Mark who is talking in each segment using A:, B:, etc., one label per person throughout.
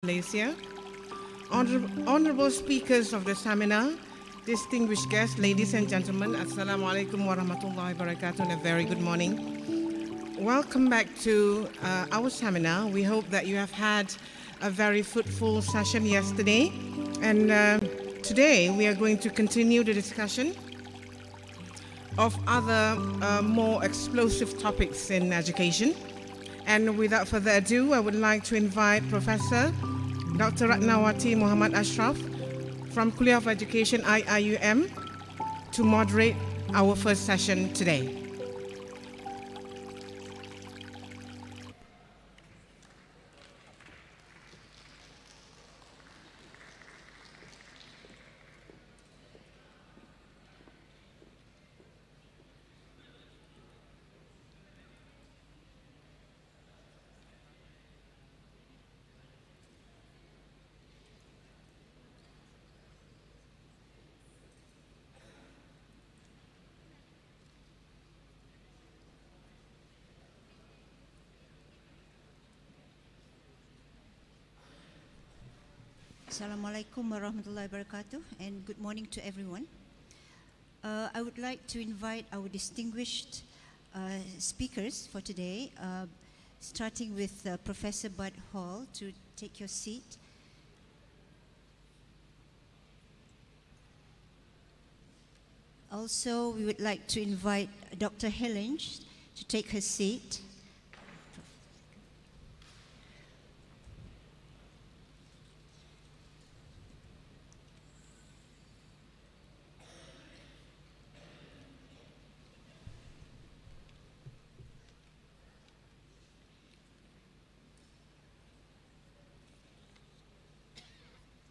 A: Malaysia, honorable speakers of the seminar, distinguished guests, ladies and gentlemen, Assalamualaikum warahmatullahi wabarakatuh, and a very good morning. Welcome back to our seminar. We hope that you have had a very fruitful session yesterday, and today we are going to continue the discussion of other more explosive topics in education. And without further ado, I would like to invite Professor Dr. Ratnawati Muhammad Ashraf from Kuliah of Education IIUM to moderate our first session today.
B: Assalamualaikum warahmatullahi wabarakatuh, and good morning to everyone. I would like to invite our distinguished speakers for today, starting with Professor Bud Hall, to take your seat. Also, we would like to invite Dr. Hilligje to take her seat.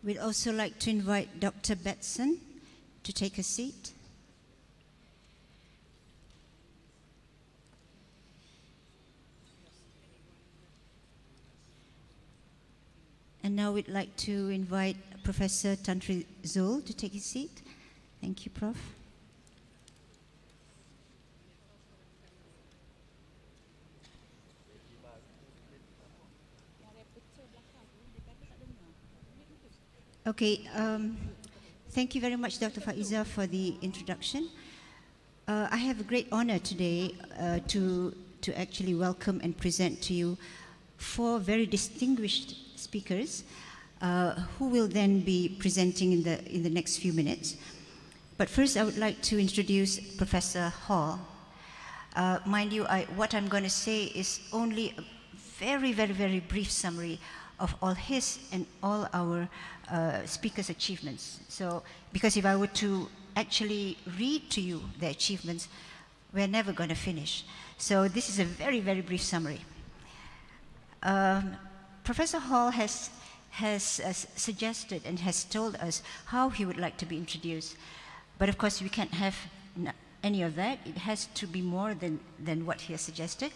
B: We'd also like to invite Dr. Betsan to take a seat. And now we'd like to invite Professor Tantri Zul to take his seat. Thank you, Prof. Okay, thank you very much, Dr. Faiza, for the introduction. I have a great honor today to actually welcome and present to you four very distinguished speakers who will then be presenting in the next few minutes. But first, I would like to introduce Professor Hall. Mind you, what I'm going to say is only a very, very, very brief summary of all his and all our speakers' achievements. So, because if I were to actually read to you the achievements, we're never going to finish. So this is a very, very brief summary. Professor Hall has suggested and has told us how he would like to be introduced. But of course, we can't have any of that. It has to be more than what he has suggested.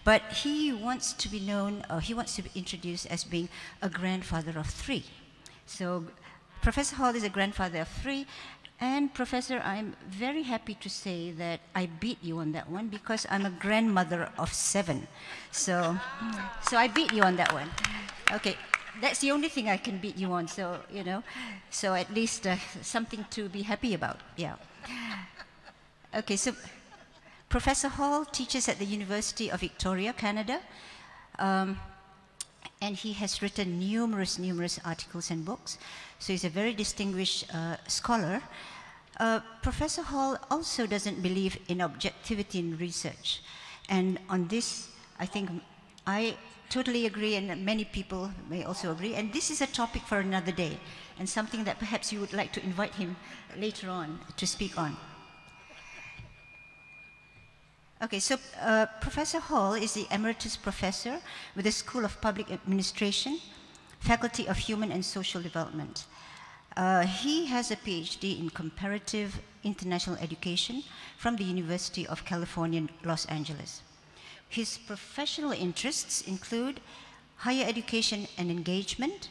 B: But he wants to be known, or he wants to be introduced as being a grandfather of three. So Professor Hall is a grandfather of three, and Professor, I'm very happy to say that I beat you on that one because I'm a grandmother of 7. So I beat you on that one. Okay, that's the only thing I can beat you on, so, you know, so at least something to be happy about, yeah. Okay, so Professor Hall teaches at the University of Victoria, Canada, and he has written numerous articles and books. So he's a very distinguished scholar. Professor Hall also doesn't believe in objectivity in research. And on this, I think I totally agree, and many people may also agree. And this is a topic for another day, and something that perhaps you would like to invite him later on to speak on. Okay, so Professor Hall is the Emeritus Professor with the School of Public Administration, Faculty of Human and Social Development. He has a PhD in Comparative International Education from the University of California, Los Angeles. His professional interests include higher education and engagement,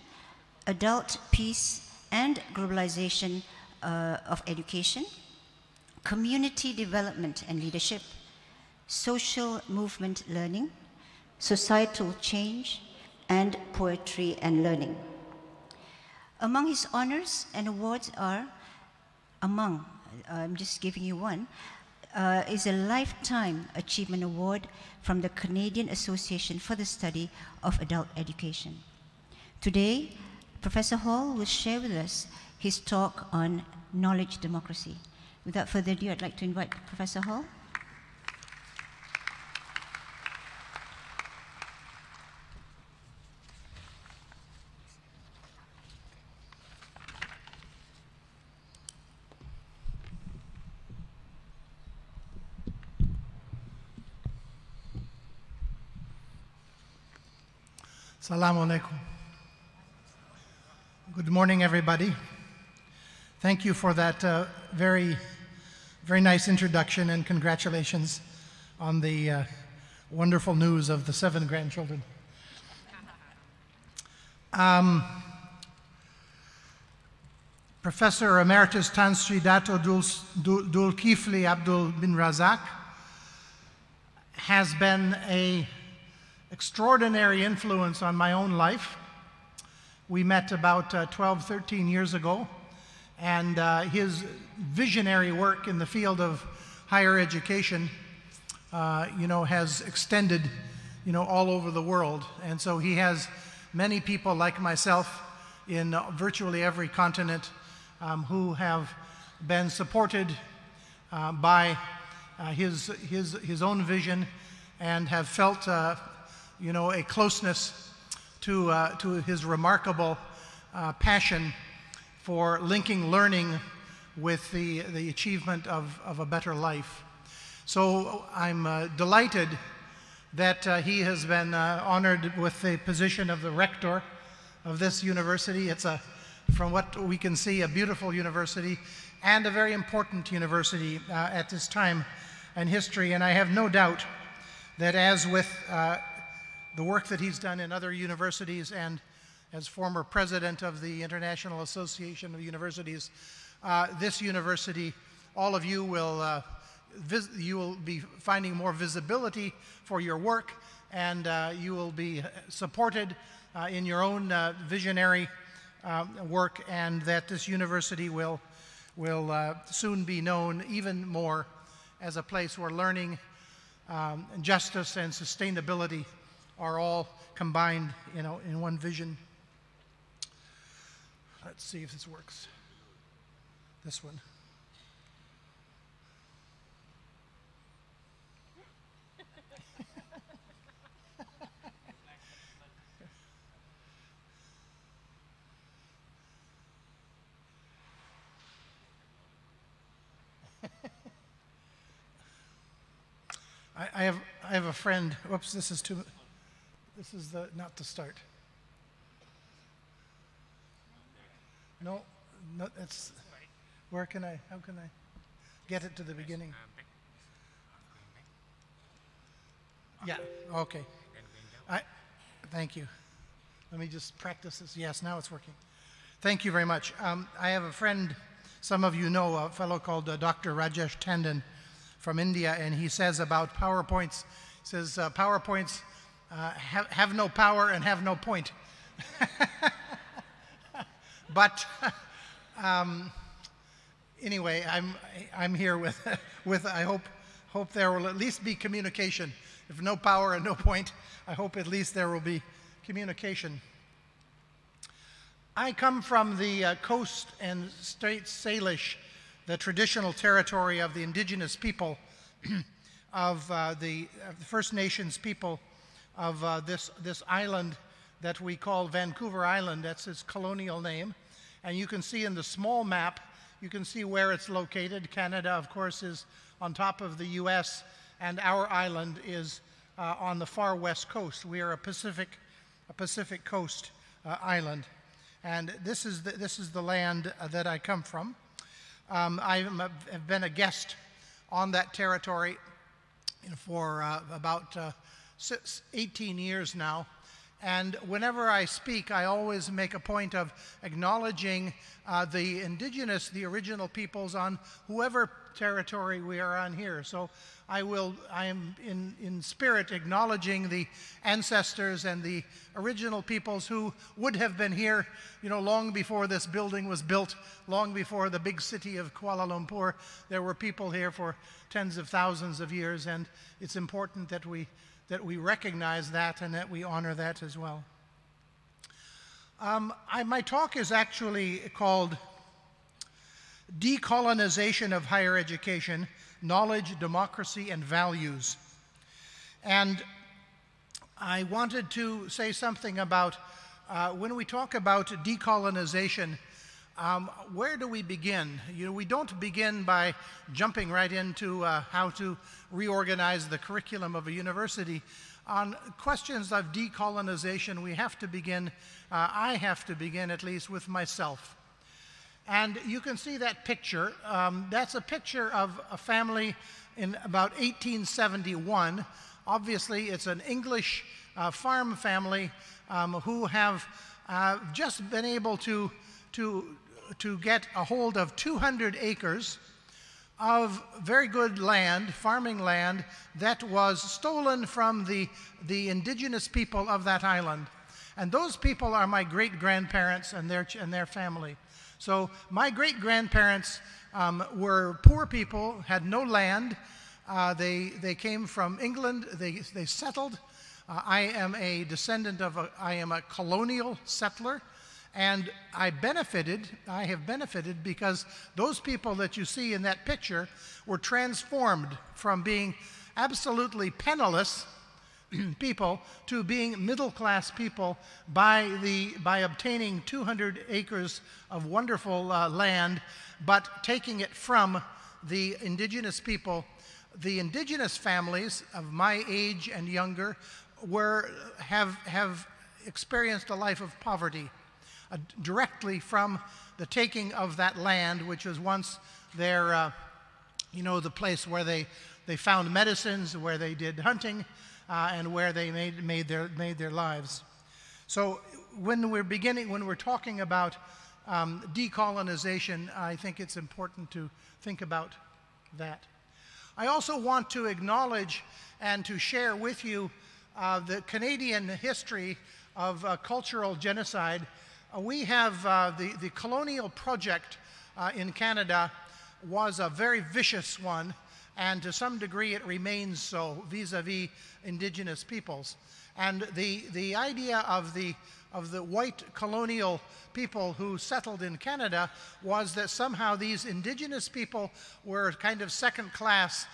B: adult peace and globalization of education, community development and leadership, social movement learning, societal change, and poetry and learning. Among his honors and awards are, I'm just giving you one, is a Lifetime Achievement Award from the Canadian Association for the Study of Adult Education. Today, Professor Hall will share with us his talk on knowledge democracy. Without further ado, I'd like to invite Professor Hall.
C: Assalamu alaikum. Good morning, everybody. Thank you for that very nice introduction, and congratulations on the wonderful news of the 7 grandchildren. Professor Emeritus Tan Sri Dato Dzulkifli Abdul bin Razak has been an extraordinary influence on my own life. We met about 12, 13 years ago, and his visionary work in the field of higher education, has extended, all over the world. And so he has many people like myself in virtually every continent who have been supported by his own vision and have felt, a closeness to his remarkable passion for linking learning with the achievement of a better life. So I'm delighted that he has been honored with the position of the rector of this university. It's from what we can see, a beautiful university and a very important university at this time in history. And I have no doubt that, as with the work that he's done in other universities, and as former president of the International Association of Universities, this university, all of you will be finding more visibility for your work, and you will be supported in your own visionary work, and that this university will soon be known even more as a place where learning, justice, and sustainability are all combined, in one vision. Let's see if this works. This one. I have a friend. Whoops, this is not to start. No, it's, how can I get it to the beginning? Yeah, okay. Thank you. Let me just practice this. Yes, now it's working. Thank you very much. I have a friend, some of you know, a fellow called Dr. Rajesh Tandon from India, and he says about PowerPoints, he says, PowerPoints have no power and have no point. But anyway, I'm here with I hope there will at least be communication. If no power and no point, I hope at least there will be communication. I come from the Coast and Strait Salish, the traditional territory of the indigenous people of the First Nations people of this island that we call Vancouver Island. That's its colonial name. And you can see in the small map, you can see where it's located. Canada, of course, is on top of the US, and our island is on the far west coast. We are a Pacific coast island. And this is the land that I come from. I have been a guest on that territory for about 18 years now, And whenever I speak, I always make a point of acknowledging the indigenous, the original peoples on whoever territory we are on here. So I am in spirit acknowledging the ancestors and the original peoples who would have been here, you know, long before this building was built, long before the big city of Kuala Lumpur. There were people here for tens of thousands of years, and it's important that we recognize that and that we honor that as well. My talk is actually called Decolonization of Higher Education, Knowledge, Democracy, and Values. And I wanted to say something about when we talk about decolonization, where do we begin? You know, we don't begin by jumping right into how to reorganize the curriculum of a university. On questions of decolonization, we have to begin, I have to begin at least with myself. And you can see that picture. That's a picture of a family in about 1871. Obviously, it's an English farm family who have just been able to get a hold of 200 acres of very good land, farming land, that was stolen from the indigenous people of that island. And those people are my great-grandparents and their family. So my great-grandparents were poor people, had no land. They came from England. They settled. I am a descendant of I am a colonial settler. And I have benefited because those people that you see in that picture were transformed from being absolutely penniless people to being middle-class people by obtaining 200 acres of wonderful land, but taking it from the indigenous people. The indigenous families of my age and younger have experienced a life of poverty directly from the taking of that land, which was once their, the place where they found medicines, where they did hunting, and where they made their lives. So when we're talking about decolonization, I think it's important to think about that. I also want to acknowledge and to share with you the Canadian history of cultural genocide. We have the colonial project in Canada was a very vicious one, and to some degree it remains so vis-a-vis indigenous peoples. And the idea of the white colonial people who settled in Canada was that somehow these indigenous people were kind of second class,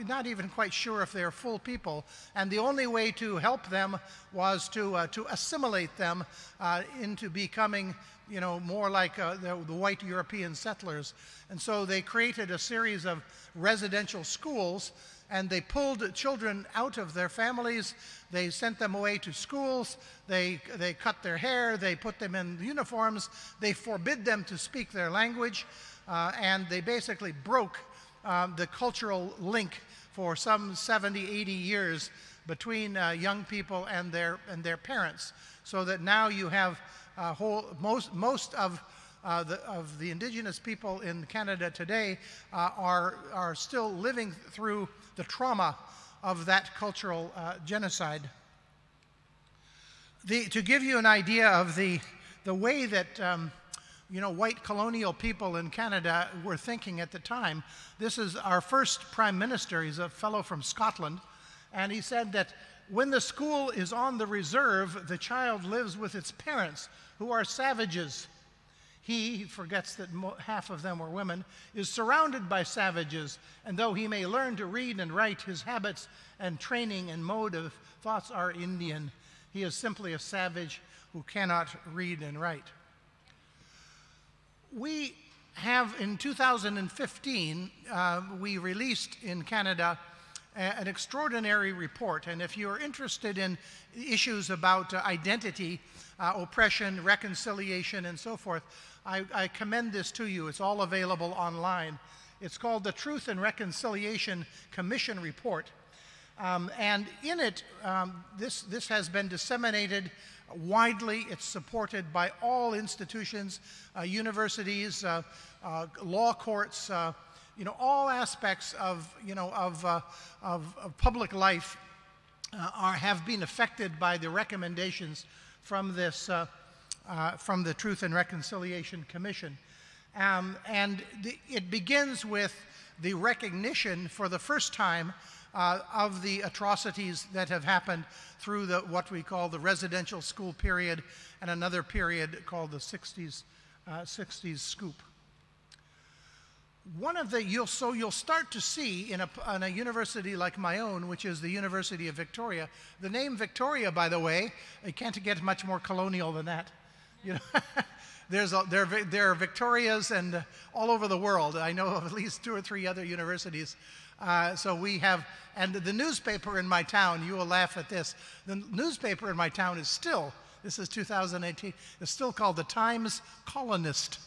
C: not even quite sure if they're full people, and the only way to help them was to assimilate them into becoming, more like the white European settlers. And so they created a series of residential schools, and they pulled children out of their families. They sent them away to schools. They cut their hair. They put them in uniforms. They forbid them to speak their language, and they basically broke the cultural link for some 70, 80 years between young people and their parents, so that now you have most of the indigenous people in Canada today are still living through the trauma of that cultural genocide. To give you an idea of the way that white colonial people in Canada were thinking at the time, this is our first Prime Minister. He's a fellow from Scotland, and he said that when the school is on the reserve, the child lives with its parents, who are savages. He forgets that half of them were women, is surrounded by savages, and though he may learn to read and write, his habits and training and mode of thoughts are Indian. He is simply a savage who cannot read and write. We have, in 2015, we released in Canada an extraordinary report, and if you're interested in issues about identity, oppression, reconciliation, and so forth, I commend this to you. It's all available online. It's called the Truth and Reconciliation Commission Report. And in it, this has been disseminated widely. It's supported by all institutions, universities, law courts, all aspects of public life have been affected by the recommendations from this from the Truth and Reconciliation Commission. It begins with the recognition for the first time of the atrocities that have happened through what we call the residential school period and another period called the 60s scoop. You'll start to see in a university like my own, which is the University of Victoria. The name Victoria, by the way, you can't get much more colonial than that. There are Victorias and all over the world. I know of at least 2 or 3 other universities. So we have, and the newspaper in my town, you will laugh at this, the newspaper in my town is still, this is 2018, it's still called the Times Colonist.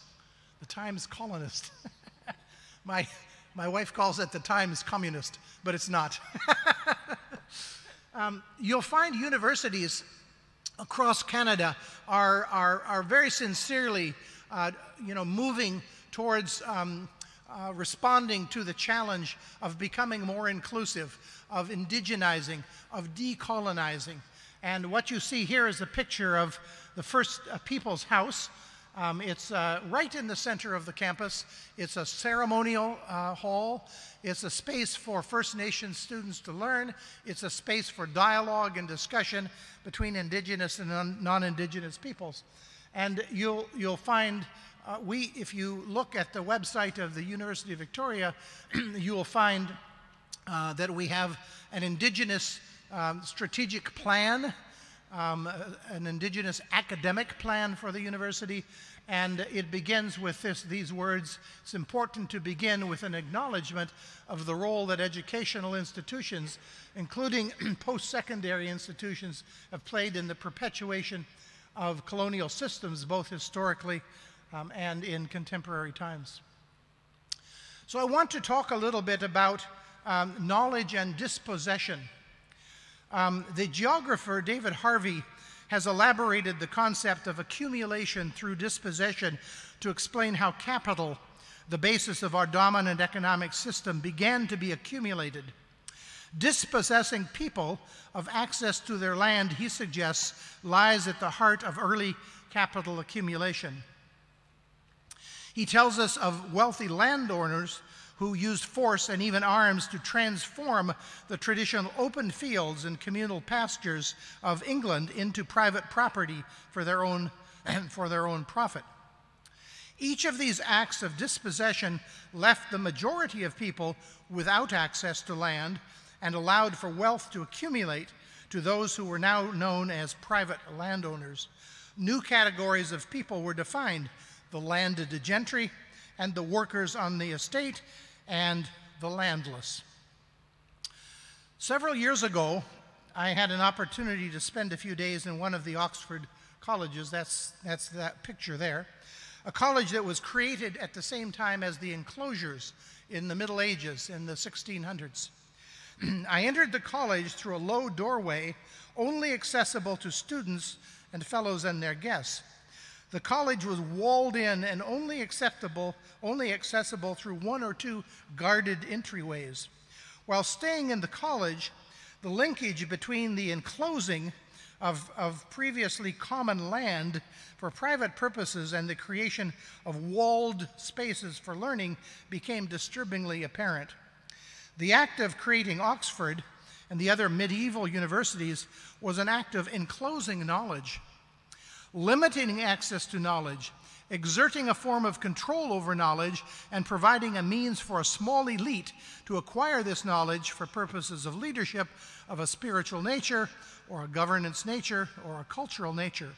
C: The Times Colonist. My wife calls it the Times Communist, but it's not. You'll find universities across Canada are very sincerely, moving towards responding to the challenge of becoming more inclusive, of indigenizing, of decolonizing. And what you see here is a picture of the first People's House. It's right in the center of the campus. It's a ceremonial hall. It's a space for First Nations students to learn. It's a space for dialogue and discussion between Indigenous and non-Indigenous peoples. And you'll find, if you look at the website of the University of Victoria, you will find that we have an Indigenous strategic plan, an Indigenous academic plan for the university, and it begins with these words: it's important to begin with an acknowledgement of the role that educational institutions, including post-secondary institutions, have played in the perpetuation of colonial systems, both historically and in contemporary times. So I want to talk a little bit about knowledge and dispossession. The geographer David Harvey has elaborated the concept of accumulation through dispossession to explain how capital, the basis of our dominant economic system, began to be accumulated. Dispossessing people of access to their land, he suggests, lies at the heart of early capital accumulation. He tells us of wealthy landowners who used force and even arms to transform the traditional open fields and communal pastures of England into private property for their own profit. Each of these acts of dispossession left the majority of people without access to land and allowed for wealth to accumulate to those who were now known as private landowners. New categories of people were defined: the landed gentry and the workers on the estate and the landless. Several years ago, I had an opportunity to spend a few days in one of the Oxford colleges. That's that picture there. A college that was created at the same time as the enclosures in the Middle Ages in the 1600s. I entered the college through a low doorway only accessible to students and fellows and their guests. The college was walled in and only accessible through 1 or 2 guarded entryways. While staying in the college, the linkage between the enclosing of previously common land for private purposes and the creation of walled spaces for learning became disturbingly apparent. The act of creating Oxford and the other medieval universities was an act of enclosing knowledge, limiting access to knowledge, exerting a form of control over knowledge, and providing a means for a small elite to acquire this knowledge for purposes of leadership of a spiritual nature, or a governance nature, or a cultural nature.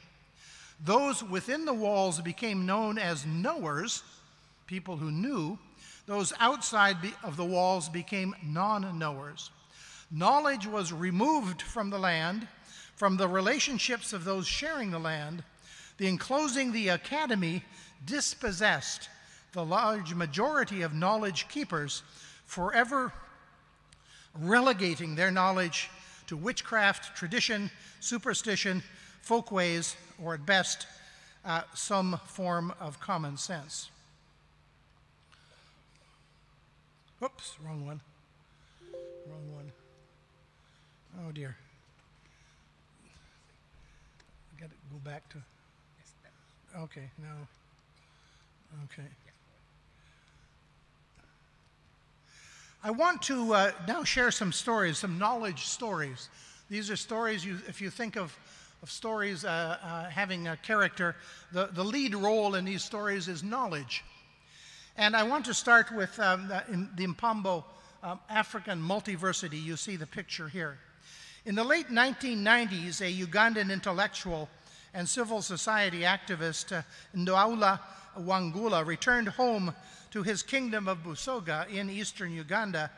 C: Those within the walls became known as knowers, people who knew. Those outside of the walls became non-knowers. Knowledge was removed from the land, from the relationships of those sharing the land. The enclosing the academy dispossessed the large majority of knowledge keepers, forever relegating their knowledge to witchcraft, tradition, superstition, folkways, or at best, some form of common sense. Oops, wrong one. Wrong one. Oh dear. I got to go back to. Okay, no. Okay. I want to now share some stories, some knowledge stories. These are stories, if you think of stories having a character, the lead role in these stories is knowledge. And I want to start with in the Mpambo African multiversity. You see the picture here. In the late 1990s, a Ugandan intellectual and civil society activist, Ndaula Wangula, returned home to his kingdom of Busoga in eastern Uganda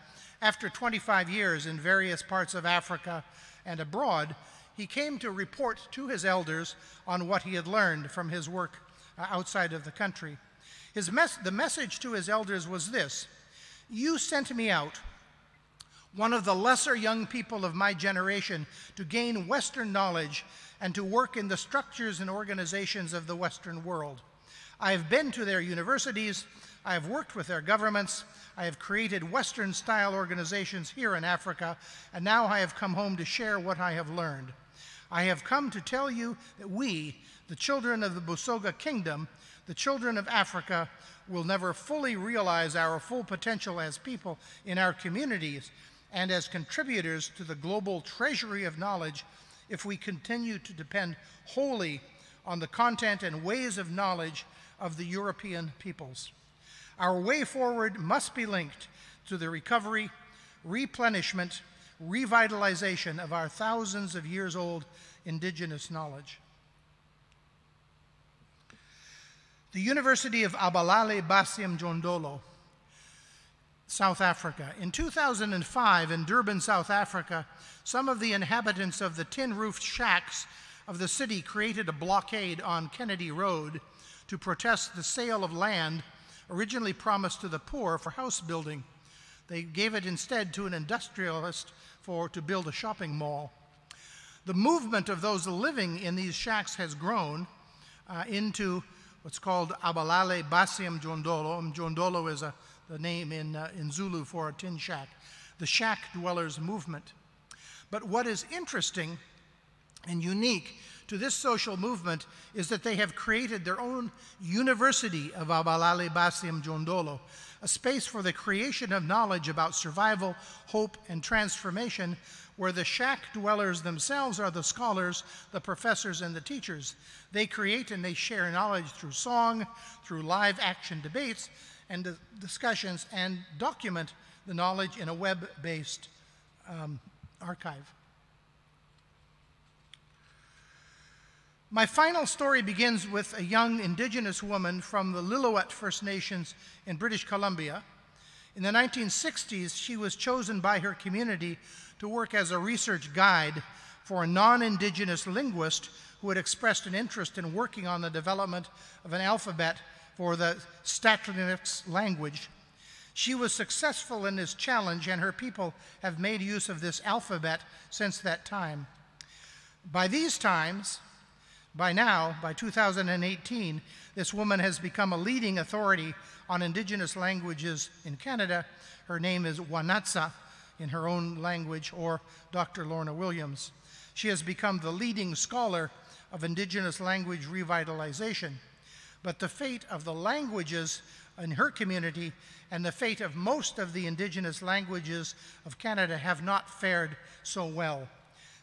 C: after 25 years in various parts of Africa and abroad. He came to report to his elders on what he had learned from his work outside of the country. The message to his elders was this: "You sent me out, one of the lesser young people of my generation, to gain Western knowledge and to work in the structures and organizations of the Western world. I have been to their universities, I have worked with their governments, I have created Western-style organizations here in Africa, and now I have come home to share what I have learned. I have come to tell you that we, the children of the Busoga Kingdom, the children of Africa, will never fully realize our full potential as people in our communities and as contributors to the global treasury of knowledge if we continue to depend wholly on the content and ways of knowledge of the European peoples. Our way forward must be linked to the recovery, replenishment, revitalization of our thousands of years old indigenous knowledge." The University of Abalale Basiam Jondolo, South Africa. In 2005, in Durban, South Africa, some of the inhabitants of the tin-roofed shacks of the city created a blockade on Kennedy Road to protest the sale of land originally promised to the poor for house building. They gave it instead to an industrialist to build a shopping mall. The movement of those living in these shacks has grown into what's called Abalale Basiam Jondolo. Jondolo is the name in Zulu for a tin shack, the shack dwellers movement. But what is interesting and unique to this social movement is that they have created their own University of Abalale Basiam Jondolo, a space for the creation of knowledge about survival, hope, and transformation, where the shack dwellers themselves are the scholars, the professors, and the teachers. They create and they share knowledge through song, through live action debates and discussions, and document the knowledge in a web-based archive. My final story begins with a young indigenous woman from the Lillooet First Nations in British Columbia. In the 1960s, she was chosen by her community to work as a research guide for a non-indigenous linguist who had expressed an interest in working on the development of an alphabet for the Stadtlerniks language. She was successful in this challenge, and her people have made use of this alphabet since that time. By now, by 2018, this woman has become a leading authority on indigenous languages in Canada. Her name is Wanatsa in her own language, or Dr. Lorna Williams. She has become the leading scholar of indigenous language revitalization. But the fate of the languages in her community and the fate of most of the indigenous languages of Canada have not fared so well.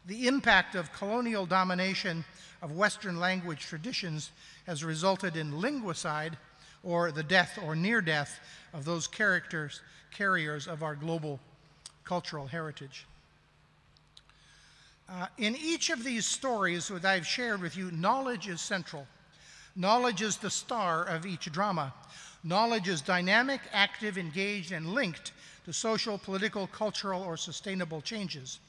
C: The impact of colonial domination of Western language traditions has resulted in linguicide, or the death or near death of those carriers of our global cultural heritage. In each of these stories that I've shared with you, knowledge is central. Knowledge is the star of each drama. Knowledge is dynamic, active, engaged, and linked to social, political, cultural, or sustainable changes.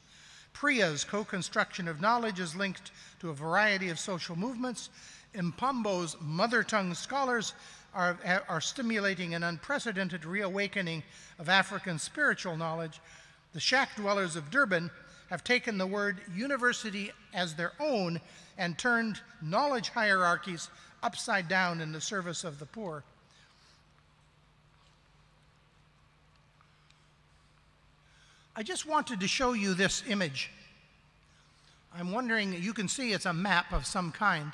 C: Priya's co-construction of knowledge is linked to a variety of social movements. Mpambo's mother tongue scholars are stimulating an unprecedented reawakening of African spiritual knowledge. The shack dwellers of Durban have taken the word university as their own and turned knowledge hierarchies upside down in the service of the poor. I just wanted to show you this image. I'm wondering, you can see it's a map of some kind,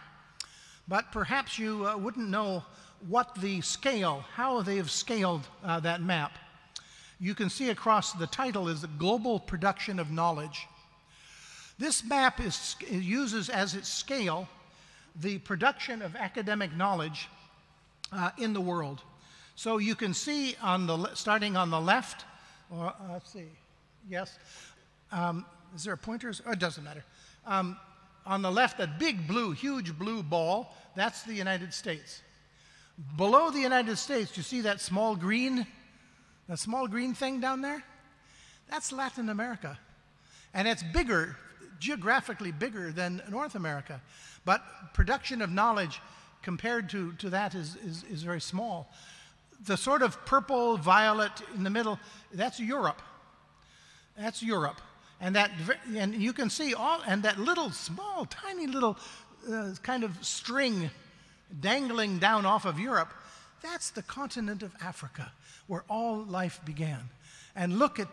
C: but perhaps you wouldn't know what the scale, how they've scaled that map. You can see across the title is the Global Production of Knowledge. This map uses as its scale the production of academic knowledge in the world. So you can see starting on the left, or let's see, yes, is there a pointer? Oh, it doesn't matter. On the left, that big blue, huge blue ball, that's the United States. Below the United States, you see that small green thing down there? That's Latin America. And it's bigger, geographically bigger than North America. But production of knowledge compared to that is very small. The sort of purple, violet in the middle, that's Europe. That's Europe. And you can see that little, small, tiny little kind of string dangling down off of Europe, that's the continent of Africa, where all life began. And look at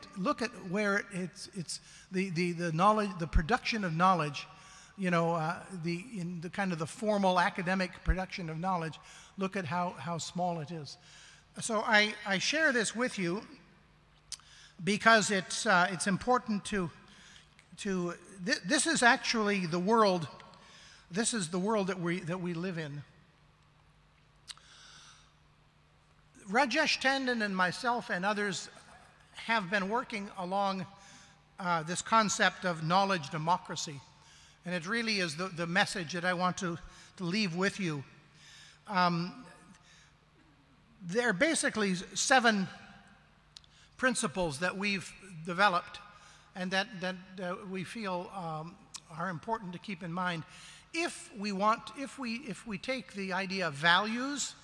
C: where it's the knowledge, the production of knowledge, you know, in the kind of the formal academic production of knowledge. Look at how small it is. So I share this with you because it's important to this is actually the world. This is the world that we live in. Rajesh Tandon and myself and others have been working along this concept of knowledge democracy. And it really is the message that I want to leave with you. There are basically 7 principles that we've developed and that we feel are important to keep in mind. If we take the idea of values,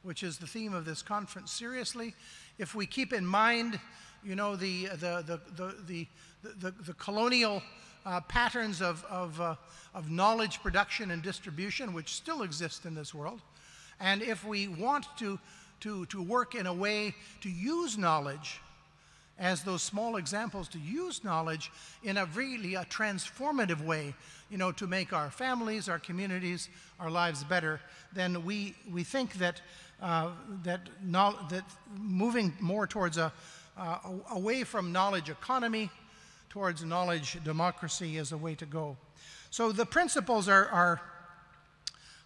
C: which is the theme of this conference, seriously, if we keep in mind, you know, the colonial patterns of knowledge production and distribution, which still exist in this world, and if we want to work in a way to use knowledge, as those small examples, to use knowledge in a really transformative way, you know, to make our families, our communities, our lives better, then we think that that moving more towards away from knowledge economy towards knowledge democracy is a way to go. So the principles are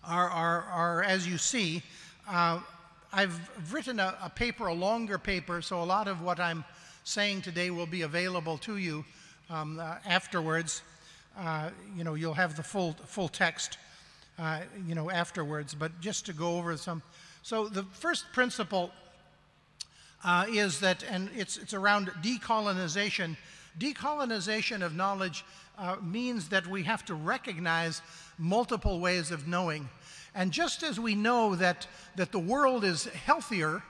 C: as you see. I've written a paper, a longer paper, so a lot of what I'm saying today will be available to you afterwards. You know, you'll have the full text, you know, afterwards. But just to go over some. So the first principle is that, and it's around decolonization. Decolonization of knowledge means that we have to recognize multiple ways of knowing. And just as we know that the world is healthier,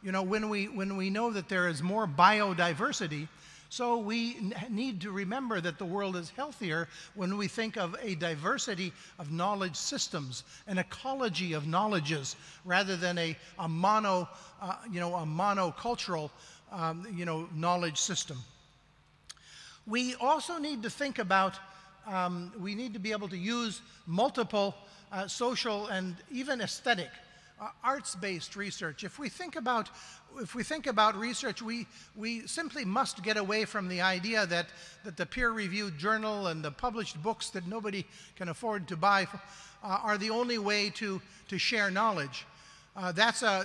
C: you know, when we know that there is more biodiversity, so we need to remember that the world is healthier when we think of a diversity of knowledge systems, an ecology of knowledges, rather than a monocultural, you know, knowledge system. We also need to think about, we need to be able to use multiple social and even aesthetic, arts-based research. If we think about research, we simply must get away from the idea that the peer-reviewed journal and the published books that nobody can afford to buy are the only way to share knowledge. That's I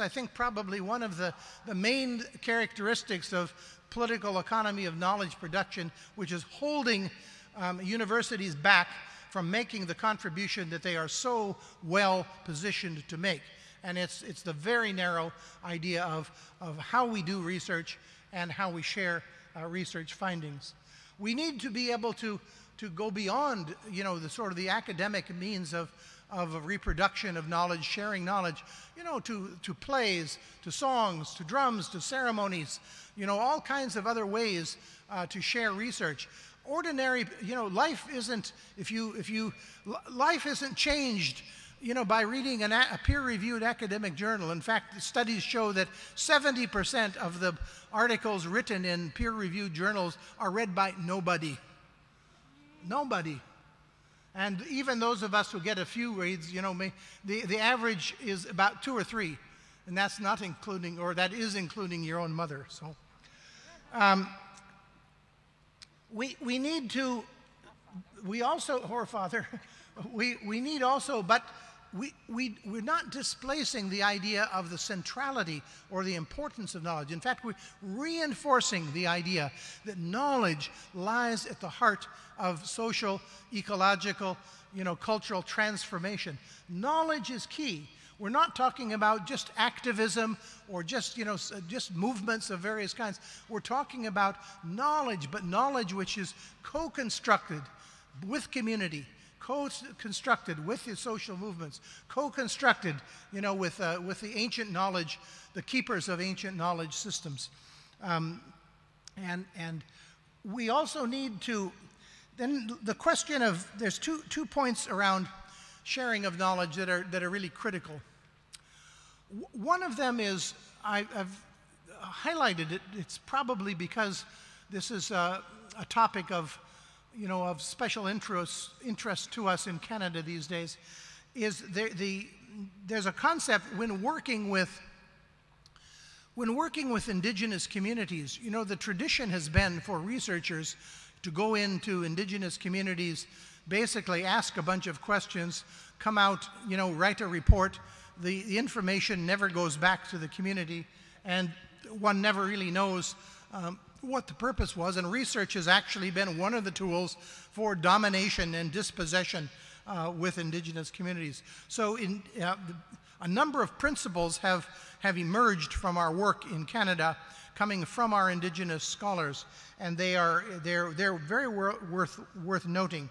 C: think probably one of the main characteristics of political economy of knowledge production, which is holding universities back from making the contribution that they are so well positioned to make. And it's the very narrow idea of how we do research and how we share research findings. We need to be able to go beyond, you know, the sort of the academic means of of reproduction of knowledge, sharing knowledge, you know, to plays, to songs, to drums, to ceremonies, you know, all kinds of other ways to share research. Ordinary, you know, life isn't, life isn't changed, you know, by reading a peer-reviewed academic journal. In fact, studies show that 70% of the articles written in peer-reviewed journals are read by nobody. Nobody. And even those of us who get a few reads, you know, the average is about 2 or 3, and that's not including, or that is including your own mother. So, we need to, we also, or Father, we need also, but we're not displacing the idea of the centrality or the importance of knowledge. In fact, we're reinforcing the idea that knowledge lies at the heart of social, ecological, you know, cultural transformation. Knowledge is key. We're not talking about just activism or just, you know, just movements of various kinds. We're talking about knowledge, but knowledge which is co-constructed with community, co-constructed with the social movements, co-constructed, you know, with the ancient knowledge, the keepers of ancient knowledge systems. And we also need to, then the question of, there's two points around sharing of knowledge that are really critical. One of them is, I've highlighted it, it's probably because this is a topic of, you know, of special interest to us in Canada these days, is there's a concept when working with Indigenous communities. You know, the tradition has been for researchers to go into Indigenous communities, basically ask a bunch of questions, come out, you know, write a report. The information never goes back to the community, and one never really knows what the purpose was, and research has actually been one of the tools for domination and dispossession with Indigenous communities. So a number of principles have emerged from our work in Canada, coming from our Indigenous scholars, and they're very worth noting.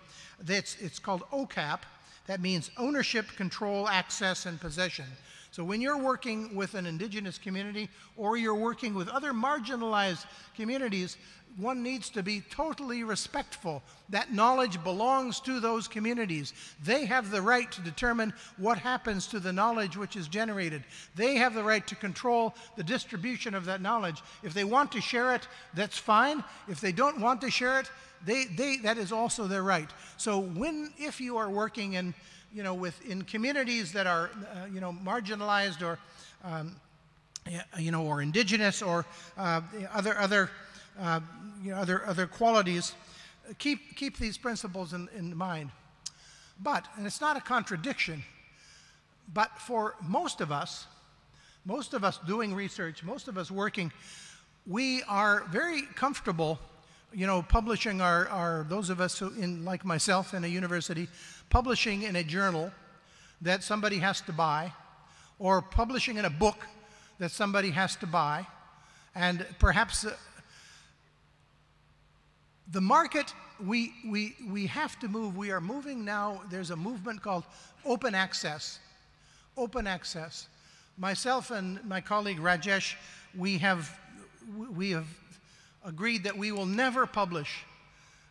C: It's called OCAP. That means ownership, control, access, and possession. So when you're working with an Indigenous community or you're working with other marginalized communities, one needs to be totally respectful. That knowledge belongs to those communities. They have the right to determine what happens to the knowledge which is generated. They have the right to control the distribution of that knowledge. If they want to share it, that's fine. If they don't want to share it, that is also their right. So if you are working in, you know, in communities that are, you know, marginalized or, you know, or Indigenous or other qualities, keep these principles in mind. But, and it's not a contradiction, but for most of us doing research, most of us working, we are very comfortable, you know, publishing those of us who, like myself in a university, publishing in a journal that somebody has to buy, or publishing in a book that somebody has to buy, and perhaps the market, we have to move. We are moving now. There's a movement called open access. Open access. Myself and my colleague Rajesh, we have agreed that we will never publish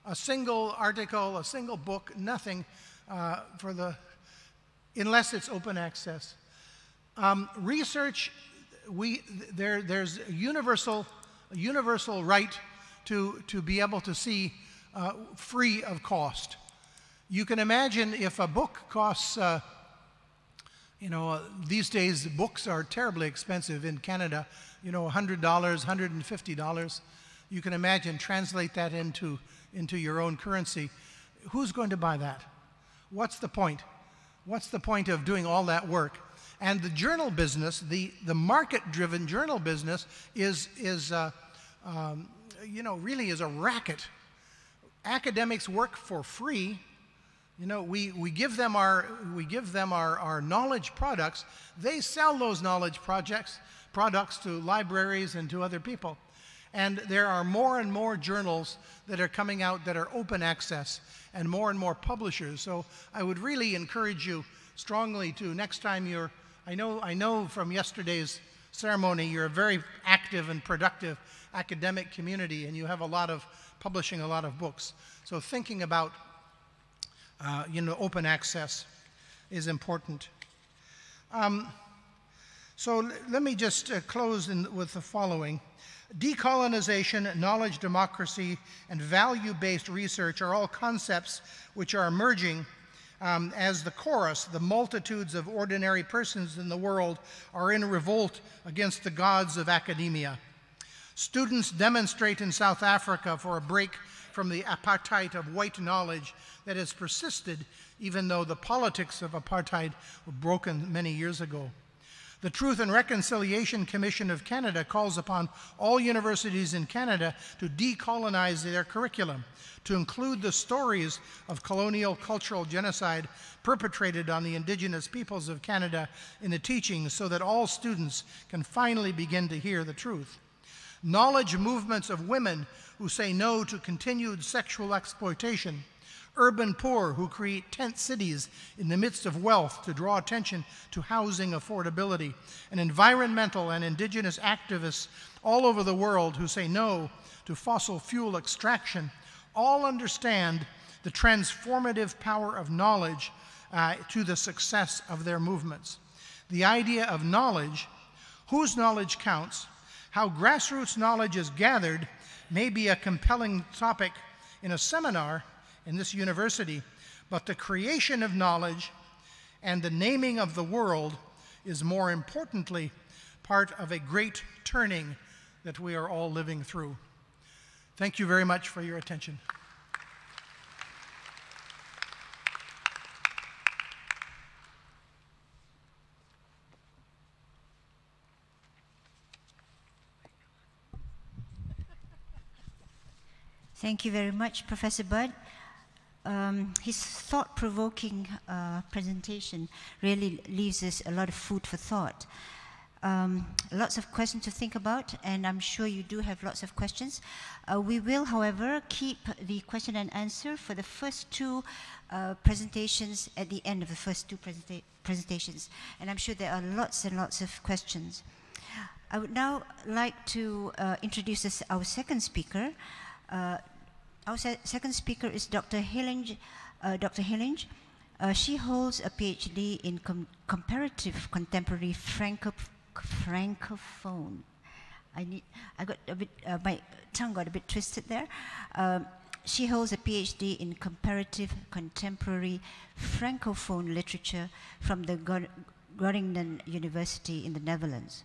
C: a single article, a single book, nothing unless it's open access. Research, there's a universal right to be able to see free of cost. You can imagine if a book costs, you know, these days books are terribly expensive in Canada, you know, $100, $150. You can imagine, translate that into your own currency. Who's going to buy that? What's the point? What's the point of doing all that work? And the journal business, the market-driven journal business is you know, really is a racket. Academics work for free. You know, we give them our knowledge products. They sell those knowledge products to libraries and to other people. And there are more and more journals that are coming out that are open access, and more publishers. So I would really encourage you strongly to next time you're, I know from yesterday's ceremony you're a very active and productive academic community and you have publishing a lot of books. So thinking about open access is important. So let me just close with the following. Decolonization, knowledge democracy, and value-based research are all concepts which are emerging as the chorus. The multitudes of ordinary persons in the world are in revolt against the gods of academia. Students demonstrate in South Africa for a break from the apartheid of white knowledge that has persisted even though the politics of apartheid were broken many years ago. The Truth and Reconciliation Commission of Canada calls upon all universities in Canada to decolonize their curriculum, to include the stories of colonial cultural genocide perpetrated on the Indigenous peoples of Canada in the teachings so that all students can finally begin to hear the truth. Knowledge movements of women who say no to continued sexual exploitation, urban poor who create tent cities in the midst of wealth to draw attention to housing affordability, and environmental and indigenous activists all over the world who say no to fossil fuel extraction, all understand the transformative power of knowledge to the success of their movements. The idea of knowledge, whose knowledge counts, how grassroots knowledge is gathered may be a compelling topic in a seminar in this university, but the creation of knowledge and the naming of the world is more importantly part of a great turning that we are all living through. Thank you very much for your attention.
B: Thank you very much, Professor Budd. His thought-provoking presentation really leaves us a lot of food for thought. Lots of questions to think about, and I'm sure you do have lots of questions. We will, however, keep the question and answer for the first two presentations at the end of the first two presentations, and I'm sure there are lots and lots of questions. I would now like to introduce our second speaker. Our second speaker is Dr. Hilligje. She holds a PhD in comparative contemporary francophone. My tongue got a bit twisted there. She holds a PhD in comparative contemporary francophone literature from the Groningen University in the Netherlands.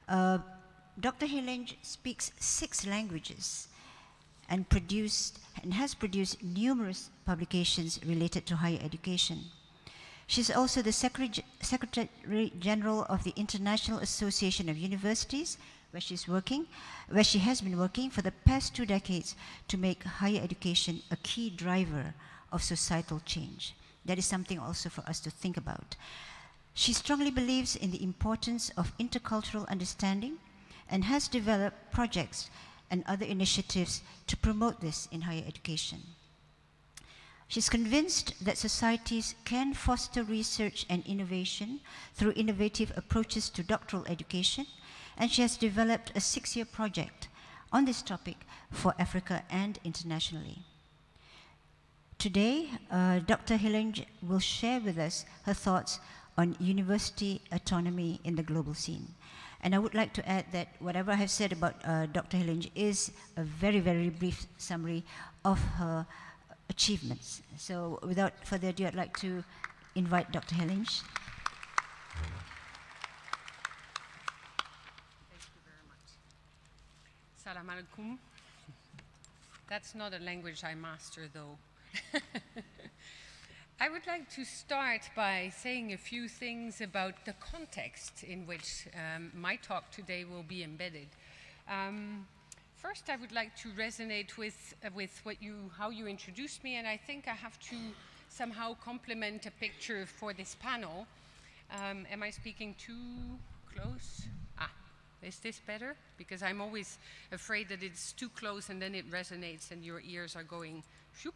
B: Dr. Hilligje speaks 6 languages and has produced numerous publications related to higher education. She's also the Secretary General of the International Association of Universities, where she has been working for the past 2 decades to make higher education a key driver of societal change. That is something also for us to think about. She strongly believes in the importance of intercultural understanding and has developed projects and other initiatives to promote this in higher education. She's convinced that societies can foster research and innovation through innovative approaches to doctoral education, and she has developed a 6-year project on this topic for Africa and internationally. Today, Dr. Hilligje will share with us her thoughts on university autonomy in the global scene. And I would like to add that whatever I have said about Dr. Hilligje is a very, very brief summary of her achievements. So without further ado, I'd like to invite Dr. Hilligje.
D: Thank you very much. Salam alaikum. That's not a language I master, though. I would like to start by saying a few things about the context in which my talk today will be embedded. First, I would like to resonate with how you introduced me, and I think I have to somehow complement a picture for this panel. Am I speaking too close? Is this better? Because I'm always afraid that it's too close and then it resonates and your ears are going shoop.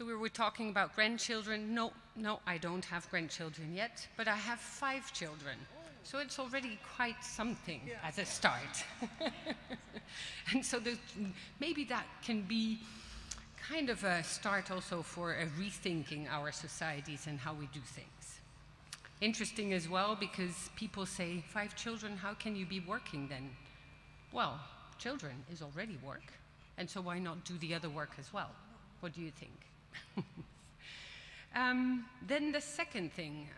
D: So we were talking about grandchildren. No, I don't have grandchildren yet, but I have 5 children. So it's already quite something as a start. And so maybe that can be kind of a start also for rethinking our societies and how we do things. Interesting as well, because people say, 5 children, how can you be working then? Well, children is already work, and so why not do the other work as well? What do you think? Then the second thing,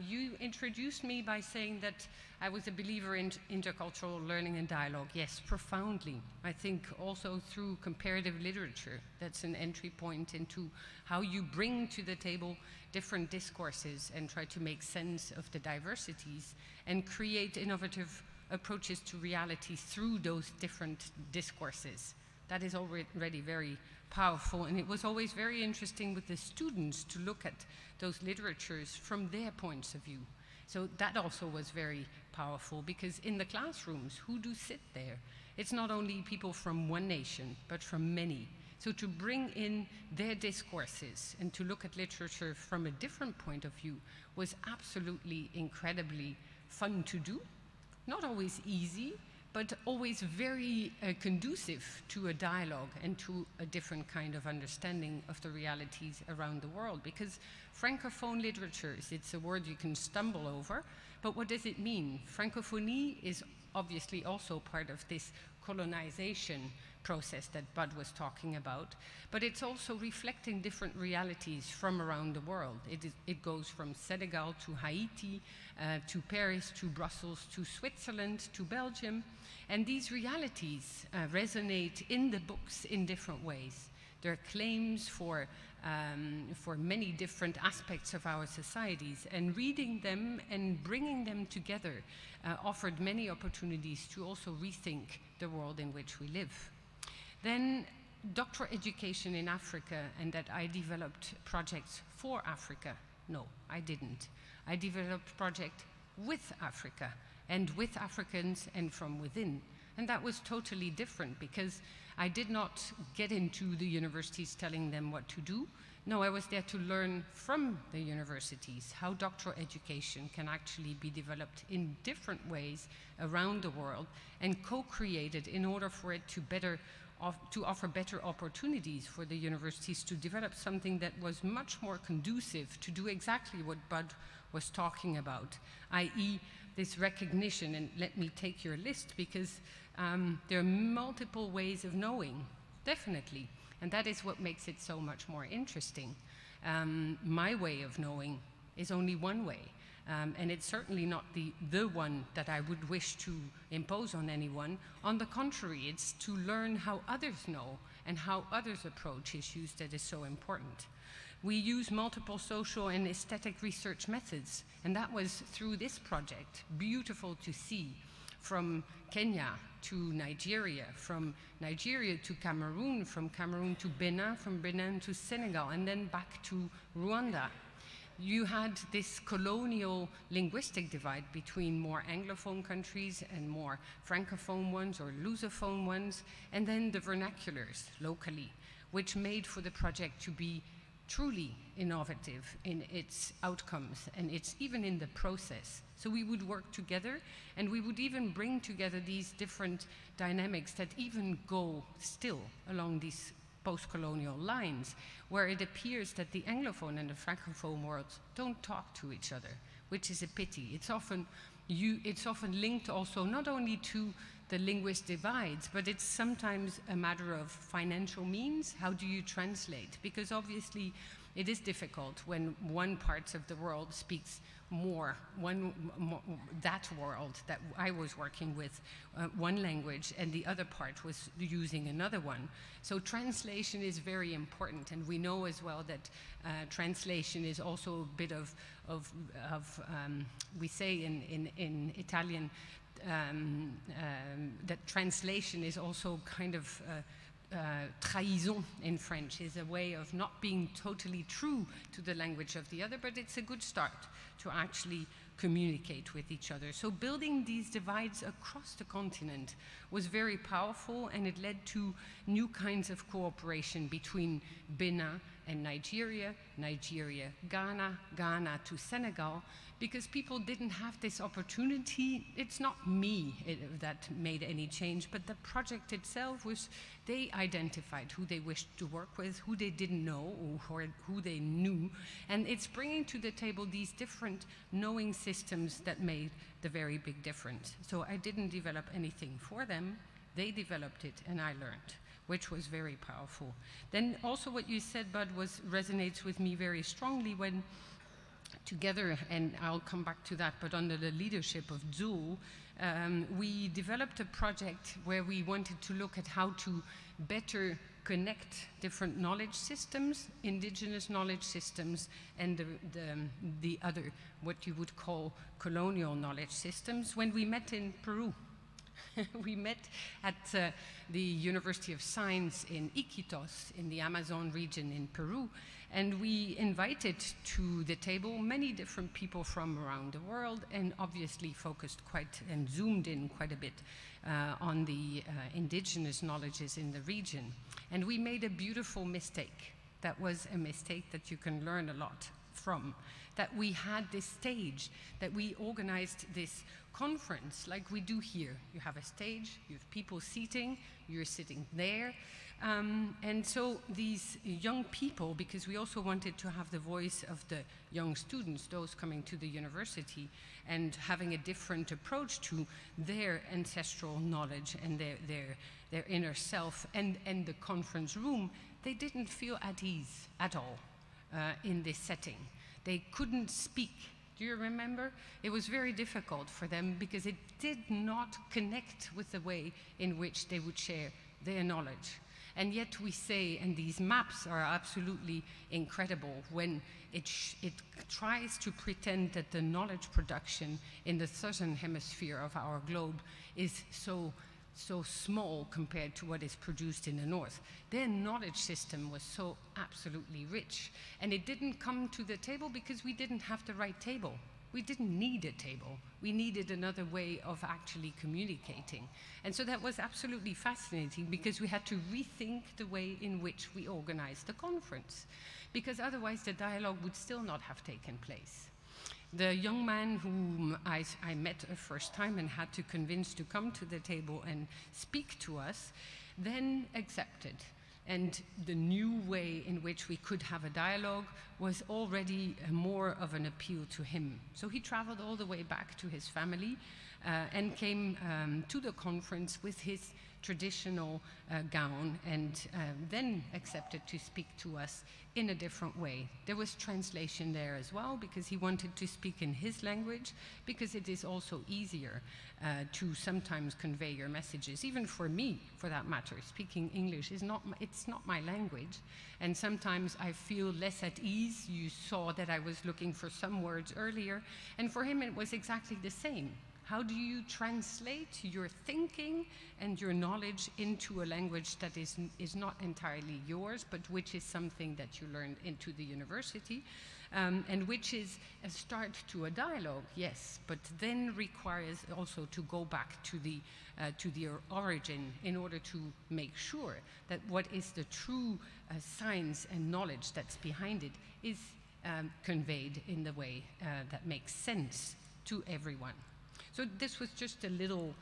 D: you introduced me by saying that I was a believer in intercultural learning and dialogue. Yes, profoundly. I think also through comparative literature, that's an entry point into how you bring to the table different discourses and try to make sense of the diversities and create innovative approaches to reality through those different discourses. That is already very powerful, and it was always very interesting with the students to look at those literatures from their points of view. So that also was very powerful, because in the classrooms, who do sit there? It's not only people from one nation, but from many. So to bring in their discourses and to look at literature from a different point of view was absolutely incredibly fun to do. Not always easy, but always very conducive to a dialogue and to a different kind of understanding of the realities around the world. Because Francophone literatures, it's a word you can stumble over, but what does it mean? Francophonie is obviously also part of this colonization process that Bud was talking about, but it's also reflecting different realities from around the world. It goes from Senegal to Haiti, to Paris, to Brussels, to Switzerland, to Belgium, and these realities resonate in the books in different ways. There are claims for many different aspects of our societies, and reading them and bringing them together offered many opportunities to also rethink the world in which we live. Then doctoral education in Africa, and that I developed projects for Africa. No, I didn't. I developed projects with Africa and with Africans and from within. And that was totally different, because I did not get into the universities telling them what to do. No, I was there to learn from the universities how doctoral education can actually be developed in different ways around the world and co-created in order for it to offer better opportunities for the universities to develop something that was much more conducive to do exactly what Bud was talking about, i.e. this recognition. And let me take your list, because there are multiple ways of knowing, definitely. And that is what makes it so much more interesting. My way of knowing is only one way. And it's certainly not the one that I would wish to impose on anyone. On the contrary, it's to learn how others know and how others approach issues that is so important. We use multiple social and aesthetic research methods, and that was through this project beautiful to see, from Kenya to Nigeria, from Nigeria to Cameroon, from Cameroon to Benin, from Benin to Senegal, and then back to Rwanda. You had this colonial linguistic divide between more Anglophone countries and more Francophone ones or Lusophone ones, and then the vernaculars locally, which made for the project to be truly innovative in its outcomes and even in the process. So we would work together, and we would even bring together these different dynamics that even go still along these post-colonial lines, where it appears that the Anglophone and the Francophone worlds don't talk to each other, which is a pity. It's often linked also not only to the linguist divides, but it's sometimes a matter of financial means. How do you translate? Because obviously it is difficult when one part of the world speaks more, that world that I was working with, one language, and the other part was using another one. So translation is very important, and we know as well that translation is also a bit of we say in Italian, that translation is also kind of trahison in French, is a way of not being totally true to the language of the other, but it's a good start to actually communicate with each other. So building these divides across the continent was very powerful, and it led to new kinds of cooperation between Benin and Nigeria, Nigeria, Ghana, Ghana to Senegal, because people didn't have this opportunity. It's not me that made any change, but the project itself was, they identified who they wished to work with, who they didn't know, or who they knew, and it's bringing to the table these different knowing systems that made the very big difference. So I didn't develop anything for them, they developed it and I learned, which was very powerful. Then also what you said, Bud, resonates with me very strongly when together, and I'll come back to that, but under the leadership of Dzul, we developed a project where we wanted to look at how to better connect different knowledge systems, indigenous knowledge systems, and the other, what you would call colonial knowledge systems, when we met in Peru. We met at the University of Science in Iquitos in the Amazon region in Peru, and we invited to the table many different people from around the world, and obviously focused quite and zoomed in quite a bit on the indigenous knowledges in the region. And we made a beautiful mistake. That was a mistake that you can learn a lot from. That we had this stage, that we organized this conference like we do here. You have a stage, you have people seating, you're sitting there. And so these young people, because we also wanted to have the voice of the young students, those coming to the university, and having a different approach to their ancestral knowledge and their inner self and the conference room, they didn't feel at ease at all in this setting. They couldn't speak. Do you remember? It was very difficult for them because it did not connect with the way in which they would share their knowledge. And yet we say, and these maps are absolutely incredible, when it tries to pretend that the knowledge production in the southern hemisphere of our globe is so small compared to what is produced in the north. Their knowledge system was so absolutely rich. And it didn't come to the table because we didn't have the right table. We didn't need a table. We needed another way of actually communicating. And so that was absolutely fascinating because we had to rethink the way in which we organized the conference, because otherwise the dialogue would still not have taken place. The young man whom I met a first time and had to convince to come to the table and speak to us, then accepted. And the new way in which we could have a dialogue was already more of an appeal to him. So he traveled all the way back to his family and came to the conference with his traditional gown, and then accepted to speak to us in a different way. There was translation there as well, because he wanted to speak in his language, because it is also easier to sometimes convey your messages. Even for me, for that matter, speaking English is it's not my language, and sometimes I feel less at ease. You saw that I was looking for some words earlier, and for him it was exactly the same. How do you translate your thinking and your knowledge into a language that is not entirely yours, but which is something that you learned into the university, and which is a start to a dialogue, yes, but then requires also to go back to the origin in order to make sure that what is the true science and knowledge that's behind it is conveyed in the way that makes sense to everyone. So this was just a little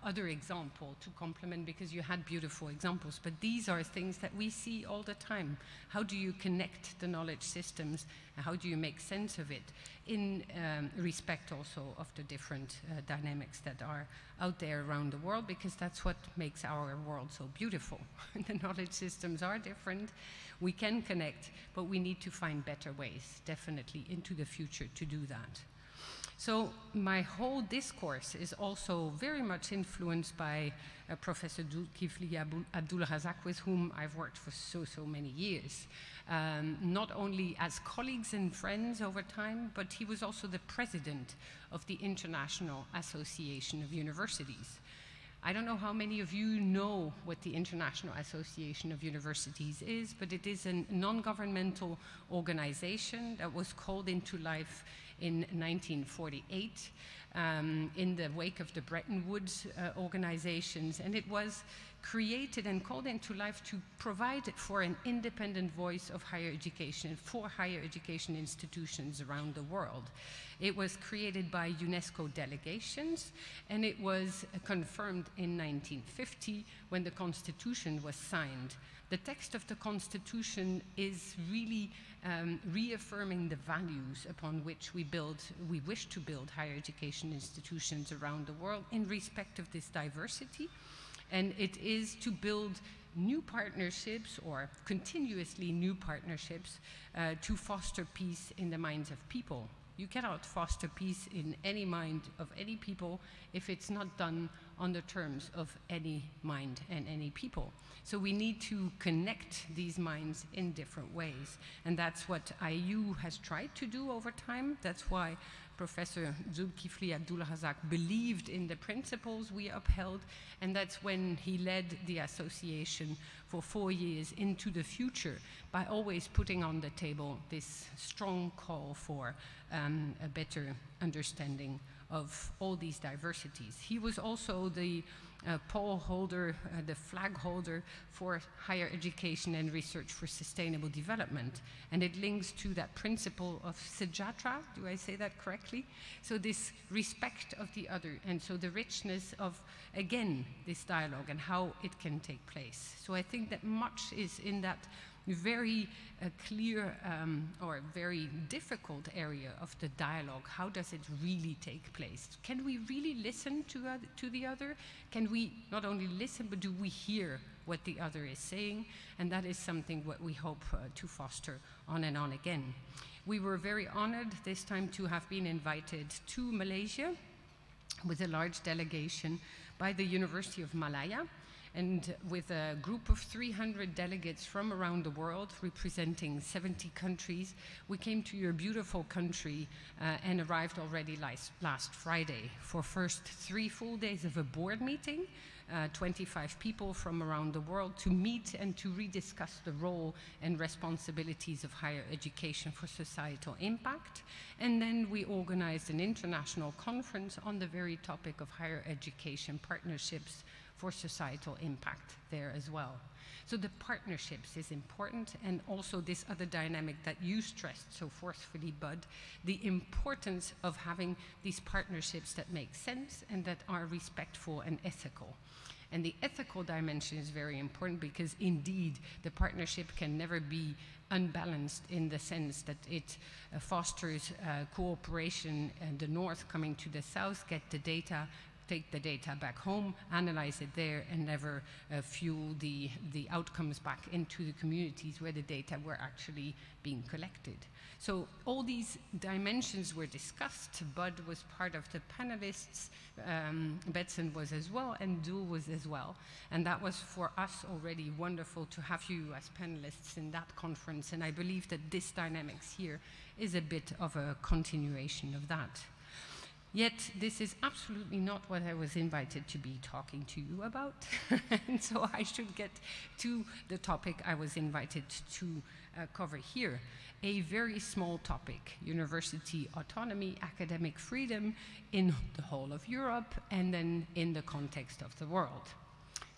D: other example to complement, because you had beautiful examples, but these are things that we see all the time. How do you connect the knowledge systems? How do you make sense of it in respect also of the different dynamics that are out there around the world, because that's what makes our world so beautiful. The knowledge systems are different. We can connect, but we need to find better ways, definitely, into the future to do that. So my whole discourse is also very much influenced by Professor Dzulkifli Abdul Razak, with whom I've worked for so many years. Not only as colleagues and friends over time, but he was also the president of the International Association of Universities. I don't know how many of you know what the International Association of Universities is, but it is a non-governmental organization that was called into life in 1948 in the wake of the Bretton Woods organizations, and it was created and called into life to provide for an independent voice of higher education for higher education institutions around the world. It was created by UNESCO delegations, and it was confirmed in 1950 when the Constitution was signed. The text of the Constitution is really reaffirming the values upon which we wish to build higher education institutions around the world in respect of this diversity. And it is to build new partnerships, or continuously new partnerships, to foster peace in the minds of people. You cannot foster peace in any mind of any people if it's not done on the terms of any mind and any people. So we need to connect these minds in different ways. And that's what IIU has tried to do over time. That's why Professor Dzulkifli Razak believed in the principles we upheld, and that's when he led the association for 4 years into the future by always putting on the table this strong call for a better understanding of all these diversities. He was also the pole holder, the flag holder for higher education and research for sustainable development. And it links to that principle of Sejatra, do I say that correctly? So this respect of the other, and so the richness of, again, this dialogue and how it can take place. So I think that much is in that very clear or very difficult area of the dialogue. How does it really take place? Can we really listen to the other? Can we not only listen, but do we hear what the other is saying? And that is something what we hope to foster on and on again. We were very honored this time to have been invited to Malaysia with a large delegation by the University of Malaya, and with a group of 300 delegates from around the world representing 70 countries. We came to your beautiful country and arrived already last Friday for first 3 full days of a board meeting, 25 people from around the world to meet and to rediscuss the role and responsibilities of higher education for societal impact. And then we organized an international conference on the very topic of higher education partnerships for societal impact there as well. So the partnerships is important, and also this other dynamic that you stressed so forcefully, Bud, the importance of having these partnerships that make sense and that are respectful and ethical. And the ethical dimension is very important because indeed the partnership can never be unbalanced in the sense that it fosters cooperation and the North coming to the South, get the data, take the data back home, analyze it there, and never fuel the outcomes back into the communities where the data were actually being collected. So all these dimensions were discussed. Bud was part of the panelists, Betsan was as well, and Dzul was as well. And that was for us already wonderful to have you as panelists in that conference, and I believe that this dynamics here is a bit of a continuation of that. Yet this is absolutely not what I was invited to be talking to you about. And so I should get to the topic I was invited to cover here. A very small topic: university autonomy, academic freedom in the whole of Europe and then in the context of the world.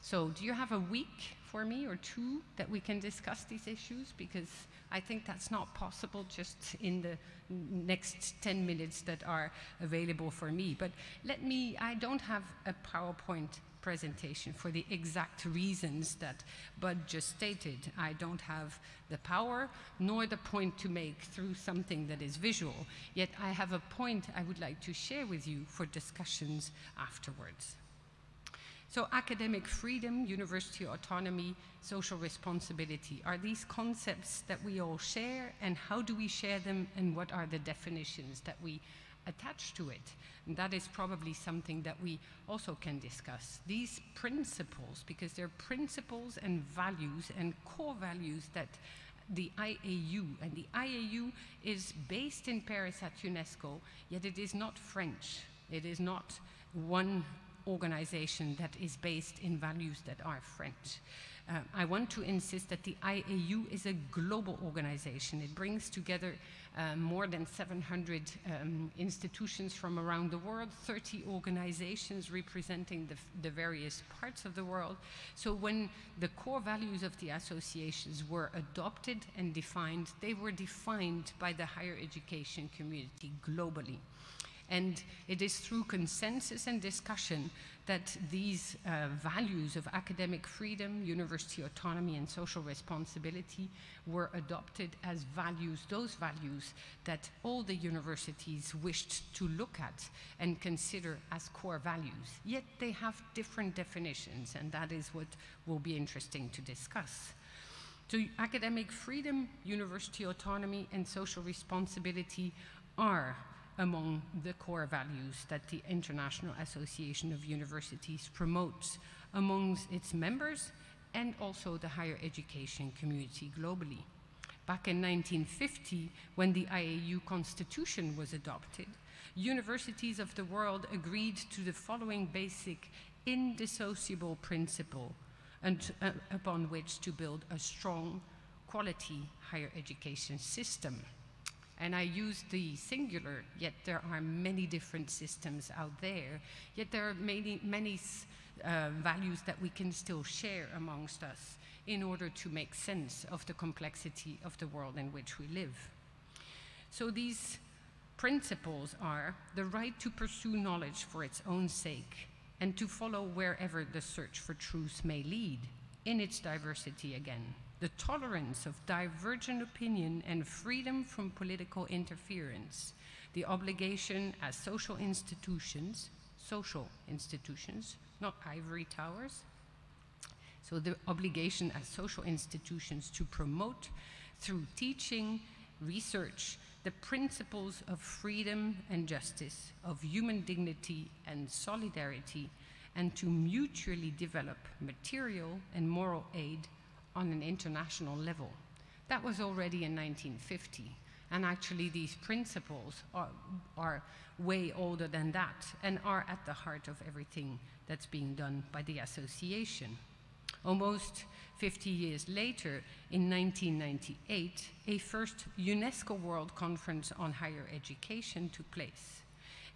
D: So do you have a week for me or 2 that we can discuss these issues? Because I think that's not possible just in the next 10 minutes that are available for me. But I don't have a PowerPoint presentation for the exact reasons that Bud just stated. I don't have the power nor the point to make through something that is visual. Yet I have a point I would like to share with you for discussions afterwards. So academic freedom, university autonomy, social responsibility, are these concepts that we all share, and how do we share them, and what are the definitions that we attach to it? And that is probably something that we also can discuss. These principles, because they're principles and values and core values that the IAU, and the IAU is based in Paris at UNESCO, yet it is not French. It is not one organization that is based in values that are French. I want to insist that the IAU is a global organization. It brings together more than 700 institutions from around the world, 30 organizations representing the various parts of the world. So when the core values of the associations were adopted and defined, they were defined by the higher education community globally. And it is through consensus and discussion that these values of academic freedom, university autonomy, and social responsibility were adopted as values, those values that all the universities wished to look at and consider as core values. Yet they have different definitions, and that is what will be interesting to discuss. So academic freedom, university autonomy, and social responsibility are among the core values that the International Association of Universities promotes amongst its members and also the higher education community globally. Back in 1950, when the IAU Constitution was adopted, universities of the world agreed to the following basic indissociable principle and, upon which to build a strong, quality higher education system. And I use the singular, yet there are many different systems out there, yet there are many values that we can still share amongst us in order to make sense of the complexity of the world in which we live. So these principles are the right to pursue knowledge for its own sake and to follow wherever the search for truth may lead, in its diversity again. The tolerance of divergent opinion and freedom from political interference, the obligation as social institutions, not ivory towers, so the obligation as social institutions to promote through teaching, research, the principles of freedom and justice, of human dignity and solidarity, and to mutually develop material and moral aid on an international level. That was already in 1950, and actually these principles are way older than that and are at the heart of everything that's being done by the association. Almost 50 years later, in 1998, a first UNESCO World Conference on Higher Education took place.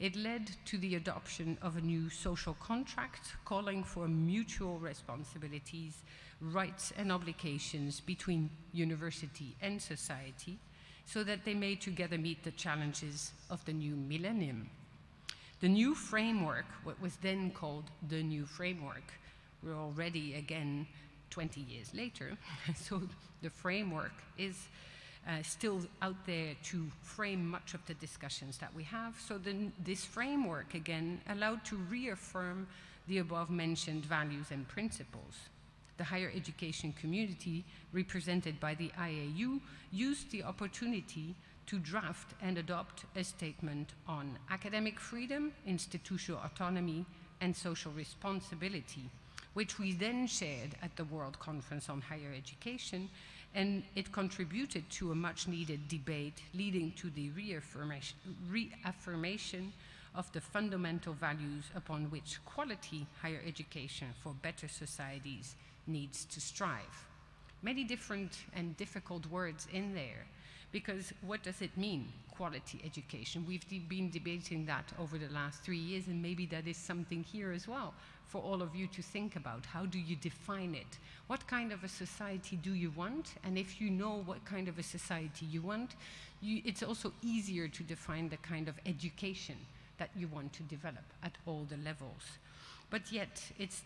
D: It led to the adoption of a new social contract calling for mutual responsibilities, rights and obligations between university and society so that they may together meet the challenges of the new millennium. The new framework, what was then called the new framework, we're already again 20 years later, so the framework is still out there to frame much of the discussions that we have. So this framework, again, allowed to reaffirm the above-mentioned values and principles. The higher education community, represented by the IAU, used the opportunity to draft and adopt a statement on academic freedom, institutional autonomy, and social responsibility, which we then shared at the World Conference on Higher Education, and it contributed to a much-needed debate leading to the reaffirmation of the fundamental values upon which quality higher education for better societies needs to strive. Many different and difficult words in there, because what does it mean, quality education? We've been debating that over the last 3 years, and maybe that is something here as well for all of you to think about. How do you define it? What kind of a society do you want? And if you know what kind of a society you want, it's also easier to define the kind of education that you want to develop at all the levels. But yet, it's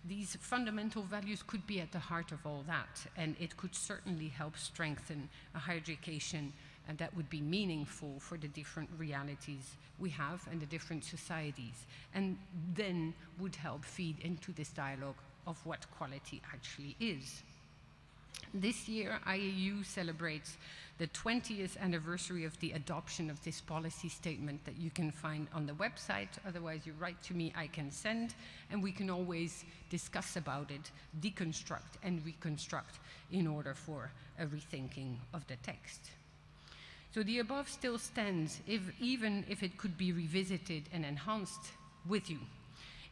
D: these fundamental values could be at the heart of all that, and it could certainly help strengthen a higher education and that would be meaningful for the different realities we have and the different societies, and then would help feed into this dialogue of what quality actually is. This year, IAU celebrates the 20th anniversary of the adoption of this policy statement that you can find on the website. Otherwise, you write to me, I can send, and we can always discuss about it, deconstruct and reconstruct in order for a rethinking of the text. So the above still stands, even if it could be revisited and enhanced with you.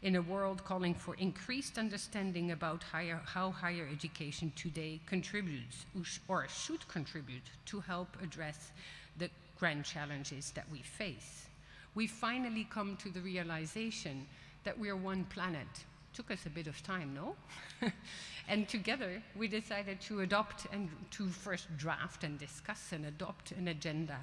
D: in a world calling for increased understanding about how higher education today contributes or should contribute to help address the grand challenges that we face. We finally come to the realization that we are one planet. Took us a bit of time, no? And together we decided to adopt and to first draft and discuss and adopt an agenda.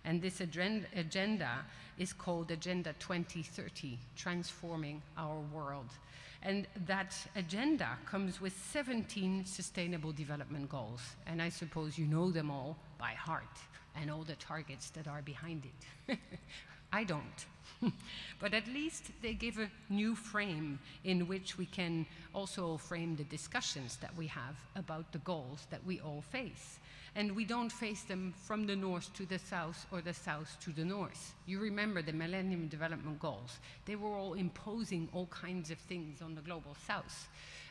D: And this agenda is called Agenda 2030, Transforming Our World. And that agenda comes with 17 Sustainable Development Goals. And I suppose you know them all by heart and all the targets that are behind it. I don't. But at least they give a new frame in which we can also frame the discussions that we have about the goals that we all face. And we don't face them from the north to the south or the south to the north. You remember the Millennium Development Goals. They were all imposing all kinds of things on the global south.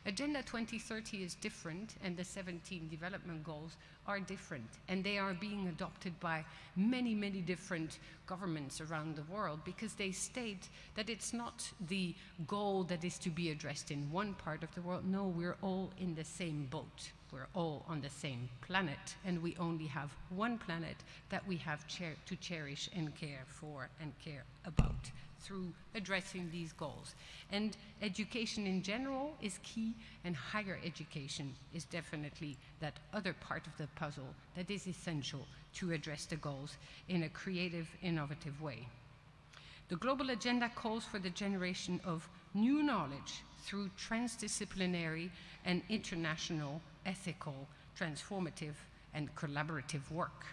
D: Agenda 2030 is different, and the 17 development goals are different, and they are being adopted by many, many different governments around the world, because they state that it's not the goal that is to be addressed in one part of the world. No, we're all in the same boat. We're all on the same planet, and we only have one planet that we have to cherish and care for and care about through addressing these goals. And education in general is key, and higher education is definitely that other part of the puzzle that is essential to address the goals in a creative, innovative way. The global agenda calls for the generation of new knowledge through transdisciplinary and international, ethical, transformative, and collaborative work.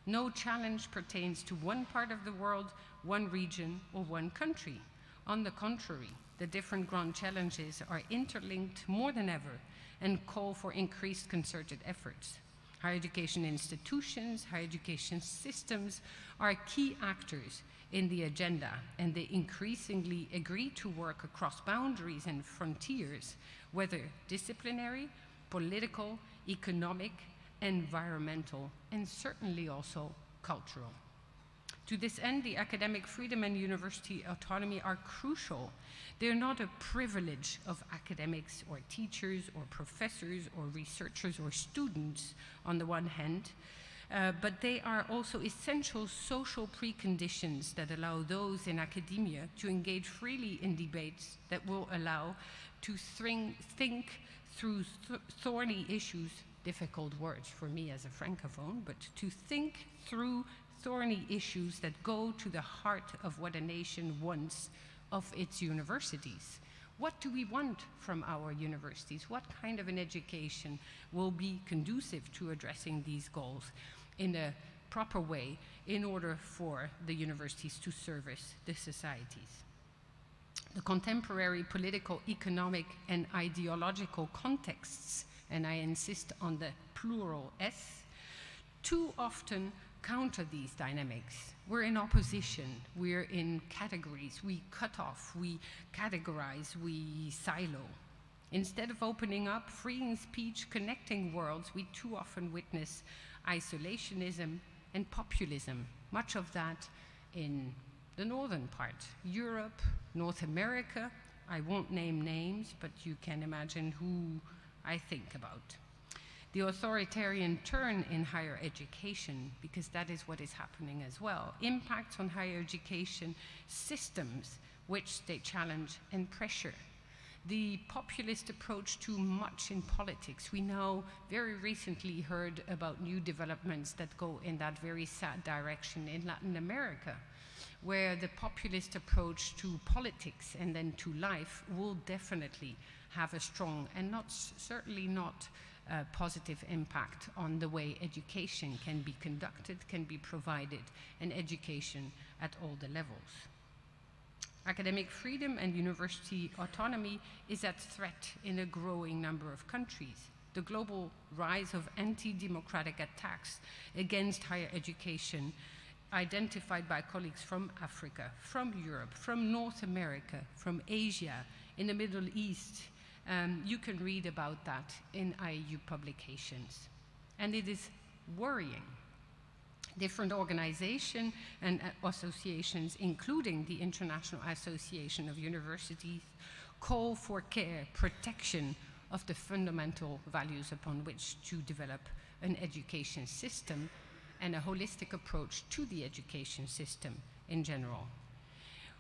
D: No challenge pertains to one part of the world, one region, or one country. On the contrary, the different grand challenges are interlinked more than ever and call for increased concerted efforts. Higher education institutions, higher education systems are key actors in the agenda, and they increasingly agree to work across boundaries and frontiers, whether disciplinary, political, economic, environmental, and certainly also cultural. To this end, the academic freedom and university autonomy are crucial. They're not a privilege of academics or teachers or professors or researchers or students on the one hand, but they are also essential social preconditions that allow those in academia to engage freely in debates that will allow to think through thorny issues, difficult words for me as a francophone, but to think through thorny issues that go to the heart of what a nation wants of its universities. What do we want from our universities? What kind of an education will be conducive to addressing these goals in a proper way in order for the universities to service the societies? The contemporary political, economic, and ideological contexts, and I insist on the plural S, too often counter these dynamics. We're in opposition, we're in categories, we cut off, we categorize, we silo. Instead of opening up, freeing speech, connecting worlds, we too often witness isolationism and populism, much of that in the northern part, Europe, North America. I won't name names, but you can imagine who I think about. The authoritarian turn in higher education, because that is what is happening as well, impacts on higher education systems which they challenge and pressure. The populist approach to much in politics. We now very recently heard about new developments that go in that very sad direction in Latin America, where the populist approach to politics and then to life will definitely have a strong and certainly not positive impact on the way education can be conducted, can be provided, and education at all the levels. Academic freedom and university autonomy is at threat in a growing number of countries. The global rise of anti-democratic attacks against higher education, identified by colleagues from Africa, from Europe, from North America, from Asia, in the Middle East. You can read about that in IIU publications. And it is worrying. Different organizations and associations, including the International Association of Universities, call for care, protection of the fundamental values upon which to develop an education system and a holistic approach to the education system in general.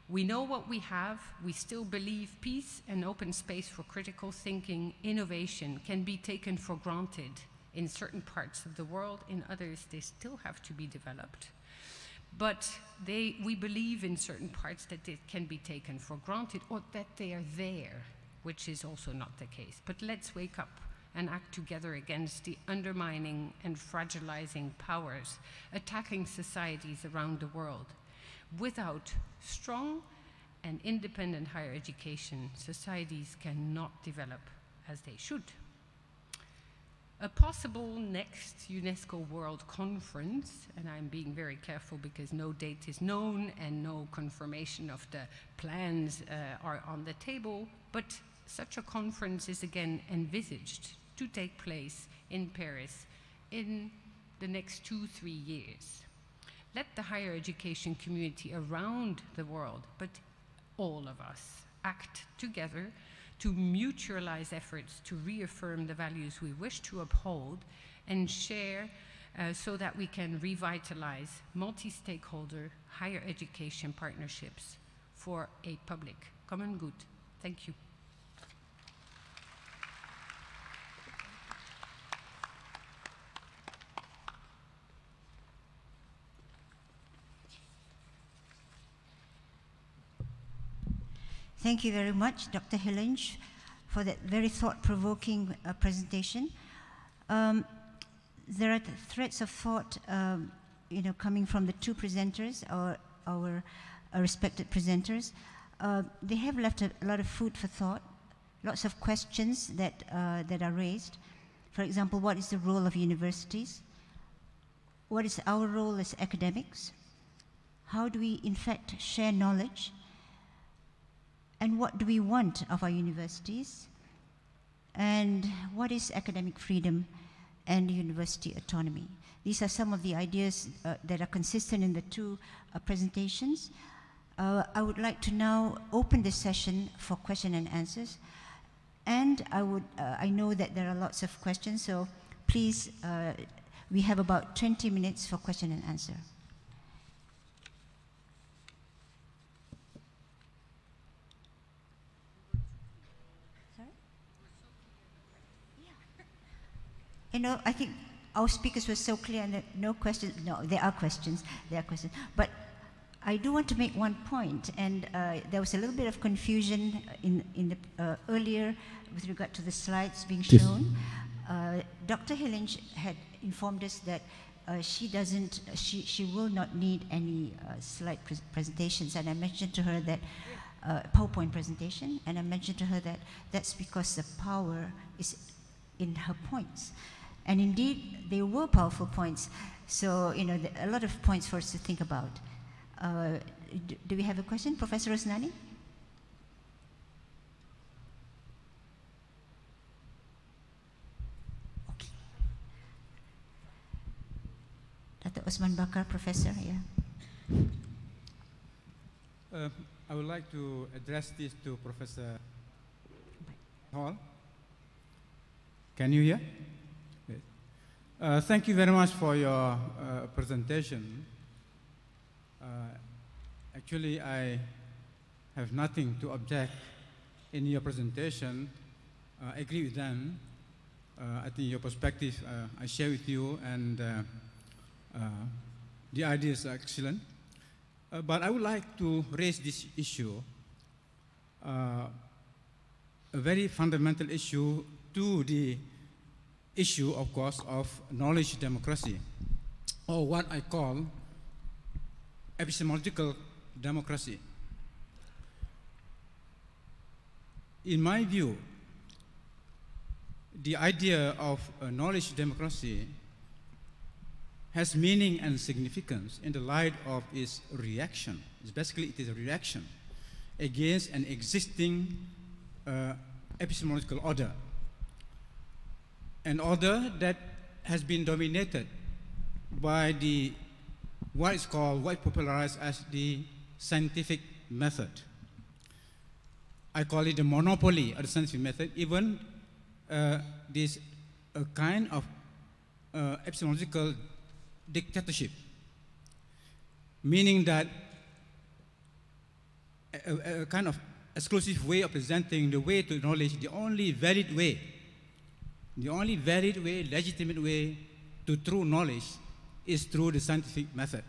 D: We know what we have. We still believe peace and open space for critical thinking, innovation can be taken for granted in certain parts of the world. In others, they still have to be developed. But we believe in certain parts that it can be taken for granted or that they are there, which is also not the case. But let's wake up and act together against the undermining and fragilizing powers attacking societies around the world. Without strong and independent higher education, societies cannot develop as they should. A possible next UNESCO World Conference, and I'm being very careful because no date is known and no confirmation of the plans are on the table, but such a conference is again envisaged to take place in Paris in the next 2-3 years. Let the higher education community around the world, but all of us, act together to mutualize efforts to reaffirm the values we wish to uphold and share so that we can revitalize multi-stakeholder higher education partnerships for a public common good. Thank you.
B: Thank you very much, Dr. Hilligje, for that very thought-provoking presentation. There are threads of thought, coming from the two presenters, our respected presenters. They have left a lot of food for thought, lots of questions that are raised. For example, what is the role of universities? What is our role as academics? How do we, in fact, share knowledge? And what do we want of our universities? And what is academic freedom and university autonomy? These are some of the ideas that are consistent in the two presentations. I would like to now open this session for question and answers. And I know that there are lots of questions, so please, we have about 20 minutes for question and answer. I think our speakers were so clear and no questions. No, there are questions. There are questions. But I do want to make one point, and there was a little bit of confusion in the earlier with regard to the slides being shown. Dr. Hilligje had informed us that she will not need any slide presentations, and I mentioned to her that PowerPoint presentation, and I mentioned to her that that's because the power is in her points. And indeed, they were powerful points. So, a lot of points for us to think about. Do we have a question? Professor Rosnani? Okay. Dr. Osman Bakar, Professor, yeah.
E: I would like to address this to Professor Hall. Can you hear? Thank you very much for your presentation. Actually, I have nothing to object in your presentation. I agree with them. I think your perspective I share with you, and the ideas are excellent. But I would like to raise this issue, a very fundamental issue to the issue, of course, of knowledge democracy, or what I call epistemological democracy. In my view, the idea of knowledge democracy has meaning and significance in the light of its reaction. Basically, it is a reaction against an existing epistemological order. An order that has been dominated by the what is popularized as the scientific method. I call it the monopoly of the scientific method, even this kind of epistemological dictatorship, meaning that a kind of exclusive way of presenting the way to knowledge, the only valid way, legitimate way to true knowledge is through the scientific method.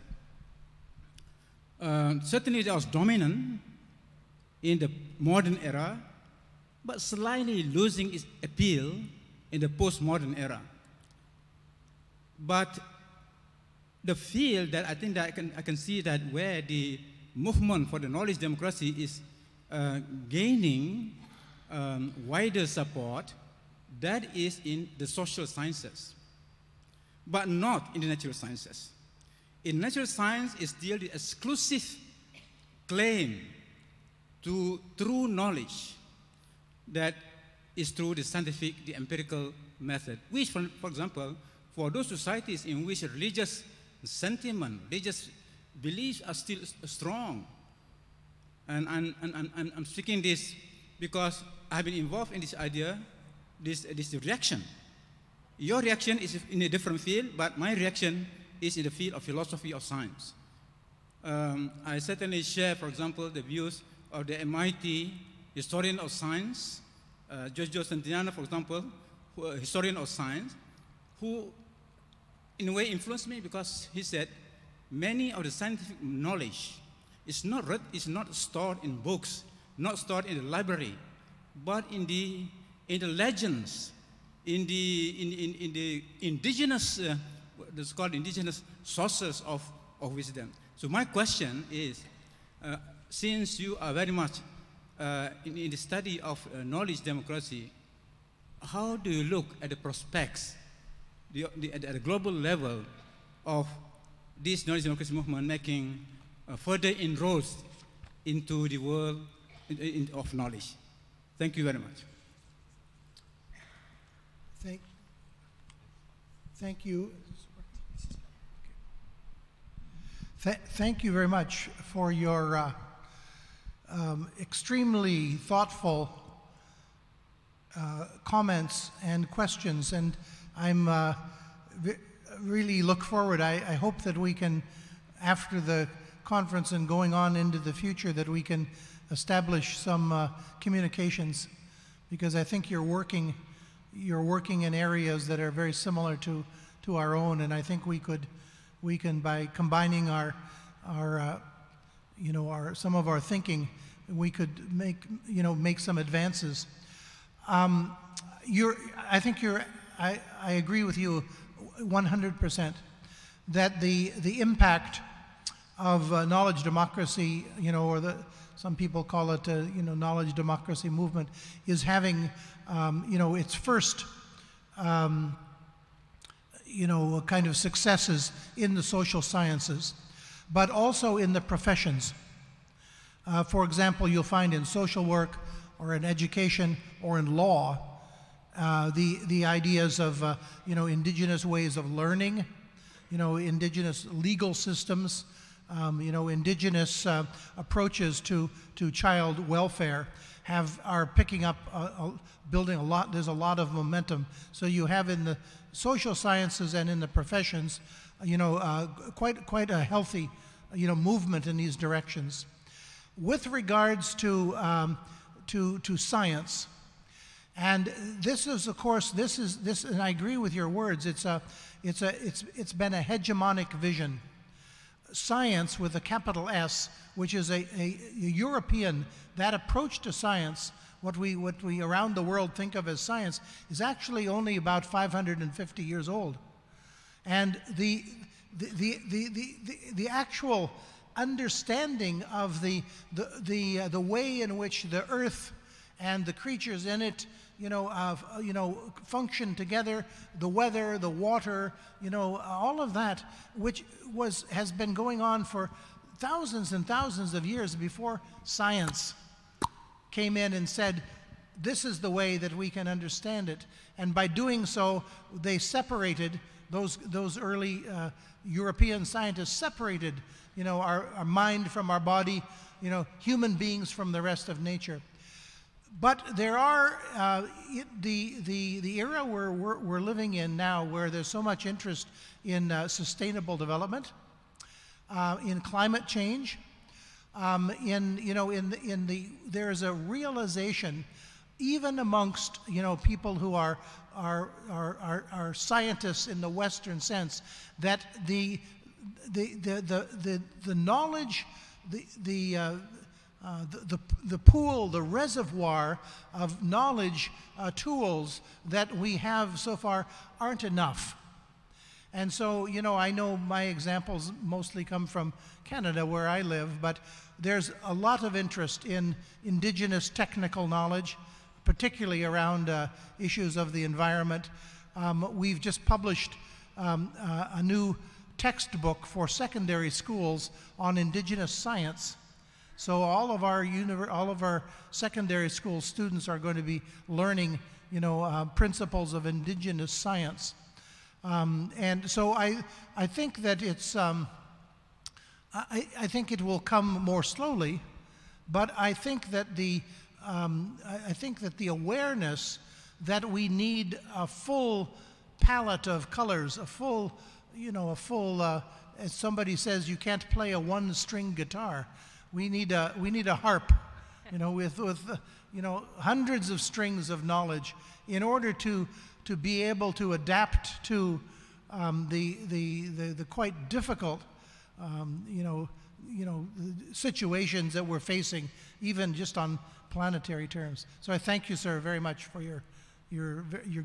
E: Certainly that was dominant in the modern era, but slightly losing its appeal in the postmodern era. But the field that I think that I can see that where the movement for the knowledge democracy is gaining wider support, that is in the social sciences, but not in the natural sciences. In natural science, it's still the exclusive claim to true knowledge that is through the scientific, the empirical method, which, for example, for those societies in which religious sentiment, religious beliefs are still strong. And I'm speaking this because I've been involved in this idea, this reaction. Your reaction is in a different field, but my reaction is in the field of philosophy of science. I certainly share, for example, the views of the MIT historian of science, Giorgio Santillana, for example, a historian of science, who in a way influenced me because he said many of the scientific knowledge is not stored in books, not stored in the library, but in the legends, in the indigenous, that's called indigenous sources of wisdom. So my question is, since you are very much in the study of knowledge democracy, how do you look at the prospects at the global level of this knowledge democracy movement making further inroads into the world of knowledge? Thank you very much.
C: Thank you. Thank you very much for your extremely thoughtful comments and questions, and I'm really look forward. I hope that we can, after the conference and going on into the future, that we can establish some communications, because I think you're working in areas that are very similar to our own, and I think we can by combining some of our thinking, we could make some advances. I agree with you 100% that the impact of knowledge democracy, or some people call it knowledge democracy movement, is having its first kind of successes in the social sciences, but also in the professions. For example, you'll find in social work or in education or in law the ideas of indigenous ways of learning, indigenous legal systems, indigenous approaches to child welfare are picking up, building a lot. There's a lot of momentum. So you have in the social sciences and in the professions, quite a healthy, movement in these directions. With regards to science, and this is, of course, this, and I agree with your words. It's been a hegemonic vision. Science with a capital S, which is a European, that approach to science, what we around the world think of as science, is actually only about 550 years old, and the actual understanding of the way in which the earth and the creatures in it, function together, the weather, the water, all of that, which has been going on for thousands and thousands of years before science came in and said, this is the way that we can understand it. And by doing so, they separated those early European scientists separated, our mind from our body, human beings from the rest of nature. But there are, the era we're living in now, where there's so much interest in sustainable development, in climate change, there's a realization, even amongst, people who are scientists in the Western sense, that the knowledge, the pool, the reservoir of knowledge tools that we have so far aren't enough. And so, I know my examples mostly come from Canada, where I live, but there's a lot of interest in indigenous technical knowledge, particularly around issues of the environment. We've just published a new textbook for secondary schools on indigenous science. So all of our secondary school students are going to be learning, principles of indigenous science. And so I think that it's, I think it will come more slowly, but I think that the awareness that we need a full palette of colors, a full, as somebody says, you can't play a one-string guitar. We need a harp, with hundreds of strings of knowledge in order to be able to adapt to the quite difficult situations that we're facing, even just on planetary terms. So I thank you, sir, very much for your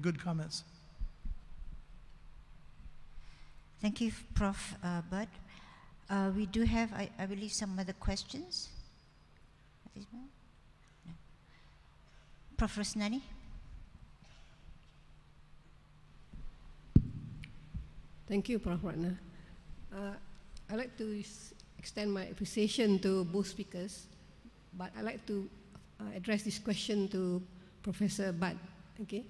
C: good comments.
B: Thank you, Prof. Bud. We do have, I believe, some other questions. No. Prof. Rosnani.
F: Thank you, Prof. Ratna. I'd like to extend my appreciation to both speakers, but I'd like to address this question to Professor Bud. Okay,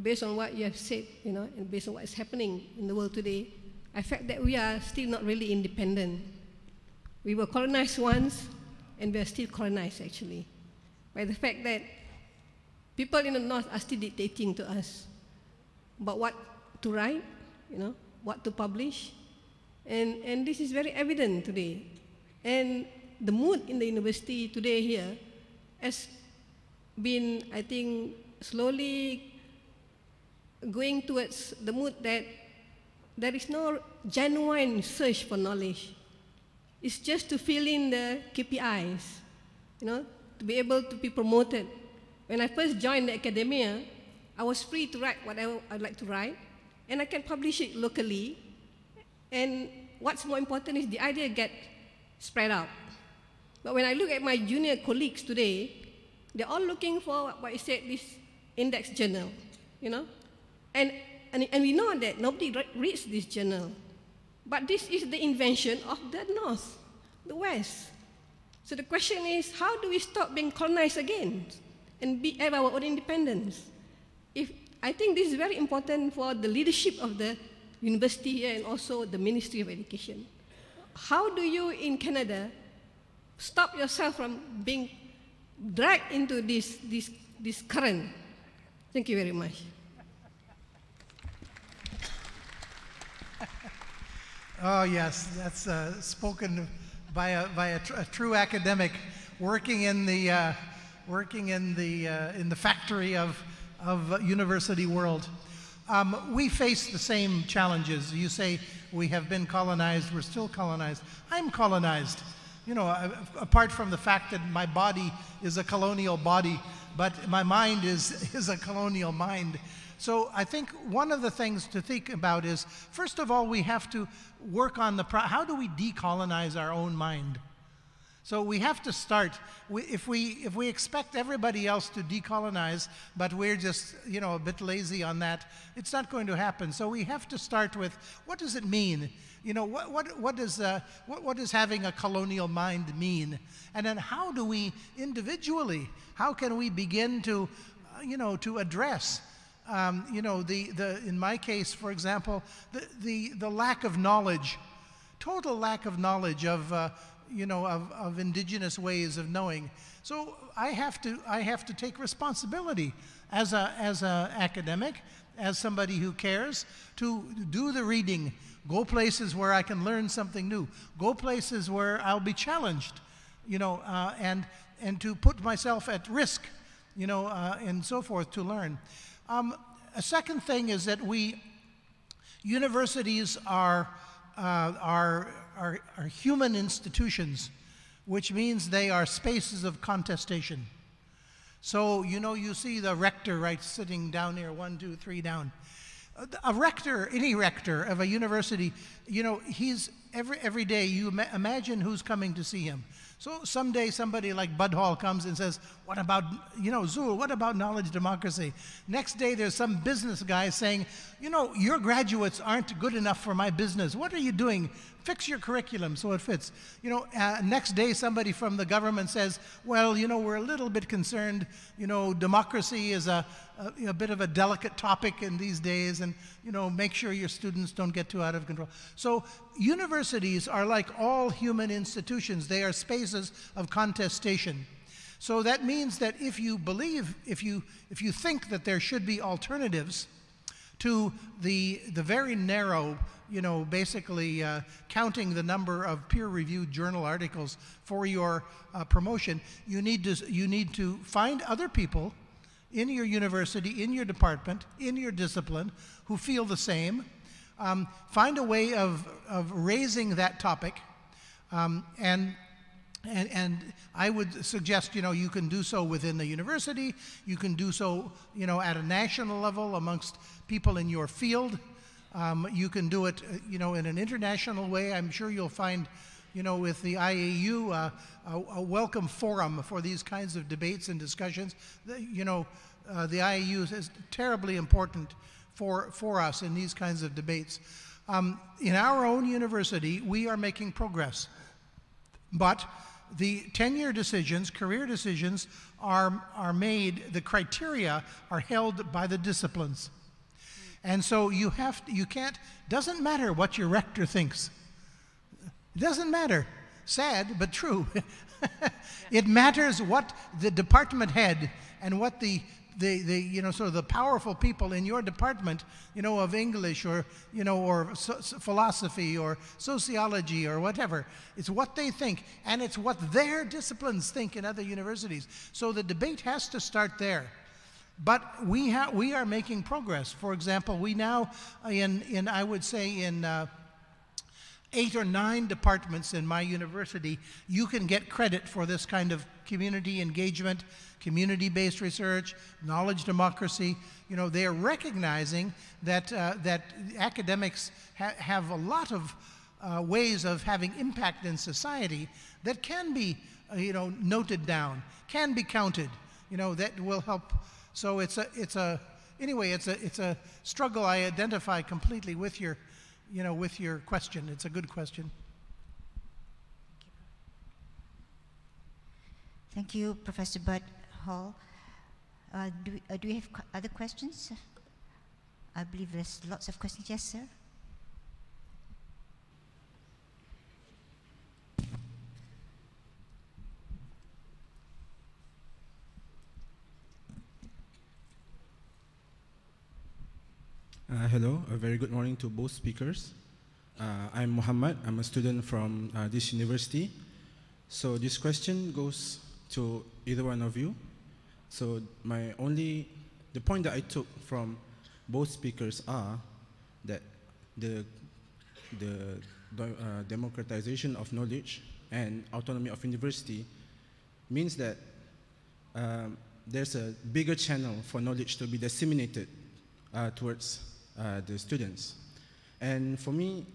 F: based on what you have said, and based on what is happening in the world today, I felt that we are still not really independent. We were colonized once, and we are still colonized, actually, by the fact that people in the north are still dictating to us about what to write, what to publish, and this is very evident today. And the mood in the university today here has been, I think, slowly going towards the mood that there is no genuine search for knowledge. It's just to fill in the KPIs, to be able to be promoted. When I first joined the academia, I was free to write whatever I'd like to write, and I can publish it locally. And what's more important is the idea gets spread out. But when I look at my junior colleagues today, they're all looking for what I said, this index journal, And we know that nobody reads this journal. But this is the invention of the North, the West. So the question is, how do we stop being colonized again and have our own independence? I think this is very important for the leadership of the university here and also the Ministry of Education. How do you in Canada stop yourself from being dragged into this current? Thank you very much.
C: Oh yes, that's spoken by a true academic working in the factory of university world. We face the same challenges. You say we have been colonized, we're still colonized. I'm colonized. Apart from the fact that my body is a colonial body, but my mind is a colonial mind. So I think one of the things to think about is, first of all, we have to work on how do we decolonize our own mind? So we have to start, if we expect everybody else to decolonize, but we're just, a bit lazy on that, it's not going to happen. So we have to start with, what does it mean? What does having a colonial mind mean? And then how do we individually, how can we begin to, to address you know, in my case, for example, the lack of knowledge, total lack of knowledge of, you know, of indigenous ways of knowing. So I have to take responsibility as a academic, as somebody who cares, to do the reading, go places where I can learn something new, go places where I'll be challenged, you know, and to put myself at risk, you know, and so forth, to learn. A second thing is that universities are human institutions, which means they are spaces of contestation. So, you know, you see the rector, right, sitting down here, 1, 2, 3 down. A rector, any rector of a university, you know, he's every day, you imagine who's coming to see him. So someday somebody like Bud Hall comes and says, what about, you know, Zul, what about knowledge democracy? Next day there's some business guy saying, you know, your graduates aren't good enough for my business. What are you doing? Fix your curriculum so it fits. You know, next day somebody from the government says, well, you know, we're a little bit concerned, you know, democracy is a bit of a delicate topic in these days, and, you know, make sure your students don't get too out of control. So universities are like all human institutions. They are spaces of contestation. So that means that if you believe, if you think that there should be alternatives to the very narrow, you know, basically counting the number of peer-reviewed journal articles for your promotion, you need to find other people in your university, in your department, in your discipline, who feel the same. Find a way of raising that topic, and I would suggest, you know, you can do so within the university. You can do so, you know, at a national level amongst people in your field. You can do it, you know, in an international way. I'm sure you'll find, you know, with the IAU, a welcome forum for these kinds of debates and discussions. You know, the IAU is terribly important for us in these kinds of debates. In our own university, we are making progress. But the tenure decisions, career decisions are made, the criteria are held by the disciplines. And so you can't, doesn't matter what your rector thinks. It doesn't matter. Sad, but true. It matters what the department head and what the you know, sort of the powerful people in your department, you know, of English or, you know, or philosophy or sociology or whatever. It's what they think, and it's what their disciplines think in other universities. So the debate has to start there. But we are making progress. For example, we now, I would say in 8 or 9 departments in my university, you can get credit for this kind of community engagement, community-based research, knowledge democracy. You know, they are recognizing that that academics have a lot of ways of having impact in society that can be, you know, noted down, can be counted. You know, that will help. So it's a struggle I identify completely with your, you know, with your question. It's a good question.
B: Thank you, Professor Bud Hall. Do we have other questions? I believe there's lots of questions. Yes, sir.
G: Hello, a very good morning to both speakers. I'm Muhammad. I'm a student from this university. So this question goes to either one of you. So the point that I took from both speakers are that the democratization of knowledge and autonomy of university means that there's a bigger channel for knowledge to be disseminated towards the students. And for me,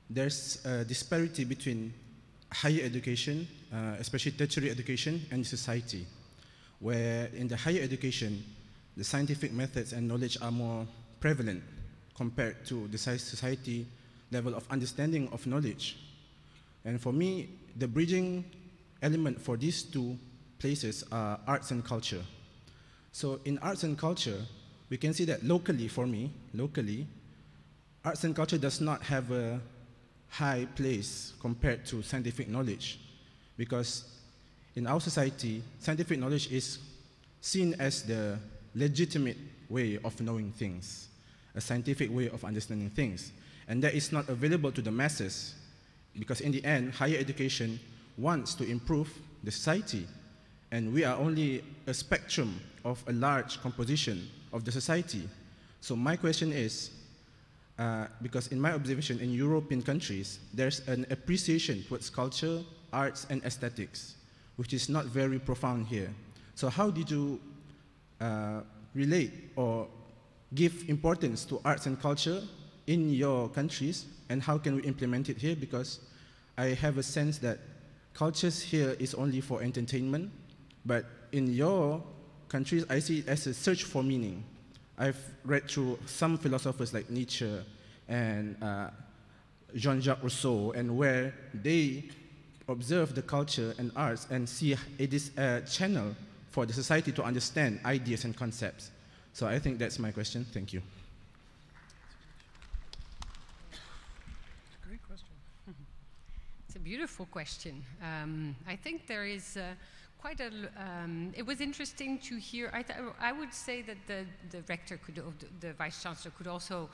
G: there's a disparity between higher education, especially tertiary education, and society, where in the higher education, the scientific methods and knowledge are more prevalent compared to the society level of understanding of knowledge. And for me, the bridging element for these two places are arts and culture. So in arts and culture, we can see that locally, for me, locally, arts and culture does not have a high place compared to scientific knowledge, because in our society, scientific knowledge is seen as the legitimate way of knowing things, a scientific way of understanding things, and that is not available to the masses, because in the end, higher education wants to improve the society, and we are only a spectrum of a large composition of the society. So my question is, because in my observation in European countries, there's an appreciation towards culture, arts, and aesthetics, which is not very profound here. So how did you relate or give importance to arts and culture in your countries, and how can we implement it here? Because I have a sense that cultures here is only for entertainment, but in your countries, I see it as a search for meaning. I've read through some philosophers like Nietzsche and Jean-Jacques Rousseau, and where they observe the culture and arts and see it is a channel for the society to understand ideas and concepts. So I think that's my question. Thank you.
C: Great question.
D: It's a beautiful question. I think there is quite a, it was interesting to hear, I would say that the rector could, the vice chancellor could also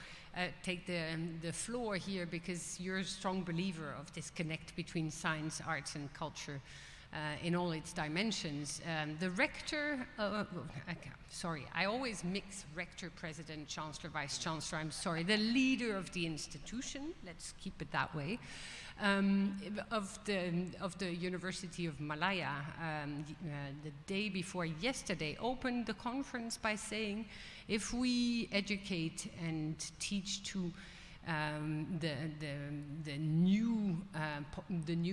D: take the floor here, because you're a strong believer of this connect between science, arts and culture in all its dimensions. The rector, sorry, I always mix rector, president, chancellor, vice chancellor, I'm sorry, the leader of the institution, let's keep it that way, of the University of Malaya, the day before yesterday, opened the conference by saying, if we educate and teach to the new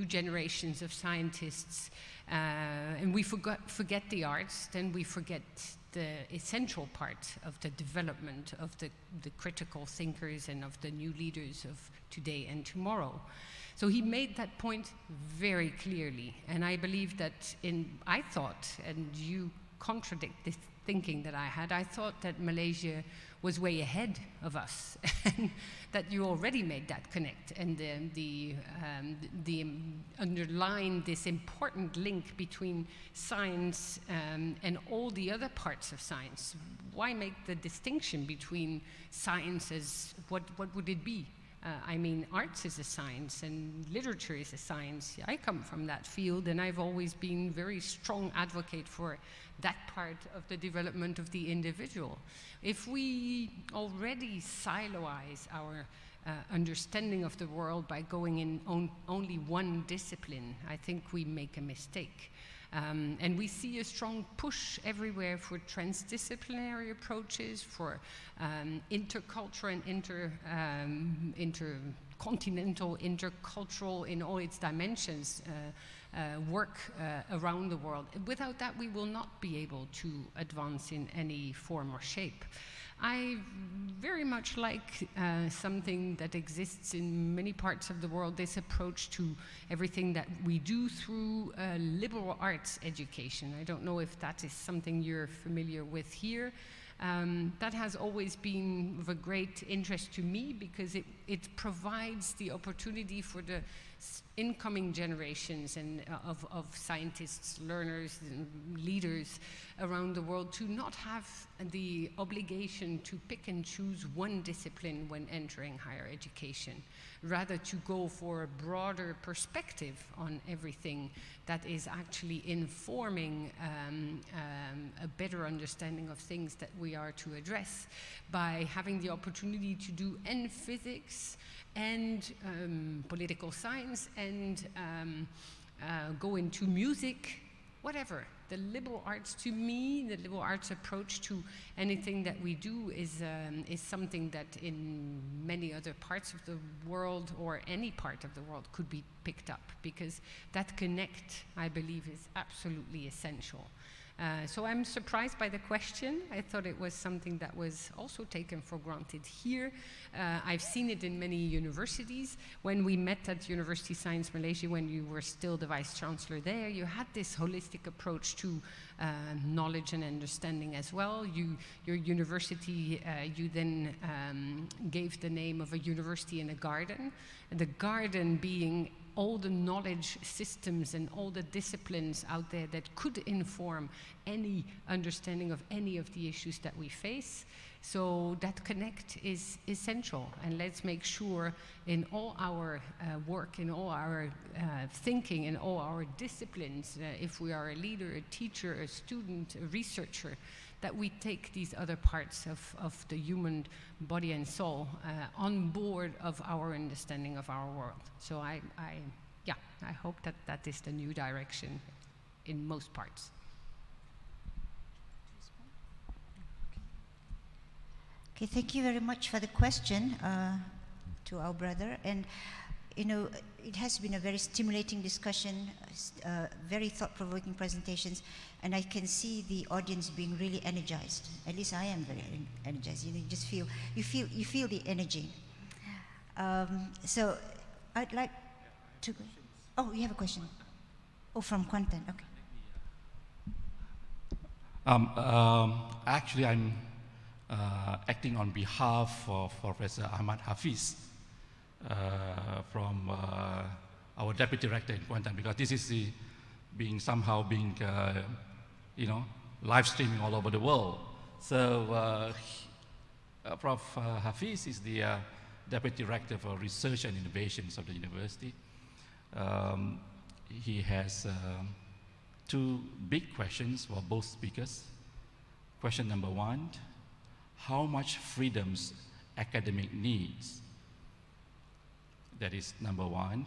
D: generations of scientists, and we forget the arts, then we forget the essential part of the development of the critical thinkers and of the new leaders of today and tomorrow. So he made that point very clearly, and I believe that I thought, and you contradict this thinking that I had, I thought that Malaysia was way ahead of us, and that you already made that connect, and underline this important link between science and all the other parts of science. Why make the distinction between science as, what would it be? I mean, arts is a science and literature is a science. I come from that field, and I've always been very strong advocate for that part of the development of the individual. If we already siloize our understanding of the world by going in only one discipline, I think we make a mistake. And we see a strong push everywhere for transdisciplinary approaches, for intercultural and intercontinental, intercultural in all its dimensions work around the world. Without that, we will not be able to advance in any form or shape. I very much like something that exists in many parts of the world, this approach to everything that we do through liberal arts education. I don't know if that is something you're familiar with here. That has always been of a great interest to me, because it provides the opportunity for the incoming generations and of scientists, learners, and leaders around the world to not have the obligation to pick and choose one discipline when entering higher education, rather to go for a broader perspective on everything that is actually informing a better understanding of things that we are to address, by having the opportunity to do physics and political science and go into music, whatever. The liberal arts, to me, the liberal arts approach to anything that we do is something that in many other parts of the world, or any part of the world, could be picked up, because that connect, I believe, is absolutely essential. So I'm surprised by the question. I thought it was something that was also taken for granted here. I've seen it in many universities. When we met at University Science Malaysia, when you were still the Vice Chancellor there, you had this holistic approach to knowledge and understanding as well. Your university, you then gave the name of a university in a garden. The garden being all the knowledge systems and all the disciplines out there that could inform any understanding of any of the issues that we face. So that connect is essential, and let's make sure in all our work, in all our thinking, in all our disciplines, if we are a leader, a teacher, a student, a researcher, that we take these other parts of the human body and soul on board of our understanding of our world. So I hope that that is the new direction in most parts.
B: Okay, thank you very much for the question to our brother. And you know, it has been a very stimulating discussion, very thought-provoking presentations, and I can see the audience being really energized. At least I am very energized. You know, you just feel, you feel the energy. So I'd like to. Oh, you have a question. Oh, from Kuantan. Okay.
H: Actually, I'm acting on behalf of Professor Ahmad Hafiz from our Deputy Director in Kuantan, because this is somehow being you know, live streaming all over the world. So Prof. Hafiz is the Deputy Director for Research and Innovations of the University. He has two big questions for both speakers. Question number one, how much freedoms academic needs? That is number one,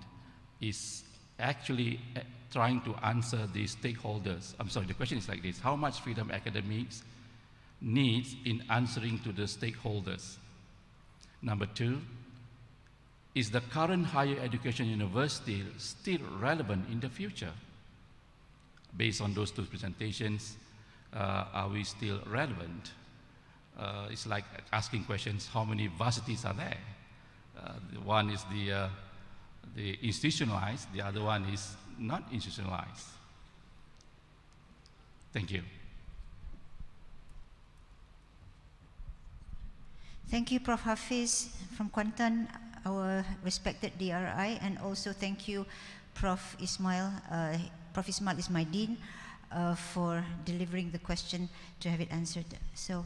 H: is actually trying to answer the stakeholders. I'm sorry, the question is like this: how much freedom academics needs in answering to the stakeholders? Number two, is the current higher education university still relevant in the future? Based on those two presentations, are we still relevant? It's like asking questions, how many varsities are there? One is the institutionalized, the other one is not institutionalized. Thank you.
B: Thank you, Prof. Hafiz from Kuantan, our respected DRI, and also thank you, Prof. Ismail. Prof. Ismail is my dean, for delivering the question to have it answered. So.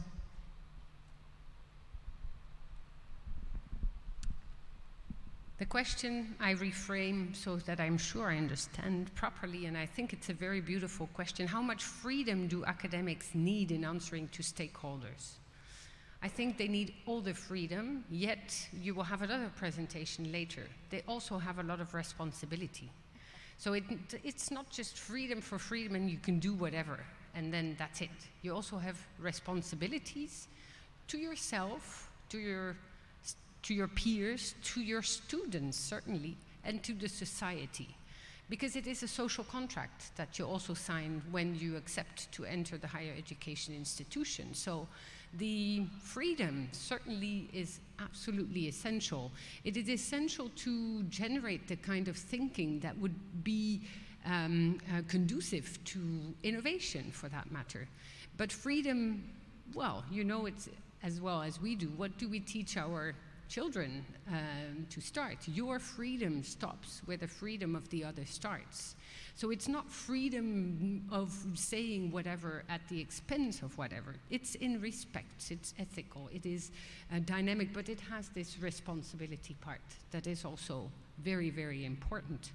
D: The question I reframe so that I'm sure I understand properly, and I think it's a very beautiful question. How much freedom do academics need in answering to stakeholders? I think they need all the freedom, yet you will have another presentation later. They also have a lot of responsibility. So it's not just freedom for freedom and you can do whatever and then that's it. You also have responsibilities to yourself, to your peers, to your students certainly, and to the society. Because it is a social contract that you also sign when you accept to enter the higher education institution. So the freedom certainly is absolutely essential. It is essential to generate the kind of thinking that would be conducive to innovation, for that matter. But freedom, well, you know it as well as we do. What do we teach our children to start? Your freedom stops where the freedom of the other starts. So it's not freedom of saying whatever at the expense of whatever. It's in respect, it's ethical, it is dynamic, but it has this responsibility part that is also very, very important.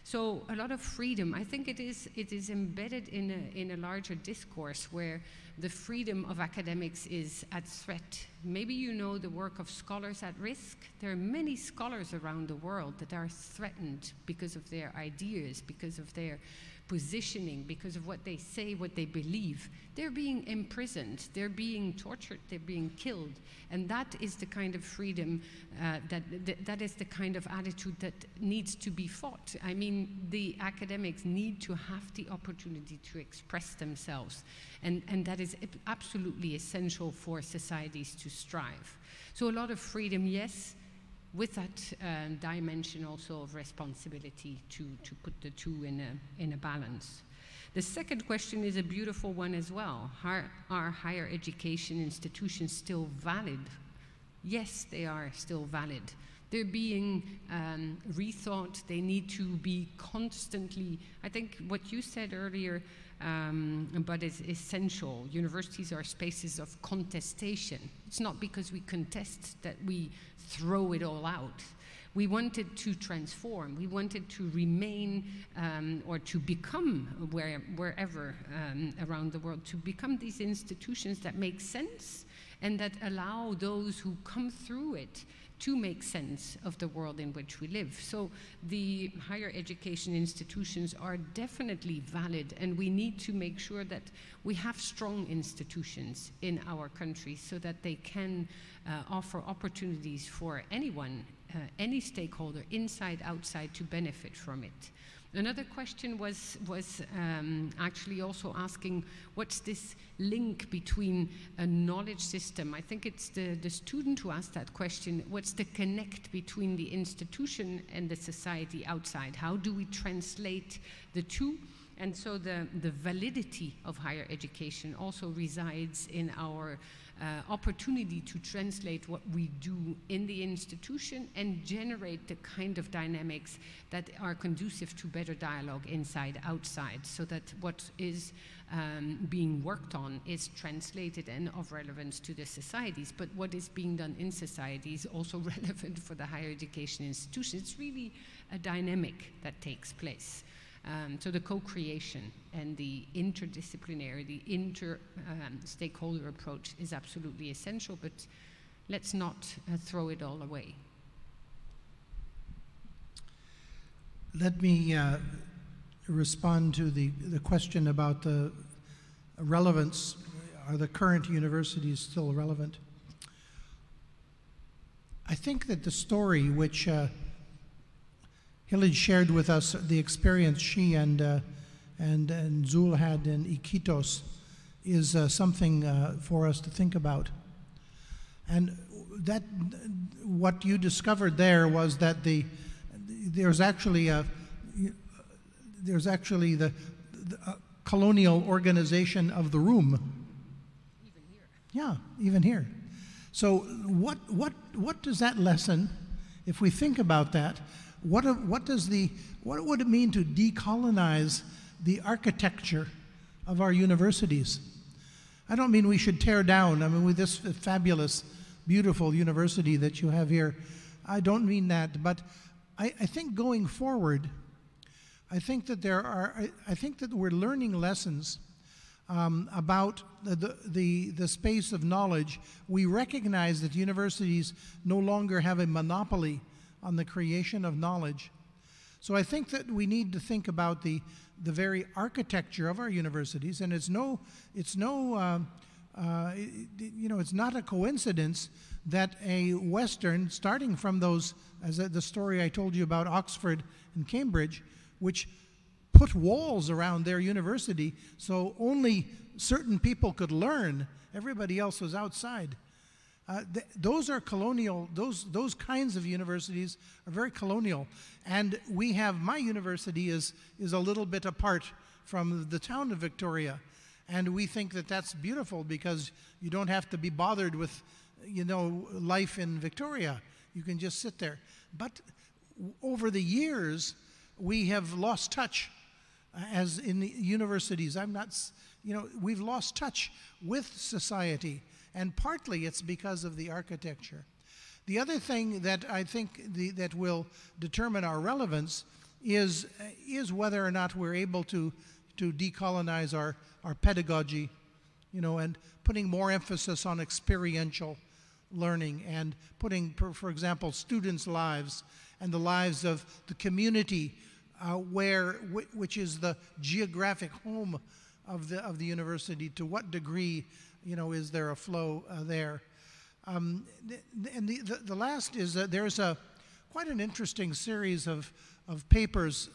D: So a lot of freedom, I think it is embedded in a larger discourse where the freedom of academics is at threat Maybe you know the work of Scholars at Risk. There are many scholars around the world that are threatened because of their ideas, because of their positioning, because of what they say, what they believe. They're being imprisoned, they're being tortured, they're being killed. And that is the kind of freedom, that is the kind of attitude that needs to be fought. I mean, the academics need to have the opportunity to express themselves. And that is absolutely essential for societies to strive. So a lot of freedom, yes, with that dimension also of responsibility to put the two in a balance. The second question is a beautiful one as well. Are higher education institutions still valid? Yes, they are still valid. They're being rethought. They need to be constantly, I think what you said earlier, but is essential. Universities are spaces of contestation. It's not because we contest that we throw it all out. We wanted to transform. We wanted to remain or to become, wherever around the world, to become these institutions that make sense and that allow those who come through it to make sense of the world in which we live. So the higher education institutions are definitely valid, and we need to make sure that we have strong institutions in our country so that they can offer opportunities for anyone, any stakeholder, inside, outside, to benefit from it. Another question was actually also asking, what's this link between a knowledge system? I think it's the student who asked that question. What's the connect between the institution and the society outside? How do we translate the two? And so the validity of higher education also resides in our opportunity to translate what we do in the institution and generate the kind of dynamics that are conducive to better dialogue inside, outside, so that what is being worked on is translated and of relevance to the societies. But what is being done in society is also relevant for the higher education institution. It's really a dynamic that takes place. So the co-creation and the interdisciplinary, the inter-stakeholder approach is absolutely essential, but let's not throw it all away.
C: Let me respond to the question about the relevance. Are the current universities still relevant? I think that the story which Hilligje shared with us, the experience she and Dzul had in Iquitos, is something for us to think about. And that, what you discovered there was that there's actually the colonial organization of the room.
D: Even here.
C: Yeah, even here. So what does that lesson, if we think about that, what would it mean to decolonize the architecture of our universities? I don't mean we should tear down. I mean, with this fabulous, beautiful university that you have here, I don't mean that. But I think going forward, I think that we're learning lessons about the space of knowledge. We recognize that universities no longer have a monopoly on the creation of knowledge. So I think that we need to think about the very architecture of our universities, and it's not a coincidence that a Western, starting from those, as the story I told you about Oxford and Cambridge, which put walls around their university so only certain people could learn, everybody else was outside. Those are colonial, those kinds of universities are very colonial. And we have, my university is a little bit apart from the town of Victoria. And we think that that's beautiful because you don't have to be bothered with, life in Victoria. You can just sit there. But over the years, we have lost touch, as in the universities. We've lost touch with society. And partly it's because of the architecture. The other thing that I think that will determine our relevance is whether or not we're able to decolonize our pedagogy, and putting more emphasis on experiential learning and putting, for example, students' lives and the lives of the community which is the geographic home of the university, to what degree, is there a flow there? And the last is that there's quite an interesting series of papers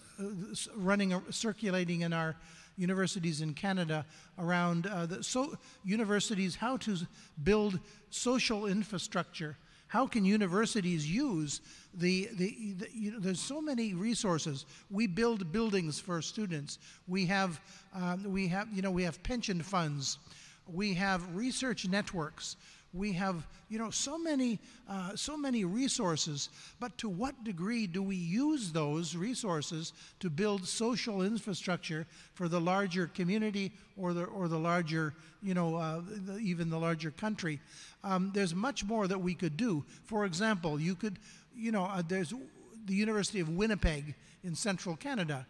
C: circulating in our universities in Canada around universities, how to build social infrastructure. How can universities use there's so many resources. We build buildings for students. We have pension funds. We have research networks. We have, so many resources, but to what degree do we use those resources to build social infrastructure for the larger community or the larger, even the larger country? There's much more that we could do. For example, there's the University of Winnipeg in central Canada.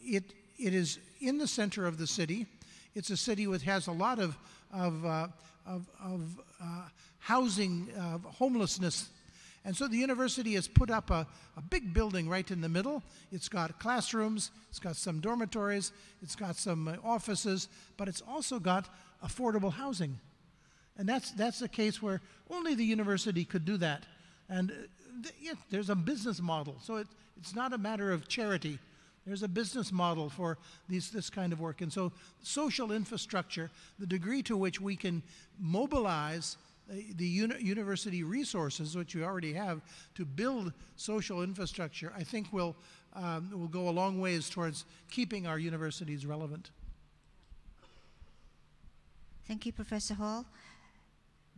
C: It is in the center of the city. It's a city which has a lot of housing, homelessness. And so the university has put up a big building right in the middle. It's got classrooms, it's got some dormitories, it's got some offices, but it's also got affordable housing. And that's a case where only the university could do that. And there's a business model. So it's not a matter of charity. There's a business model for this kind of work. And so social infrastructure, the degree to which we can mobilize the university resources, which we already have, to build social infrastructure, I think will go a long ways towards keeping our universities relevant.
B: Thank you, Professor Hall.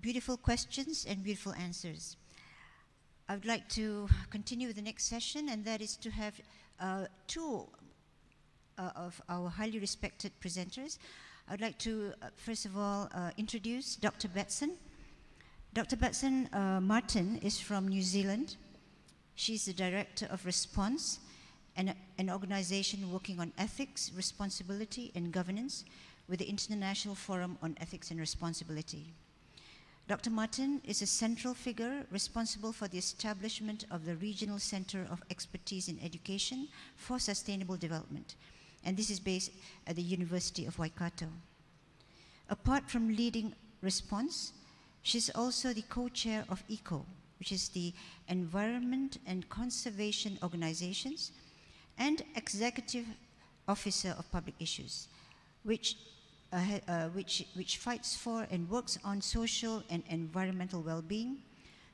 B: Beautiful questions and beautiful answers. I would like to continue with the next session, and that is to have two of our highly respected presenters. I would like to, first of all, introduce Dr. Betsan. Dr. Betsan Martin is from New Zealand. She's the Director of Respons, an organization working on ethics, responsibility, and governance with the International Forum on Ethics and Responsibility. Dr. Martin is a central figure responsible for the establishment of the Regional Center of Expertise in Education for Sustainable Development, and this is based at the University of Waikato. Apart from leading Respons, she's also the co-chair of ECO, which is the Environment and Conservation Organizations, and executive officer of public issues, which fights for and works on social and environmental well-being,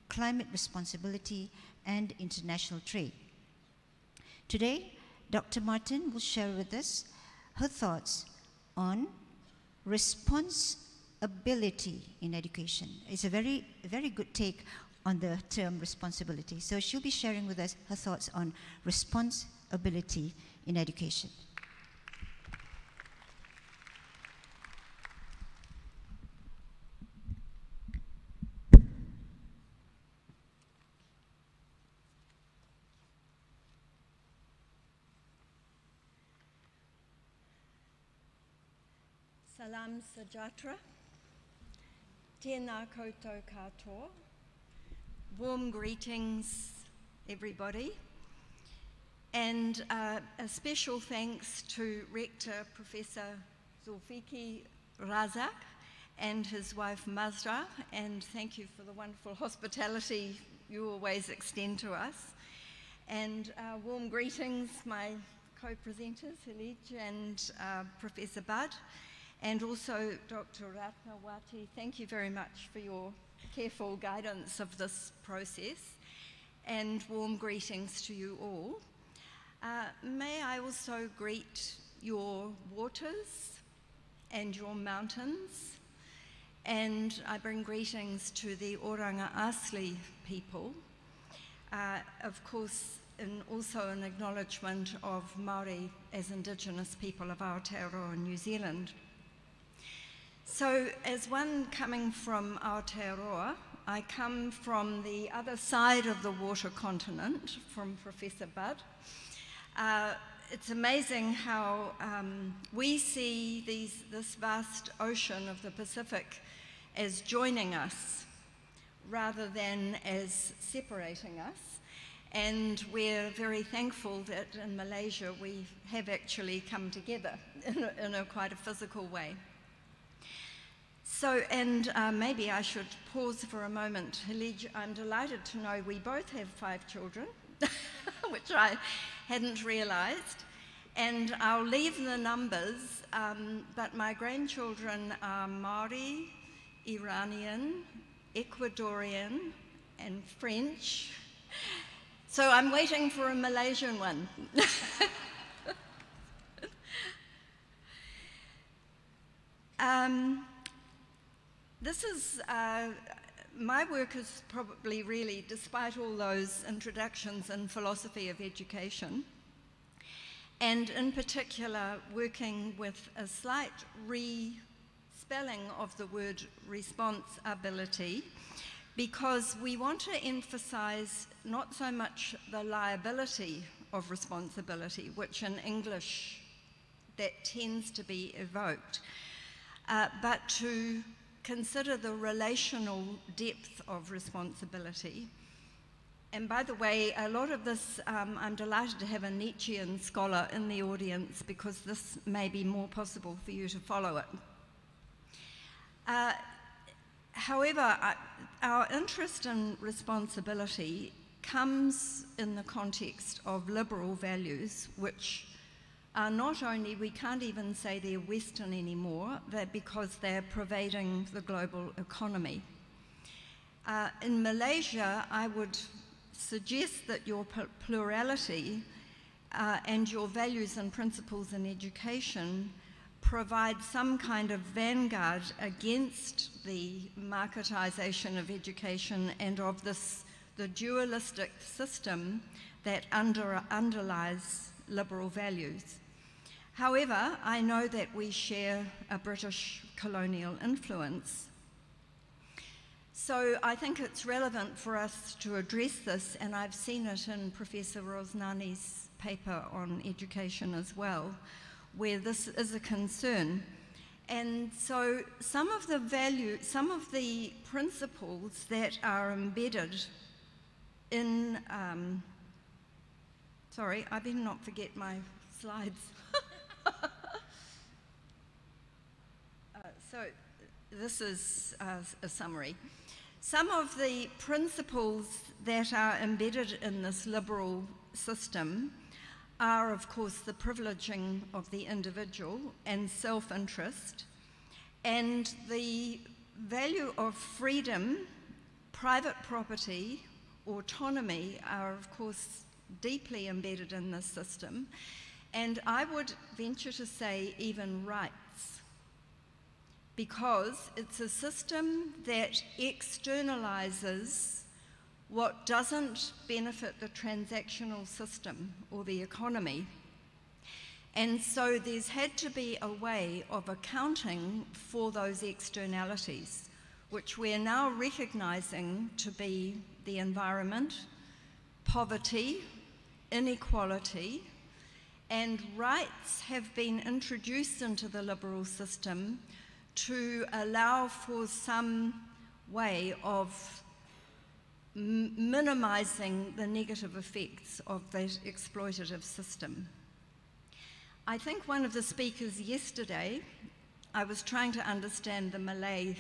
B: climate responsibility, and international trade. Today, Dr. Martin will share with us her thoughts on responsibility in education. It's a very, very good take on the term responsibility. So she'll be sharing with us her thoughts on responsibility in education.
I: Salam Sajatra, Tēnā koutou katoa, warm greetings everybody, and a special thanks to Rector Professor Dzulkifli Razak and his wife Mazra, and thank you for the wonderful hospitality you always extend to us. And warm greetings, my co-presenters, Hilligje and Professor Bud. And also Dr. Ratnawati, thank you very much for your careful guidance of this process, and warm greetings to you all. May I also greet your waters and your mountains, and I bring greetings to the Oranga Asli people, of course, and also an acknowledgement of Māori as Indigenous people of Aotearoa, New Zealand. So, as one coming from Aotearoa, I come from the other side of the water continent, from Professor Bud. It's amazing how we see this vast ocean of the Pacific as joining us, rather than as separating us. And we're very thankful that in Malaysia we have actually come together in a quite a physical way. So, and maybe I should pause for a moment. Hilligje, I'm delighted to know we both have 5 children, which I hadn't realised. And I'll leave the numbers, but my grandchildren are Māori, Iranian, Ecuadorian, and French. So I'm waiting for a Malaysian one. This is, my work is probably really, despite all those introductions in philosophy of education, and in particular working with a slight respelling of the word responsibility, because we want to emphasize not so much the liability of responsibility, which in English that tends to be evoked, but to consider the relational depth of responsibility. And by the way, a lot of this, I'm delighted to have a Nietzschean scholar in the audience because this may be more possible for you to follow it. However, our interest in responsibility comes in the context of liberal values, which are not only, we can't even say they're Western anymore, because they're pervading the global economy. In Malaysia, I would suggest that your plurality and your values and principles in education provide some kind of vanguard against the marketization of education and of the dualistic system that underlies liberal values. However, I know that we share a British colonial influence. So I think it's relevant for us to address this, and I've seen it in Professor Rosnani's paper on education as well, where this is a concern. And so some of the principles that are embedded in, sorry, I better not forget my slides. So this is a summary. Some of the principles that are embedded in this liberal system are, of course, the privileging of the individual and self-interest, and the value of freedom, private property, autonomy are, of course, deeply embedded in this system, and I would venture to say even rights, because it's a system that externalizes what doesn't benefit the transactional system or the economy. And so there's had to be a way of accounting for those externalities, which we're now recognizing to be the environment, poverty, inequality, and rights have been introduced into the liberal system to allow for some way of minimizing the negative effects of that exploitative system. I think one of the speakers yesterday, I was trying to understand the Malay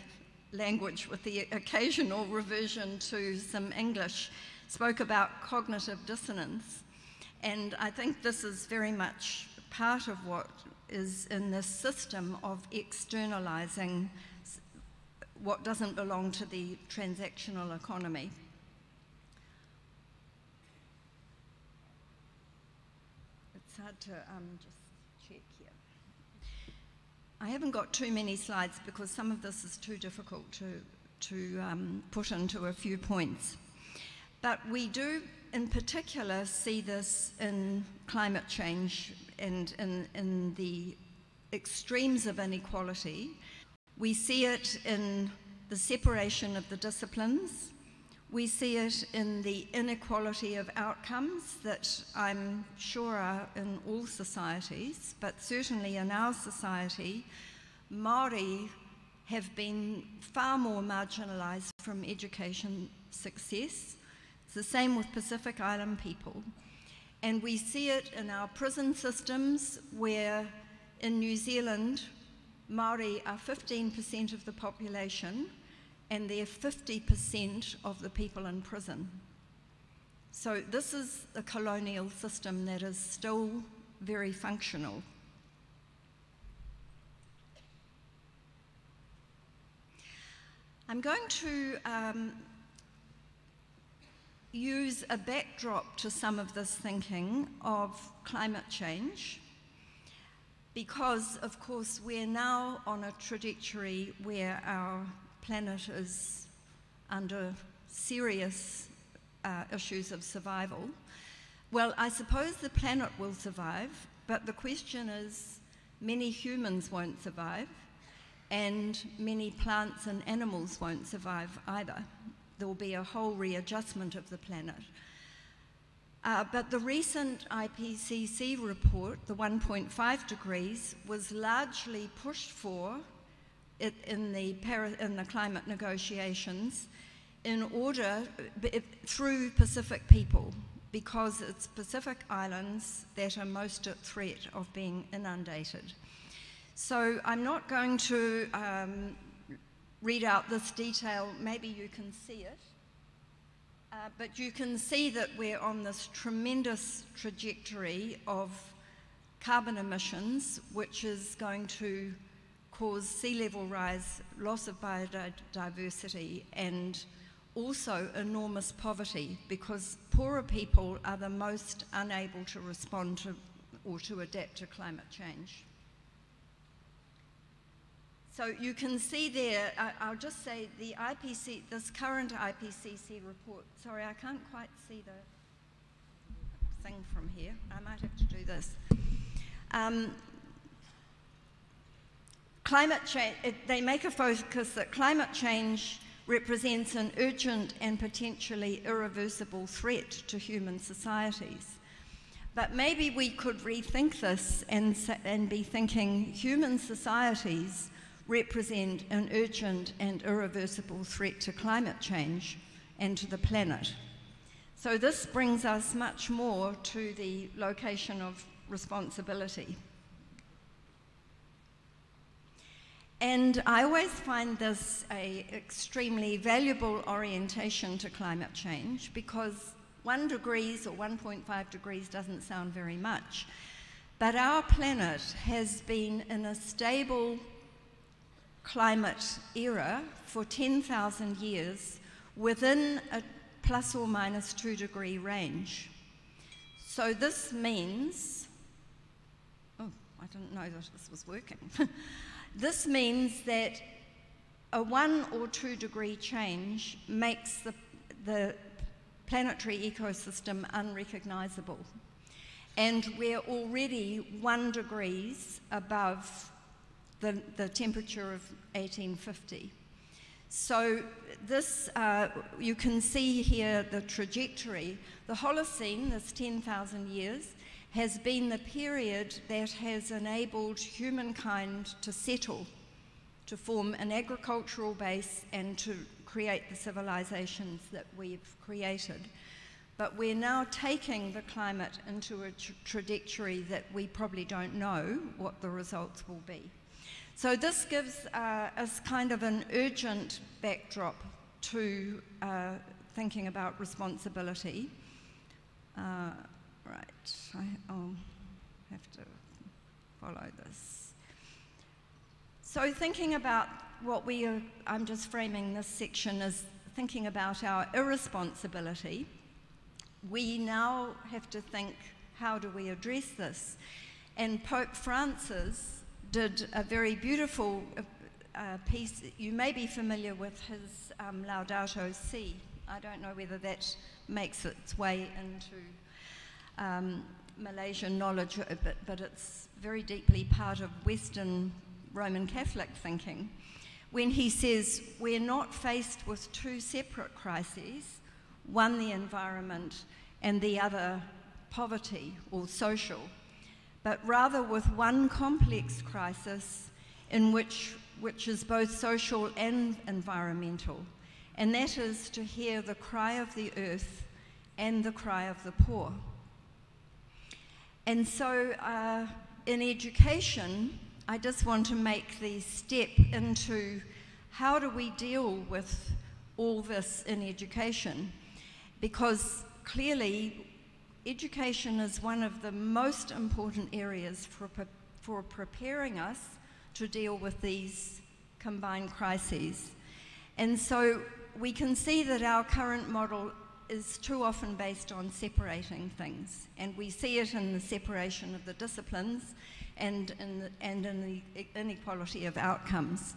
I: language with the occasional reversion to some English, spoke about cognitive dissonance. And I think this is very much part of what is in this system of externalizing what doesn't belong to the transactional economy. It's hard to just check here. I haven't got too many slides because some of this is too difficult to put into a few points. But we do, in particular, see this in climate change and in the extremes of inequality. We see it in the separation of the disciplines. We see it in the inequality of outcomes that I'm sure are in all societies, but certainly in our society, Māori have been far more marginalised from education success. It's the same with Pacific Island people. And we see it in our prison systems, where in New Zealand, Māori are 15% of the population, and they're 50% of the people in prison. So this is a colonial system that is still very functional. I'm going to use a backdrop to some of this thinking of climate change, because, of course, we're now on a trajectory where our planet is under serious issues of survival. Well, I suppose the planet will survive, but the question is, many humans won't survive, and many plants and animals won't survive either. There will be a whole readjustment of the planet. But the recent IPCC report, the 1.5 degrees, was largely pushed for in the climate negotiations in order, through Pacific people, because it's Pacific islands that are most at threat of being inundated. So I'm not going to read out this detail. Maybe you can see it. But you can see that we're on this tremendous trajectory of carbon emissions, which is going to cause sea level rise, loss of biodiversity, and also enormous poverty, because poorer people are the most unable to respond to or to adapt to climate change. So you can see there, I'll just say the this current IPCC report, sorry, I can't quite see the thing from here. I might have to do this. Climate change, they make a focus that climate change represents an urgent and potentially irreversible threat to human societies. But maybe we could rethink this and be thinking human societies represent an urgent and irreversible threat to climate change and to the planet. So this brings us much more to the location of responsibility. And I always find this an extremely valuable orientation to climate change, because 1 degree or 1.5 degrees doesn't sound very much. But our planet has been in a stable climate era for 10,000 years within a plus or minus 2 degree range. So this means, oh, I didn't know that this was working. This means that a 1 or 2 degree change makes the planetary ecosystem unrecognizable. And we're already 1 degree above the temperature of 1850. So this, you can see here the trajectory. The Holocene, this 10,000 years, has been the period that has enabled humankind to settle, to form an agricultural base and to create the civilizations that we've created. But we're now taking the climate into a trajectory that we probably don't know what the results will be. So this gives us kind of an urgent backdrop to thinking about responsibility. Right, I'll have to follow this. So thinking about what I'm just framing this section as thinking about our irresponsibility. We now have to think, how do we address this? And Pope Francis did a very beautiful piece. You may be familiar with his Laudato Si. I don't know whether that makes its way into Malaysian knowledge, but it's very deeply part of Western Roman Catholic thinking, when he says we're not faced with 2 separate crises, one the environment and the other poverty or social, but rather with one complex crisis in which which is both social and environmental, and that is to hear the cry of the earth and the cry of the poor. And so in education, I just want to make the step into how do we deal with all this in education, because clearly education is one of the most important areas for preparing us to deal with these combined crises. And so we can see that our current model is too often based on separating things, and we see it in the separation of the disciplines and in the inequality of outcomes.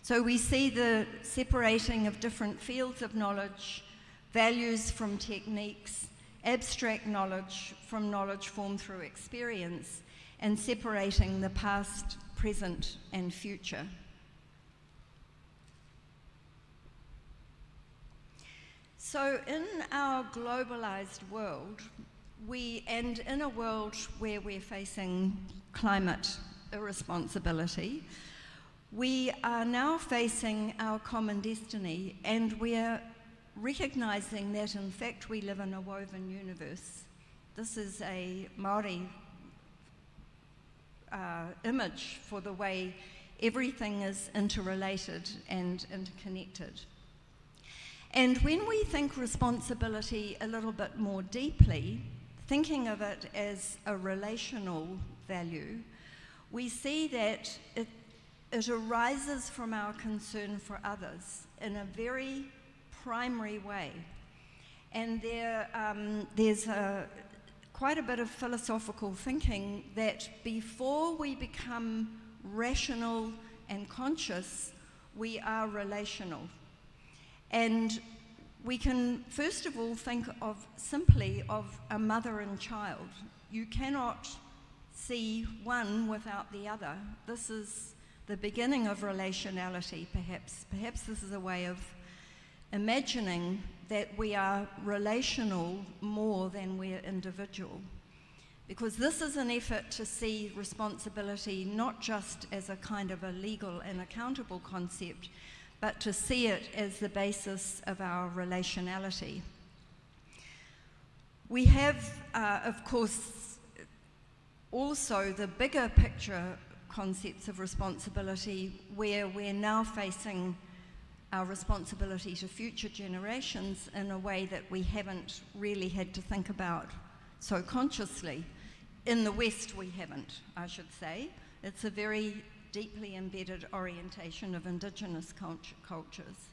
I: So we see the separating of different fields of knowledge, values from techniques, abstract knowledge from knowledge formed through experience, and separating the past, present, and future. So in our globalized world, and in a world where we're facing climate irresponsibility, we are now facing our common destiny, and we're recognizing that in fact we live in a woven universe. This is a Māori image for the way everything is interrelated and interconnected. And when we think responsibility a little bit more deeply, thinking of it as a relational value, we see that it arises from our concern for others in a very primary way. And there's quite a bit of philosophical thinking that before we become rational and conscious, we are relational. And we can, first of all, think of simply of a mother and child. You cannot see one without the other. This is the beginning of relationality, perhaps. Perhaps this is a way of imagining that we are relational more than we're individual. Because this is an effort to see responsibility not just as a kind of a legal and accountable concept, but to see it as the basis of our relationality. We have, of course, also the bigger picture concepts of responsibility, where we're now facing our responsibility to future generations in a way that we haven't really had to think about so consciously. In the West, we haven't, I should say. It's a very deeply embedded orientation of Indigenous cultures.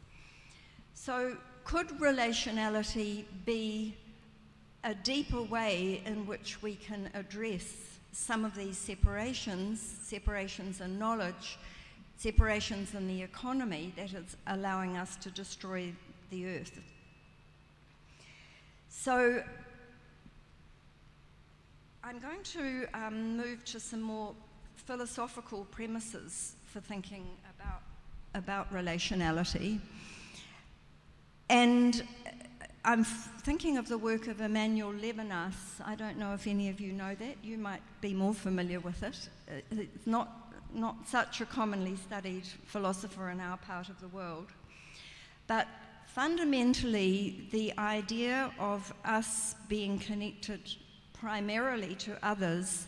I: So could relationality be a deeper way in which we can address some of these separations in knowledge, separations in the economy that is allowing us to destroy the earth? So I'm going to move to some more philosophical premises for thinking about relationality. And I'm thinking of the work of Emmanuel Levinas. I don't know if any of you know that. You might be more familiar with it. It's not such a commonly studied philosopher in our part of the world. But fundamentally, the idea of us being connected primarily to others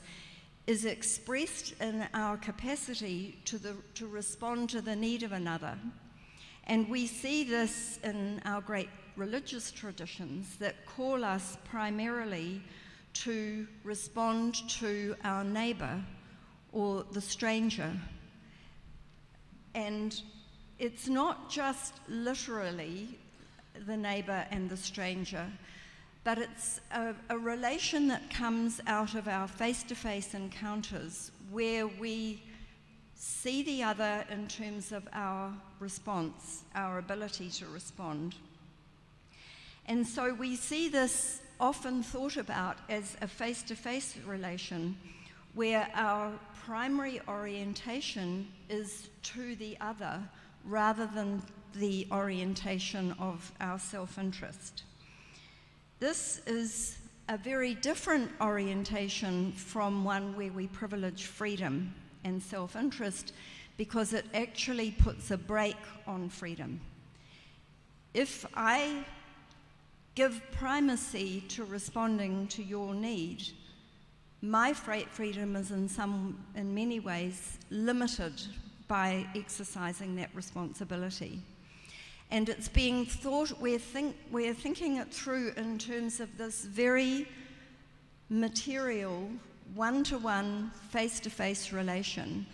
I: is expressed in our capacity to respond to the need of another. And we see this in our great religious traditions that call us primarily to respond to our neighbour or the stranger. And it's not just literally the neighbour and the stranger, but it's a relation that comes out of our face-to-face encounters where we see the other in terms of our response, our ability to respond. And so we see this often thought about as a face-to-face relation where our primary orientation is to the other rather than the orientation of our self-interest. This is a very different orientation from one where we privilege freedom and self-interest, because it actually puts a brake on freedom. If I give primacy to responding to your need, my freedom is in many ways limited by exercising that responsibility. And it's being thought, we're thinking it through in terms of this very material, one-to-one, face-to-face relation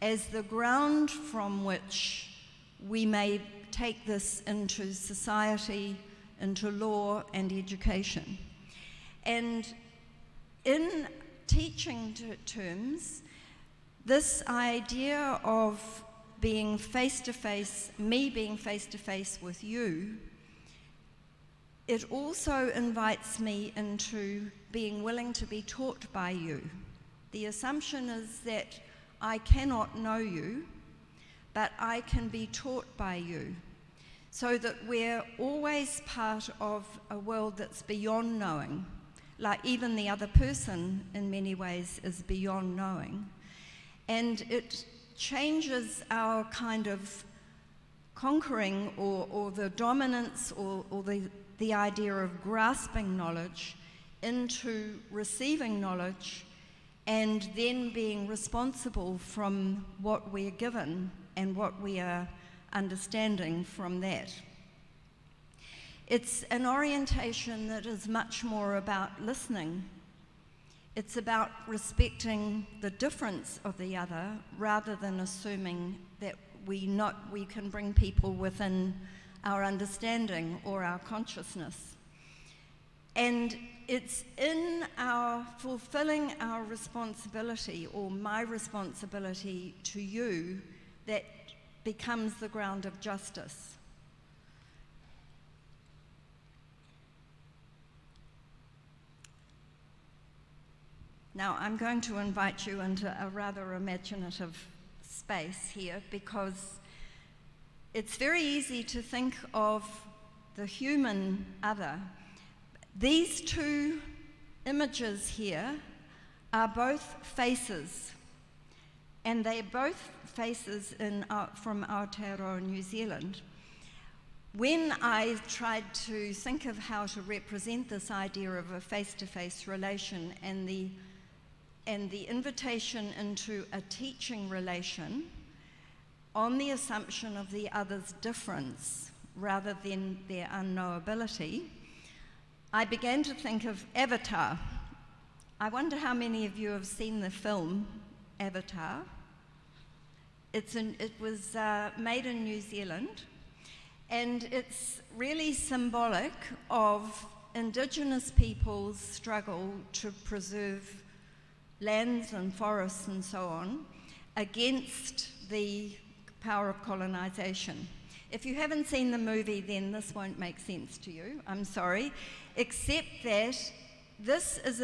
I: as the ground from which we may take this into society, into law and education. And in teaching terms, this idea of being face-to-face, me being face-to-face with you, it also invites me into being willing to be taught by you. The assumption is that I cannot know you, but I can be taught by you, so that we're always part of a world that's beyond knowing, like even the other person in many ways is beyond knowing. And it changes our kind of conquering or the dominance or the idea of grasping knowledge into receiving knowledge and then being responsible from what we're given and what we are understanding from that. It's an orientation that is much more about listening. It's about respecting the difference of the other rather than assuming that we can bring people within our understanding or our consciousness. And it's in our fulfilling our responsibility, or my responsibility to you, that becomes the ground of justice. Now, I'm going to invite you into a rather imaginative space here, because it's very easy to think of the human other. These two images here are both faces, and they're both faces from Aotearoa, New Zealand. When I tried to think of how to represent this idea of a face-to-face relation and the invitation into a teaching relation on the assumption of the other's difference rather than their unknowability, I began to think of Avatar. I wonder how many of you have seen the film Avatar. It was made in New Zealand, and it's really symbolic of Indigenous people's struggle to preserve lands and forests and so on against the power of colonization. If you haven't seen the movie, then this won't make sense to you, I'm sorry, except that this is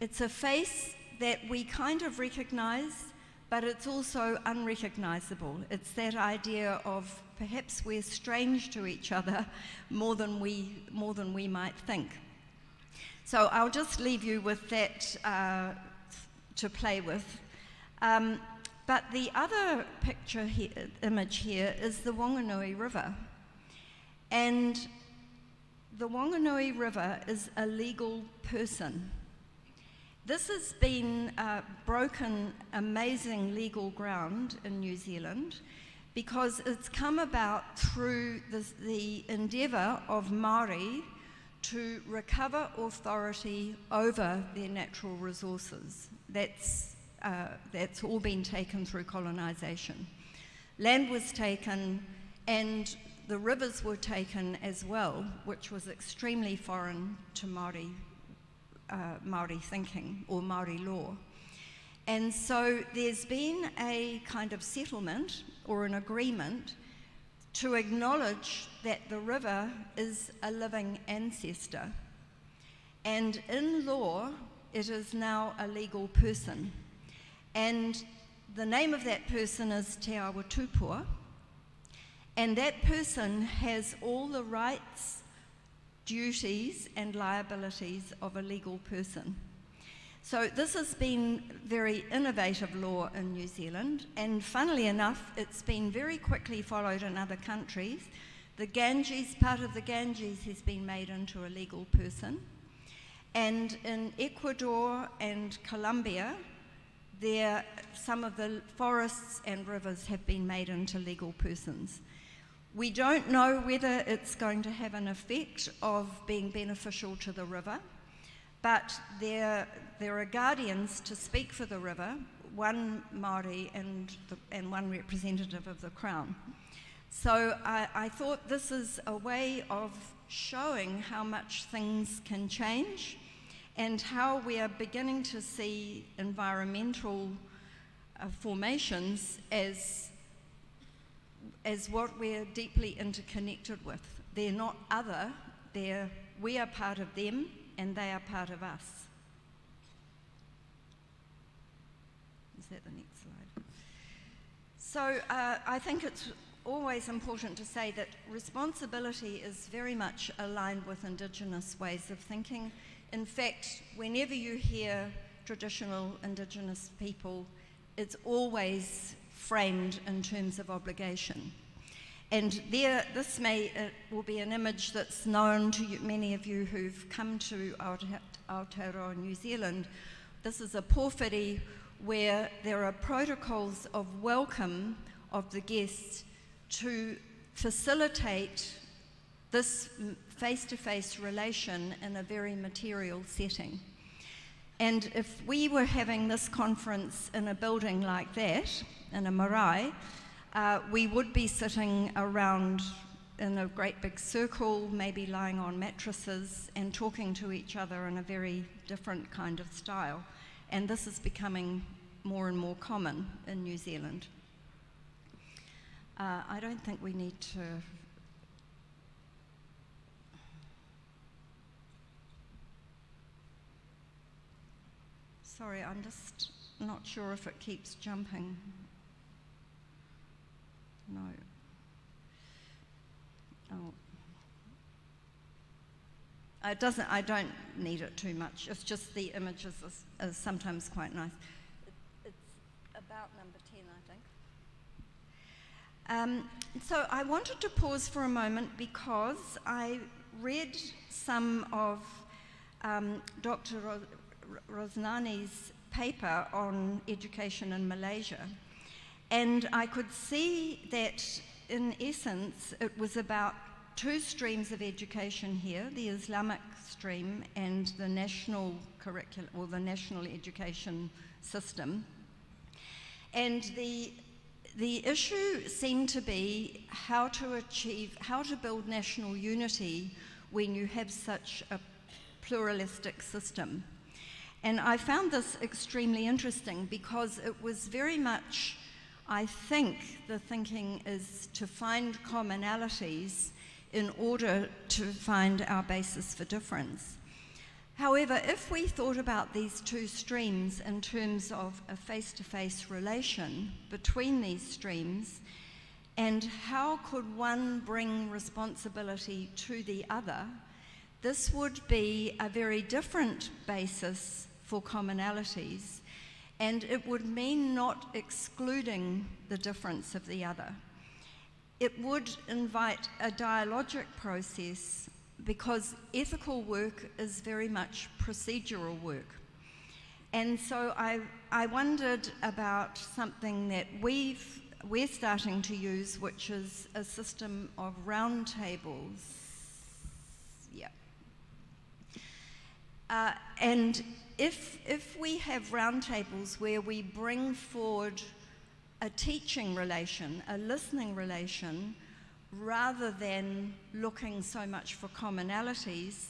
I: it's a face that we kind of recognize, but it's also unrecognizable. It's that idea of perhaps we're strange to each other more than we might think. So I'll just leave you with that to play with. But the other picture here, image here, is the Whanganui River. And the Whanganui River is a legal person. This has been broken, amazing legal ground in New Zealand, because it's come about through the endeavour of Māori to recover authority over their natural resources. That's all been taken through colonisation. Land was taken and the rivers were taken as well, which was extremely foreign to Māori thinking or Māori law. And so there's been a kind of settlement or an agreement to acknowledge that the river is a living ancestor. And in law, it is now a legal person. And the name of that person is Te Awa Tupua, and that person has all the rights, duties, and liabilities of a legal person. So this has been very innovative law in New Zealand, and funnily enough, it's been very quickly followed in other countries. The Ganges, part of the Ganges has been made into a legal person. And in Ecuador and Colombia, some of the forests and rivers have been made into legal persons. We don't know whether it's going to have an effect of being beneficial to the river, but there are guardians to speak for the river, one Māori and one representative of the Crown. So I thought this is a way of showing how much things can change and how we are beginning to see environmental formations as what we're deeply interconnected with. They're not other, we are part of them and they are part of us. Is that the next slide? So I think it's always important to say that responsibility is very much aligned with Indigenous ways of thinking. In fact, whenever you hear traditional Indigenous people, it's always framed in terms of obligation. And this will be an image that's known to many of you who've come to Aotearoa, New Zealand. This is a pōwhiri where there are protocols of welcome of the guests to facilitate this face-to-face relation in a very material setting. And if we were having this conference in a building like that, in a marae, we would be sitting around in a great big circle, maybe lying on mattresses and talking to each other in a very different kind of style. And this is becoming more and more common in New Zealand. I don't think we need to... Sorry, I'm just not sure if it keeps jumping. No. Oh. It doesn't, I don't need it too much. It's just the images is sometimes quite nice. It's about number 10, I think. So I wanted to pause for a moment because I read some of Dr. Rosnani's paper on education in Malaysia, and I could see that in essence it was about two streams of education here, the Islamic stream and the national curriculum, or the national education system. And the issue seemed to be how to build national unity when you have such a pluralistic system. And I found this extremely interesting because it was very much, I think, the thinking is to find commonalities in order to find our basis for difference. However, if we thought about these two streams in terms of a face-to-face relation between these streams, and how could one bring responsibility to the other, this would be a very different basis for commonalities, and it would mean not excluding the difference of the other. It would invite a dialogic process because ethical work is very much procedural work. And so I wondered about something that we're starting to use, which is a system of roundtables. Yeah. And if we have roundtables where we bring forward a teaching relation, a listening relation, rather than looking so much for commonalities,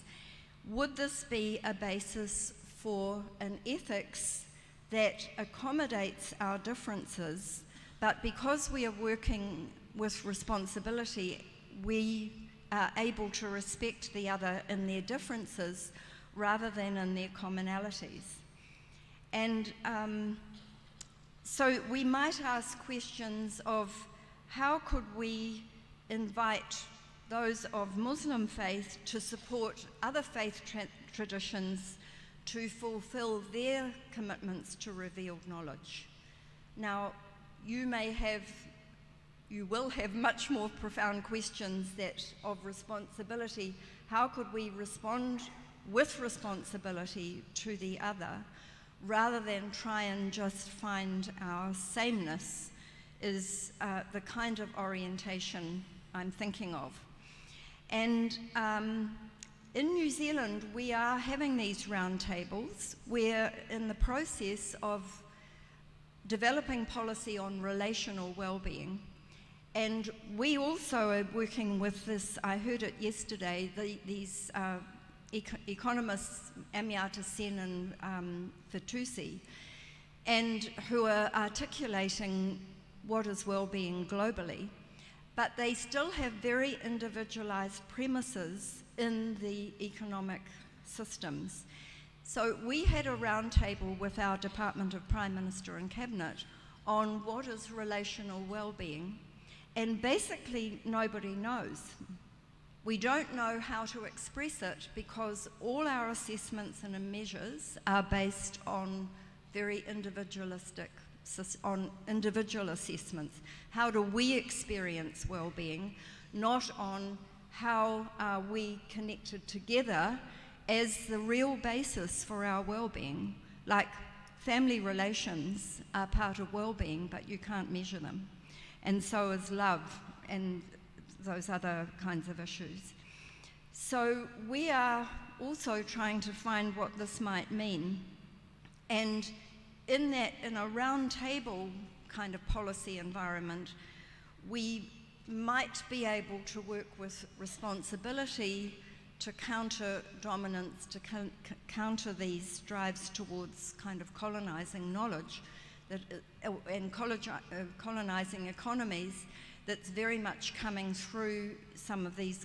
I: would this be a basis for an ethics that accommodates our differences, but because we are working with responsibility, we are able to respect the other in their differences rather than in their commonalities? And so we might ask questions of how could we invite those of Muslim faith to support other faith traditions to fulfill their commitments to revealed knowledge. Now, you will have much more profound questions of responsibility. How could we respond with responsibility to the other, rather than try and just find our sameness, is the kind of orientation I'm thinking of. And in New Zealand, we are having these roundtables. We're in the process of developing policy on relational well-being. And we also are working with this, I heard it yesterday, these economists, Amartya Sen and Fitoussi, and who are articulating what is well-being globally, but they still have very individualized premises in the economic systems. So we had a roundtable with our Department of Prime Minister and Cabinet on what is relational well-being, and basically nobody knows. We don't know how to express it because all our assessments and measures are based on very individualistic, on individual assessments. How do we experience well-being, not on how are we connected together as the real basis for our well-being. Like family relations are part of well-being, but you can't measure them. And so is love and those other kinds of issues. So we are also trying to find what this might mean. And in a round table kind of policy environment, we might be able to work with responsibility to counter dominance, to counter these drives towards kind of colonizing knowledge and colonizing economies that's very much coming through some of these,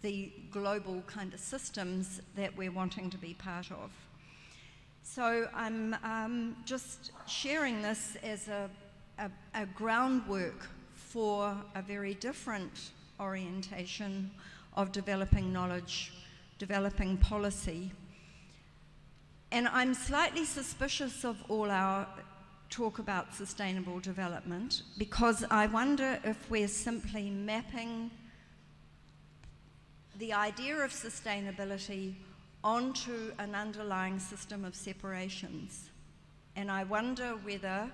I: the global kind of systems that we're wanting to be part of. So I'm just sharing this as a groundwork for a very different orientation of developing knowledge, developing policy. And I'm slightly suspicious of all our talk about sustainable development, because I wonder if we're simply mapping the idea of sustainability onto an underlying system of separations. And I wonder whether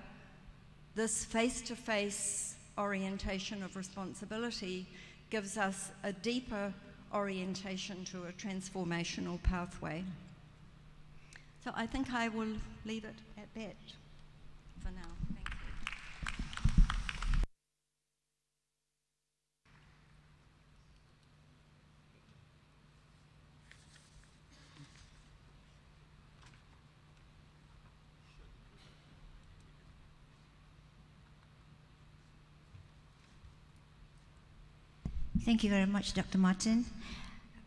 I: this face-to-face orientation of responsibility gives us a deeper orientation to a transformational pathway. So I think I will leave it at that for now. Thank you.
B: Thank you very much, Dr. Martin.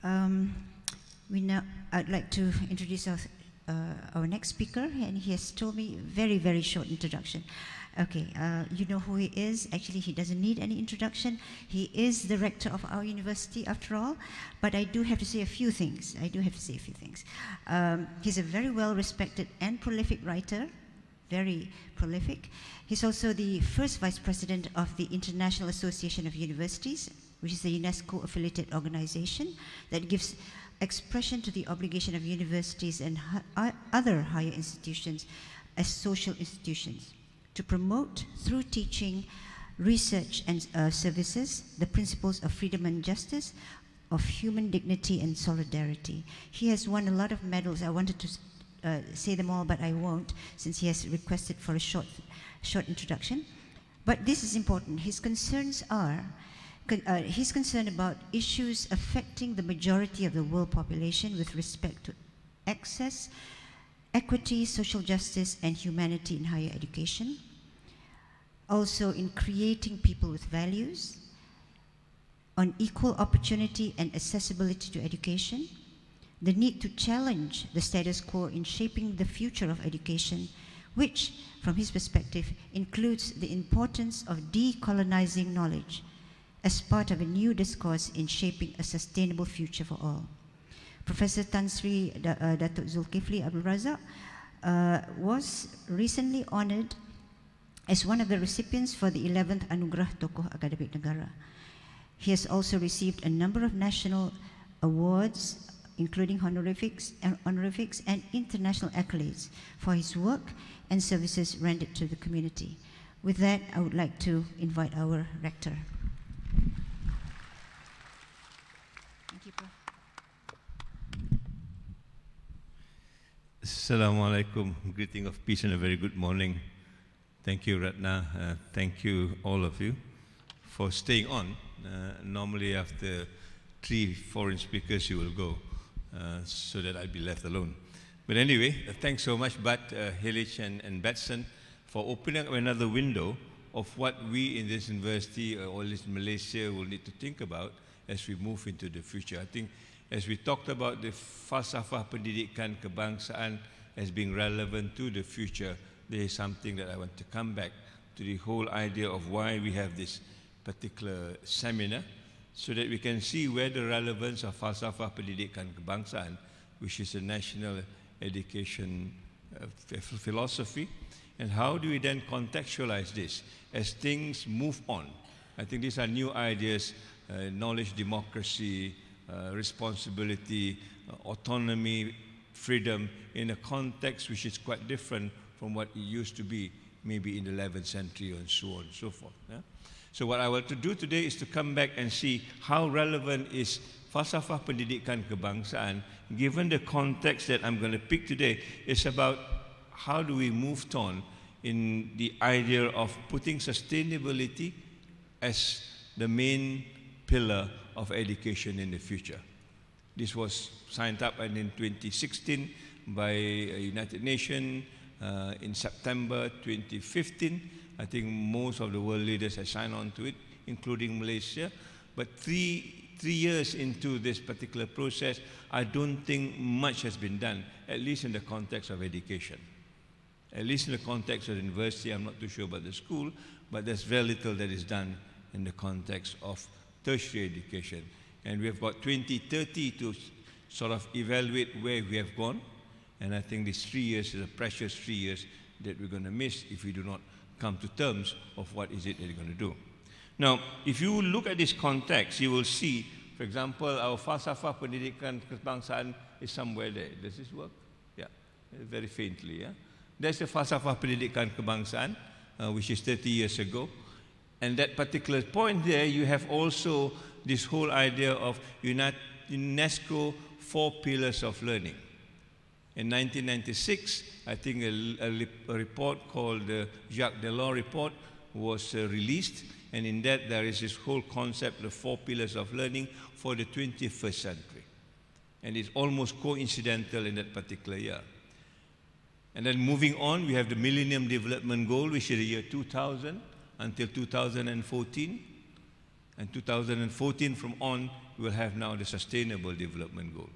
B: I'd like to introduce our next speaker, and he has told me very, very short introduction. Okay, you know who he is. Actually, he doesn't need any introduction. He is the rector of our university, after all. But I do have to say a few things. He's a very well-respected and prolific writer, very prolific. He's also the first vice president of the International Association of Universities, which is a UNESCO-affiliated organization that gives expression to the obligation of universities and other higher institutions as social institutions to promote, through teaching, research and services, the principles of freedom and justice, of human dignity and solidarity. He has won a lot of medals. I wanted to say them all, but I won't, since he has requested for a short introduction. But this is important. His concerns are he's concerned about issues affecting the majority of the world population with respect to access, equity, social justice, and humanity in higher education. Also in creating people with values, on equal opportunity and accessibility to education, the need to challenge the status quo in shaping the future of education, which, from his perspective, includes the importance of decolonizing knowledge as part of a new discourse in shaping a sustainable future for all. Professor Tan Sri Dato Dzulkifli Abdul Razak was recently honored as one of the recipients for the 11th Anugerah Tokoh Akademik Negara. He has also received a number of national awards, including honorifics and international accolades for his work and services rendered to the community. With that, I would like to invite our rector. Thank you, Prof.
J: Assalamu alaikum. Greeting of peace and a very good morning. Thank you, Ratna. Thank you, all of you, for staying on. Normally, after 3 foreign speakers, you will go, so that I'll be left alone. But anyway, thanks so much, Hilligje and Betsan, for opening up another window of what we in this university, or at least in Malaysia, will need to think about as we move into the future. I think as we talked about the falsafah pendidikan kebangsaan as being relevant to the future, there is something that I want to come back to the whole idea of why we have this particular seminar, so that we can see where the relevance of falsafah pendidikan kebangsaan, which is a national education philosophy, and how do we then contextualize this as things move on. I think these are new ideas, knowledge democracy, responsibility, autonomy, freedom, in a context which is quite different from what it used to be maybe in the 11th century and so on and so forth. Yeah? So what I want to do today is to come back and see how relevant is falsafah pendidikan kebangsaan, given the context that I'm going to pick today is about how do we move on in the idea of putting sustainability as the main pillar of education in the future. This was signed up in 2016 by United Nations in September 2015. I think most of the world leaders have signed on to it, including Malaysia. But three years into this particular process, I don't think much has been done, at least in the context of education. At least in the context of the university, I'm not too sure about the school, but there's very little that is done in the context of tertiary education. And we have got 2030 to sort of evaluate where we have gone. And I think these 3 years is a precious 3 years that we're going to miss if we do not come to terms of what is it that we're going to do. Now, if you look at this context, you will see, for example, our falsafah pendidikan kebangsaan is somewhere there. Does this work? Yeah, very faintly. Yeah, there's the falsafah pendidikan kebangsaan, which is 30 years ago. And that particular point there, you have also this whole idea of UNESCO 4 pillars of learning. In 1996, I think a report called the Jacques Delors report was released, and in that there is this whole concept of 4 pillars of learning for the 21st century. And it's almost coincidental in that particular year. And then moving on, we have the Millennium Development Goal, which is the year 2000 until 2014. And 2014 from on, we will have now the Sustainable Development Goal.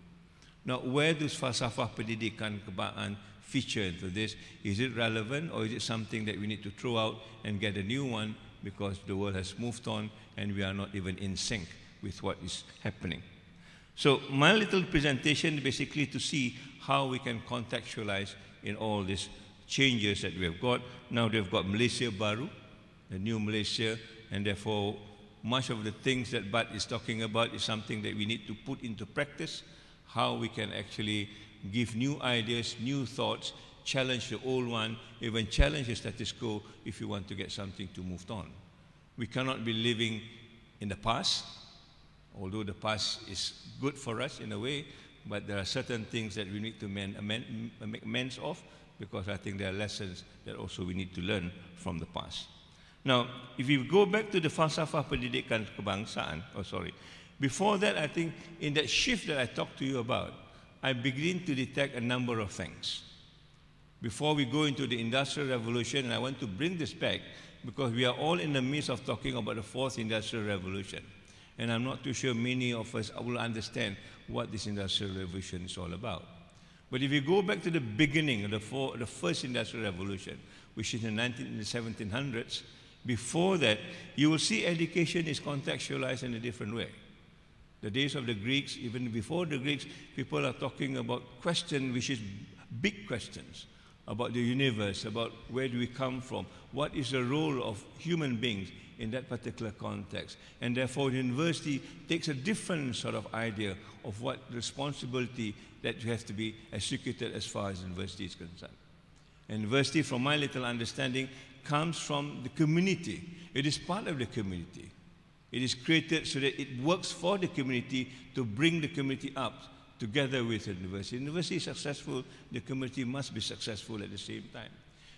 J: Now, where does falsafah pendidikan kebangsaan feature into this? Is it relevant, or is it something that we need to throw out and get a new one because the world has moved on and we are not even in sync with what is happening? So my little presentation basically to see how we can contextualize in all these changes that we have got. Now they've got Malaysia Baru, the new Malaysia, and therefore much of the things that Bat is talking about is something that we need to put into practice, how we can actually give new ideas, new thoughts, challenge the old one, even challenge the status quo if you want to get something to move on. We cannot be living in the past, although the past is good for us in a way, but there are certain things that we need to make amends of, because I think there are lessons that also we need to learn from the past. Now, if you go back to the falsafah pendidikan kebangsaan, before that, I think in that shift that I talked to you about, I begin to detect a number of things. Before we go into the Industrial Revolution, and I want to bring this back because we are all in the midst of talking about the 4th Industrial Revolution. And I'm not too sure many of us will understand what this Industrial Revolution is all about. But if you go back to the beginning of the first Industrial Revolution, which is in the 1700s, before that, you will see education is contextualized in a different way. The days of the Greeks, even before the Greeks, people are talking about questions which is big questions about the universe, about where do we come from, what is the role of human beings in that particular context. And therefore, the university takes a different sort of idea of what responsibility that has to be executed as far as the university is concerned. And university, from my little understanding, comes from the community. It is part of the community. It is created so that it works for the community to bring the community up together with the university. The university is successful, the community must be successful at the same time.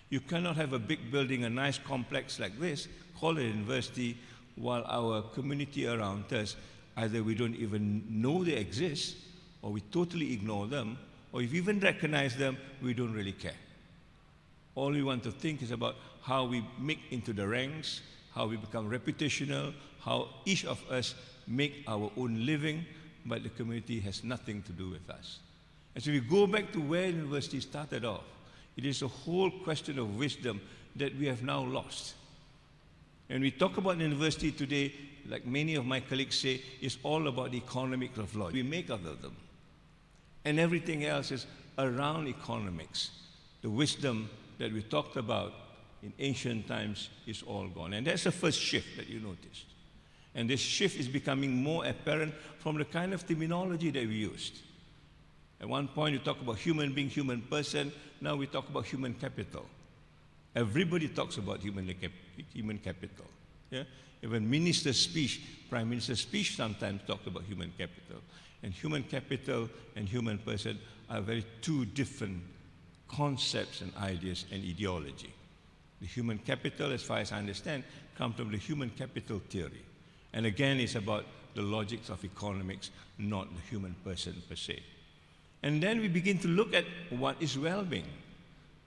J: You cannot have a big building, a nice complex like this, call it a university, while our community around us, either we don't even know they exist, or we totally ignore them, or if we even recognize them, we don't really care. All we want to think is about how we make into the ranks, how we become reputational, how each of us make our own living, but the community has nothing to do with us. And so we go back to where university started off. It is a whole question of wisdom that we have now lost. And we talk about university today, like many of my colleagues say, it's all about the economics of law. We make out of them. And everything else is around economics. The wisdom that we talked about in ancient times is all gone. And that's the first shift that you noticed. And this shift is becoming more apparent from the kind of terminology that we used. At one point, you talk about human being, human person. Now we talk about human capital. Everybody talks about human capital. Yeah? Even minister's speech, prime minister's speech sometimes talk about human capital. And human capital and human person are very two different concepts and ideas and ideology. The human capital, as far as I understand, comes from the human capital theory. And again, it's about the logics of economics, not the human person per se. And then we begin to look at what is well-being.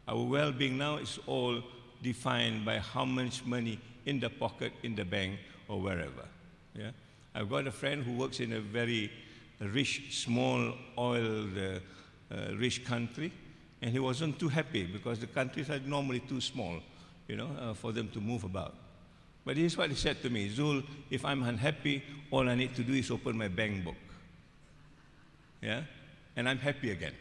J: Our well-being now is all defined by how much money in the pocket, in the bank, or wherever. Yeah? I've got a friend who works in a very rich, small, oil rich country, and he wasn't too happy because the countries are normally too small, you know, for them to move about. But here's what he said to me: Zul, if I'm unhappy, all I need to do is open my bank book. Yeah? And I'm happy again.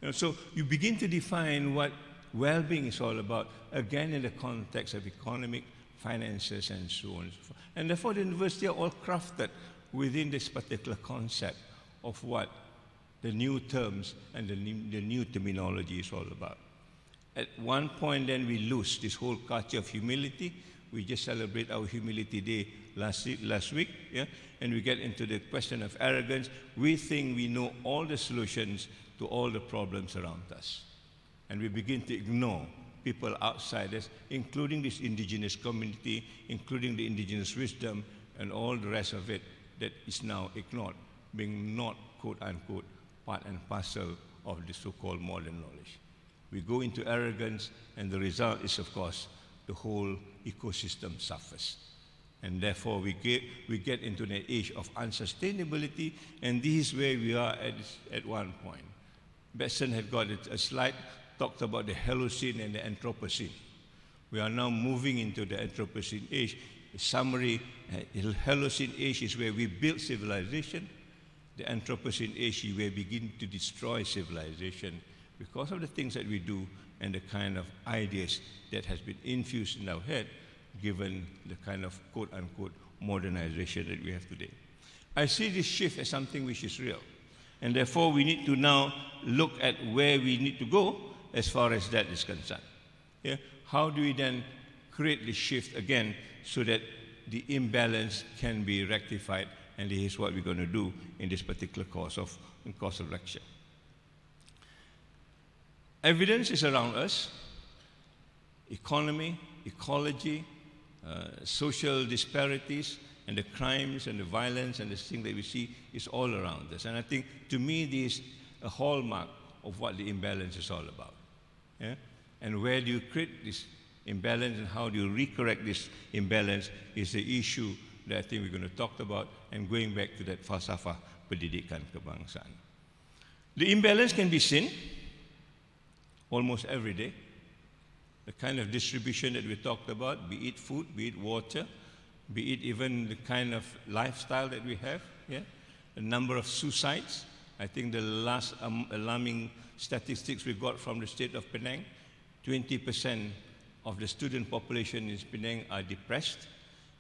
J: You know, so you begin to define what well-being is all about, again in the context of economic, finances, and so on and so forth. And therefore, the university are all crafted within this particular concept of what the new terms and the new terminology is all about. At one point, then, we lose this whole culture of humility. We just celebrate our Humility Day last week, yeah? And we get into the question of arrogance. We think we know all the solutions to all the problems around us. And we begin to ignore people outside us, including this indigenous community, including the indigenous wisdom, and all the rest of it that is now ignored, being not, quote-unquote, part and parcel of the so-called modern knowledge. We go into arrogance, and the result is, of course, the whole ecosystem suffers. And therefore, we get into an age of unsustainability, and this is where we are at one point. Betsan had got a slide, talked about the Holocene and the Anthropocene. We are now moving into the Anthropocene age. The summary, the Holocene age is where we build civilization. The Anthropocene age is where we begin to destroy civilization because of the things that we do and the kind of ideas that has been infused in our head, given the kind of quote-unquote modernization that we have today. I see this shift as something which is real. And therefore, we need to now look at where we need to go as far as that is concerned. Yeah? How do we then create this shift again so that the imbalance can be rectified? And this is what we're going to do in this particular course of lecture. Evidence is around us. Economy, ecology, social disparities, and the crimes and the violence and the thing that we see is all around us. And I think, to me, this is a hallmark of what the imbalance is all about. Yeah? And where do you create this imbalance and how do you recorrect this imbalance is the issue that I think we're going to talk about, and going back to that falsafah pendidikan kebangsaan. The imbalance can be seen almost every day. The kind of distribution that we talked about, be it food, be it water, be it even the kind of lifestyle that we have, yeah? The number of suicides. I think the last alarming statistics we got from the state of Penang, 20% of the student population in Penang are depressed,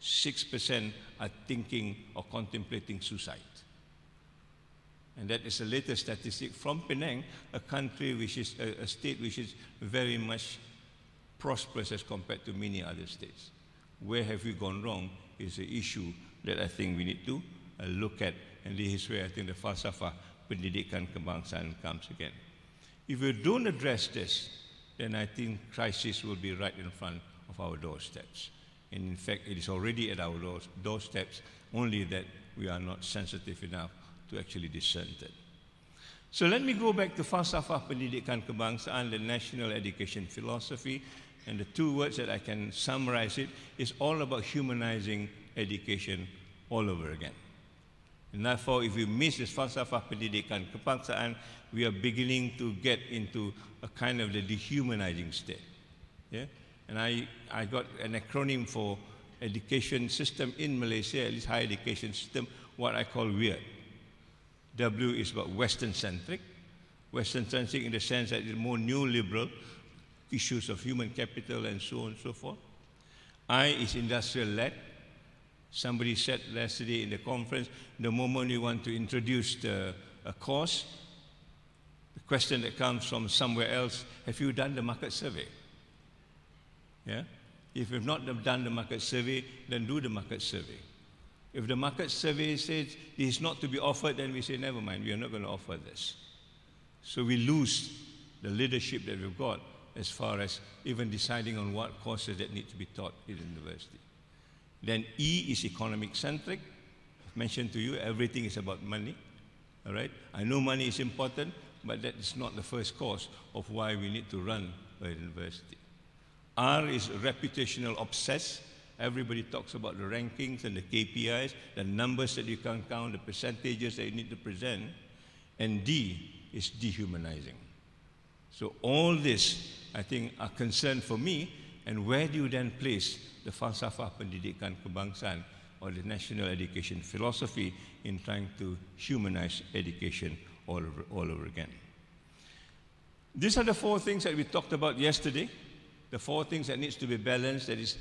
J: 6% are thinking or contemplating suicide. And that is the latest statistic from Penang, a country which is a state which is very much prosperous as compared to many other states. Where have we gone wrong is an issue that I think we need to look at, and this is where I think the falsafah pendidikan kebangsaan comes again. If we don't address this, then I think crisis will be right in front of our doorsteps. And in fact, it is already at our doorsteps, only that we are not sensitive enough to actually discern that. So let me go back to falsafah pendidikan kebangsaan, the national education philosophy, and the two words that I can summarize it is all about humanizing education all over again. And therefore, if we miss this falsafah pendidikan kebangsaan, we are beginning to get into a kind of the dehumanizing state. Yeah? And I got an acronym for education system in Malaysia, at least higher education system, what I call WEIRD. W is about Western-centric. Western-centric in the sense that it's more neoliberal, issues of human capital and so on and so forth. I is industrial-led. Somebody said yesterday in the conference, the moment you want to introduce a course, the question that comes from somewhere else, have you done the market survey? Yeah? If you've not done the market survey, then do the market survey. If the market survey says it is not to be offered, then we say, never mind, we are not going to offer this. So we lose the leadership that we've got as far as even deciding on what courses that need to be taught in the university. Then E is economic-centric. I've mentioned to you, everything is about money. All right? I know money is important, but that is not the first cause of why we need to run a university. R is reputational obsessed. Everybody talks about the rankings and the KPIs, the numbers that you can count, the percentages that you need to present. And D is dehumanizing. So all this, I think, are concerned for me. And where do you then place the falsafah pendidikan kebangsaan or the national education philosophy in trying to humanize education all over again? These are the four things that we talked about yesterday. The four things that needs to be balanced, that is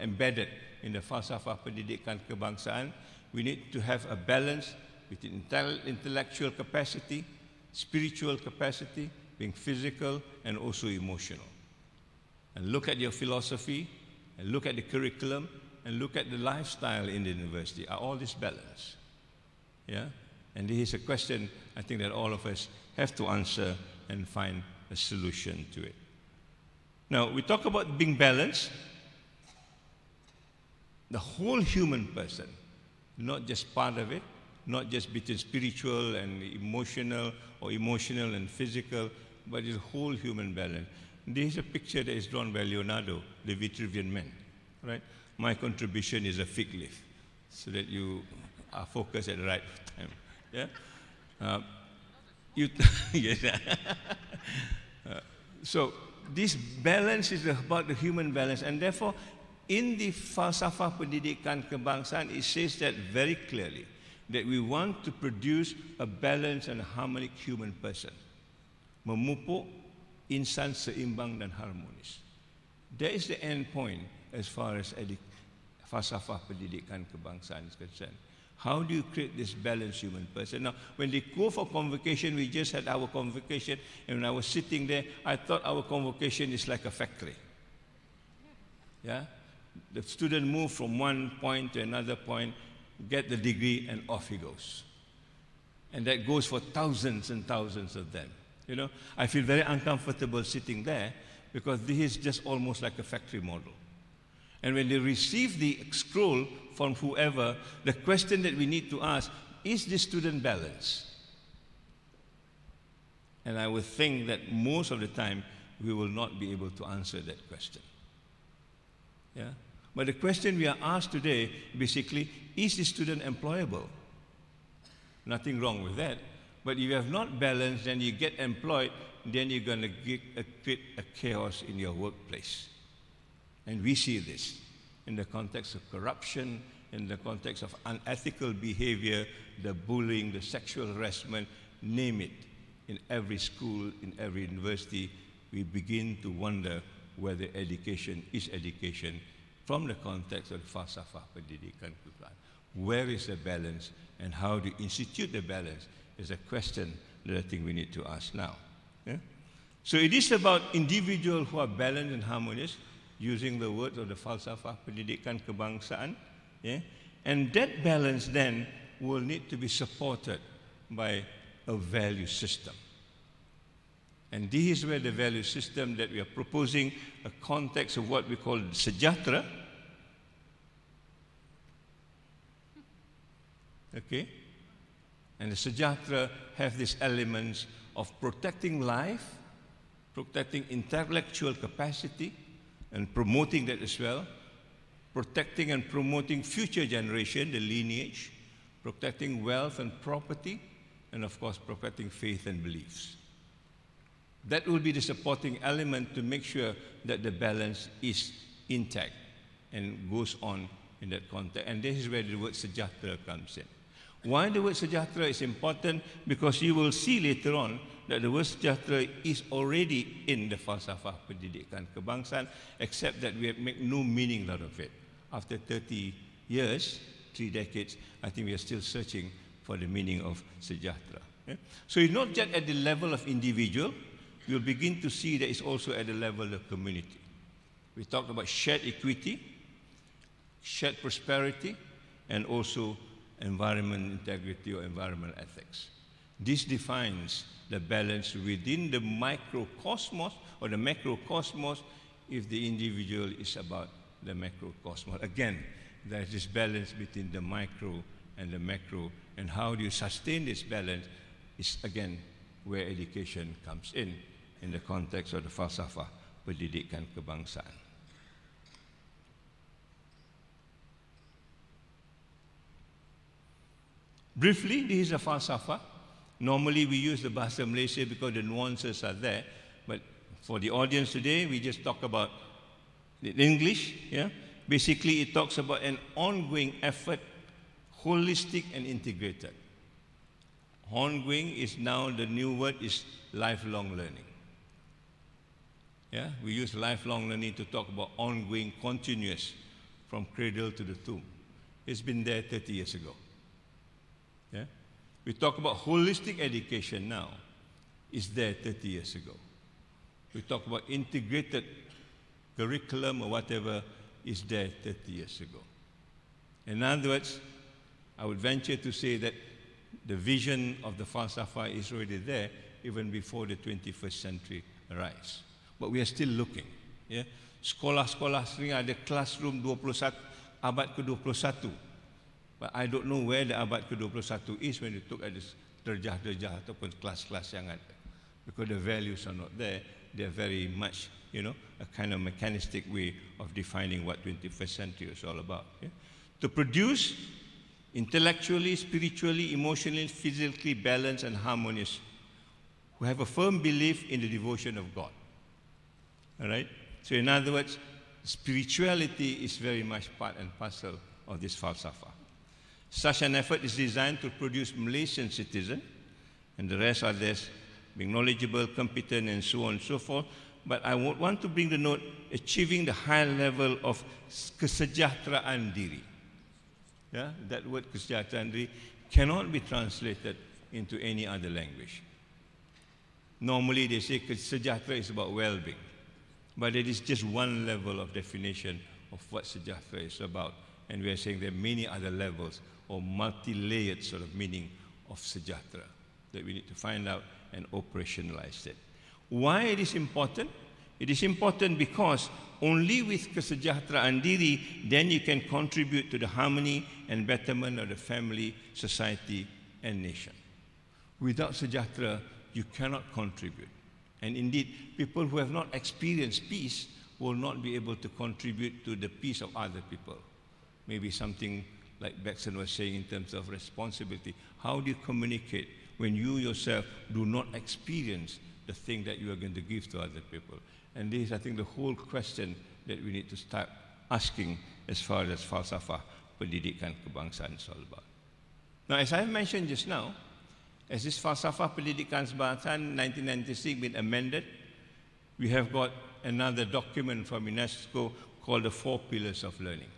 J: embedded in the falsafah pendidikan kebangsaan. We need to have a balance between intellectual capacity, spiritual capacity, being physical and also emotional. And look at your philosophy, and look at the curriculum, and look at the lifestyle in the university. Are all this balanced? Yeah? And this is a question I think that all of us have to answer and find a solution to it. Now, we talk about being balanced. The whole human person, not just part of it, not just between spiritual and emotional or emotional and physical, but the whole human balance. This is a picture that is drawn by Leonardo, the Vitruvian Man. Right? My contribution is a fig leaf, so that you are focused at the right time. Yeah? Yes. So this balance is about the human balance, and therefore, in the falsafah pendidikan kebangsaan, it says that very clearly, that we want to produce a balanced and harmonic human person. Memupuk insan seimbang dan harmonis. That is the end point as far as falsafah pendidikan kebangsaan is concerned. How do you create this balanced human person? Now, when they go for convocation, we just had our convocation, and when I was sitting there, I thought our convocation is like a factory. Yeah? The student moves from one point to another point, get the degree, and off he goes. And that goes for thousands and thousands of them. You know, I feel very uncomfortable sitting there because this is just almost like a factory model. And when they receive the scroll from whoever, the question that we need to ask, is this student balanced? And I would think that most of the time, we will not be able to answer that question. Yeah? But the question we are asked today, basically, is the student employable? Nothing wrong with that. But if you have not balanced, then you get employed, then you're going to create a chaos in your workplace. And we see this. in the context of corruption, in the context of unethical behavior, the bullying, the sexual harassment, name it. In every school, in every university, we begin to wonder whether education is education from the context of the falsafah pendidikan kepelajaran. Where is the balance and how do you institute the balance is a question that I think we need to ask now. Yeah? So it is about individuals who are balanced and harmonious, using the words of the falsafah pendidikan kebangsaan. Yeah? And that balance then will need to be supported by a value system. And this is where the value system that we are proposing, a context of what we call sejahtera. Okay? And the sejahtera have these elements of protecting life, protecting intellectual capacity, and promoting that as well, protecting and promoting future generation, the lineage, protecting wealth and property, and of course protecting faith and beliefs. That will be the supporting element to make sure that the balance is intact and goes on in that context. And this is where the word sejahtera comes in. Why the word sejahtera is important? Because you will see later on that the word sejahtera is already in the falsafah pendidikan kebangsaan, except that we have made no meaning out of it. After 30 years, 3 decades, I think we are still searching for the meaning of sejahtera. Yeah? So it's not just at the level of individual, you'll begin to see that it's also at the level of community. We talked about shared equity, shared prosperity, and also environment integrity or environmental ethics. This defines the balance within the microcosmos or the macrocosmos if the individual is about the macrocosmos. Again, there is this balance between the micro and the macro, and how do you sustain this balance is again where education comes in the context of the falsafah pendidikan kebangsaan. Briefly, this is a falsafah. Normally we use the Bahasa Malaysia because the nuances are there, but for the audience today, we just talk about the English. Yeah? Basically, it talks about an ongoing effort, holistic and integrated. Ongoing is now, the new word is lifelong learning. Yeah? We use lifelong learning to talk about ongoing, continuous, from cradle to the tomb. It's been there 30 years ago. Yeah? We talk about holistic education now. It's there 30 years ago. We talk about integrated curriculum or whatever is there 30 years ago. In other words, I would venture to say that the vision of the falsafah is already there even before the 21st century arrives. But we are still looking. Yeah? Sekolah-sekolah sering ada classroom 21, abad ke-21. But I don't know where the abad ke-21 is when you look at this derjah-derjah ataupun kelas-kelas yang ada. Because the values are not there. They're very much, you know, a kind of mechanistic way of defining what 21st century is all about. Yeah? To produce intellectually, spiritually, emotionally, physically balanced and harmonious, who have a firm belief in the devotion of God. All right? So in other words, spirituality is very much part and parcel of this falsafah. Such an effort is designed to produce Malaysian citizens, and the rest are this, being knowledgeable, competent, and so on and so forth. But I want to bring the note, achieving the high level of kesejahteraan diri. Yeah? That word kesejahteraan diri cannot be translated into any other language. Normally they say sejahtera is about well-being, but it is just one level of definition of what sejahtera is about. And we are saying there are many other levels or multi-layered sort of meaning of sejahtera that we need to find out and operationalize it. Why it is important? It is important because only with kesejahteraan diri, then you can contribute to the harmony and betterment of the family, society, and nation. Without sejahtera, you cannot contribute. And indeed, people who have not experienced peace will not be able to contribute to the peace of other people. Maybe something like Betsan was saying in terms of responsibility. How do you communicate when you yourself do not experience the thing that you are going to give to other people? And this is, I think, the whole question that we need to start asking as far as falsafah pendidikan kebangsaan is all about. Now, as I mentioned just now, as this falsafah pendidikan kebangsaan 1996 been amended, we have got another document from UNESCO called the 4 Pillars of Learning.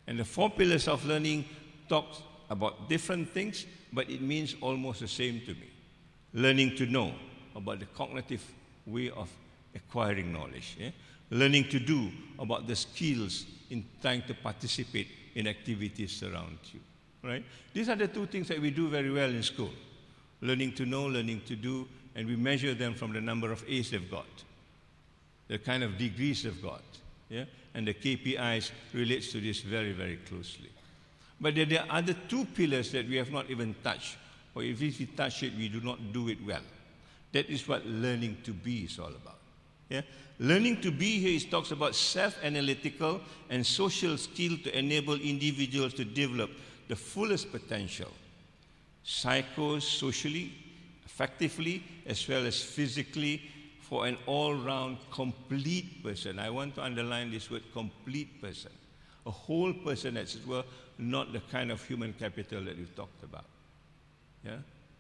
J: And the 4 Pillars of Learning talks about different things, but it means almost the same to me. Learning to know about the cognitive way of acquiring knowledge. Yeah? Learning to do about the skills in trying to participate in activities around you. Right? These are the 2 things that we do very well in school. Learning to know, learning to do, and we measure them from the number of A's they've got, the kind of degrees they've got. Yeah? And the KPIs relates to this very, very closely. But there are other 2 pillars that we have not even touched, or if we touch it, we do not do it well. That is what learning to be is all about. Yeah? Learning to be here talks about self-analytical and social skill to enable individuals to develop the fullest potential, psycho-socially, effectively, as well as physically, for an all-round complete person. I want to underline this word, complete person. A whole person, as it were, not the kind of human capital that we've talked about. Yeah?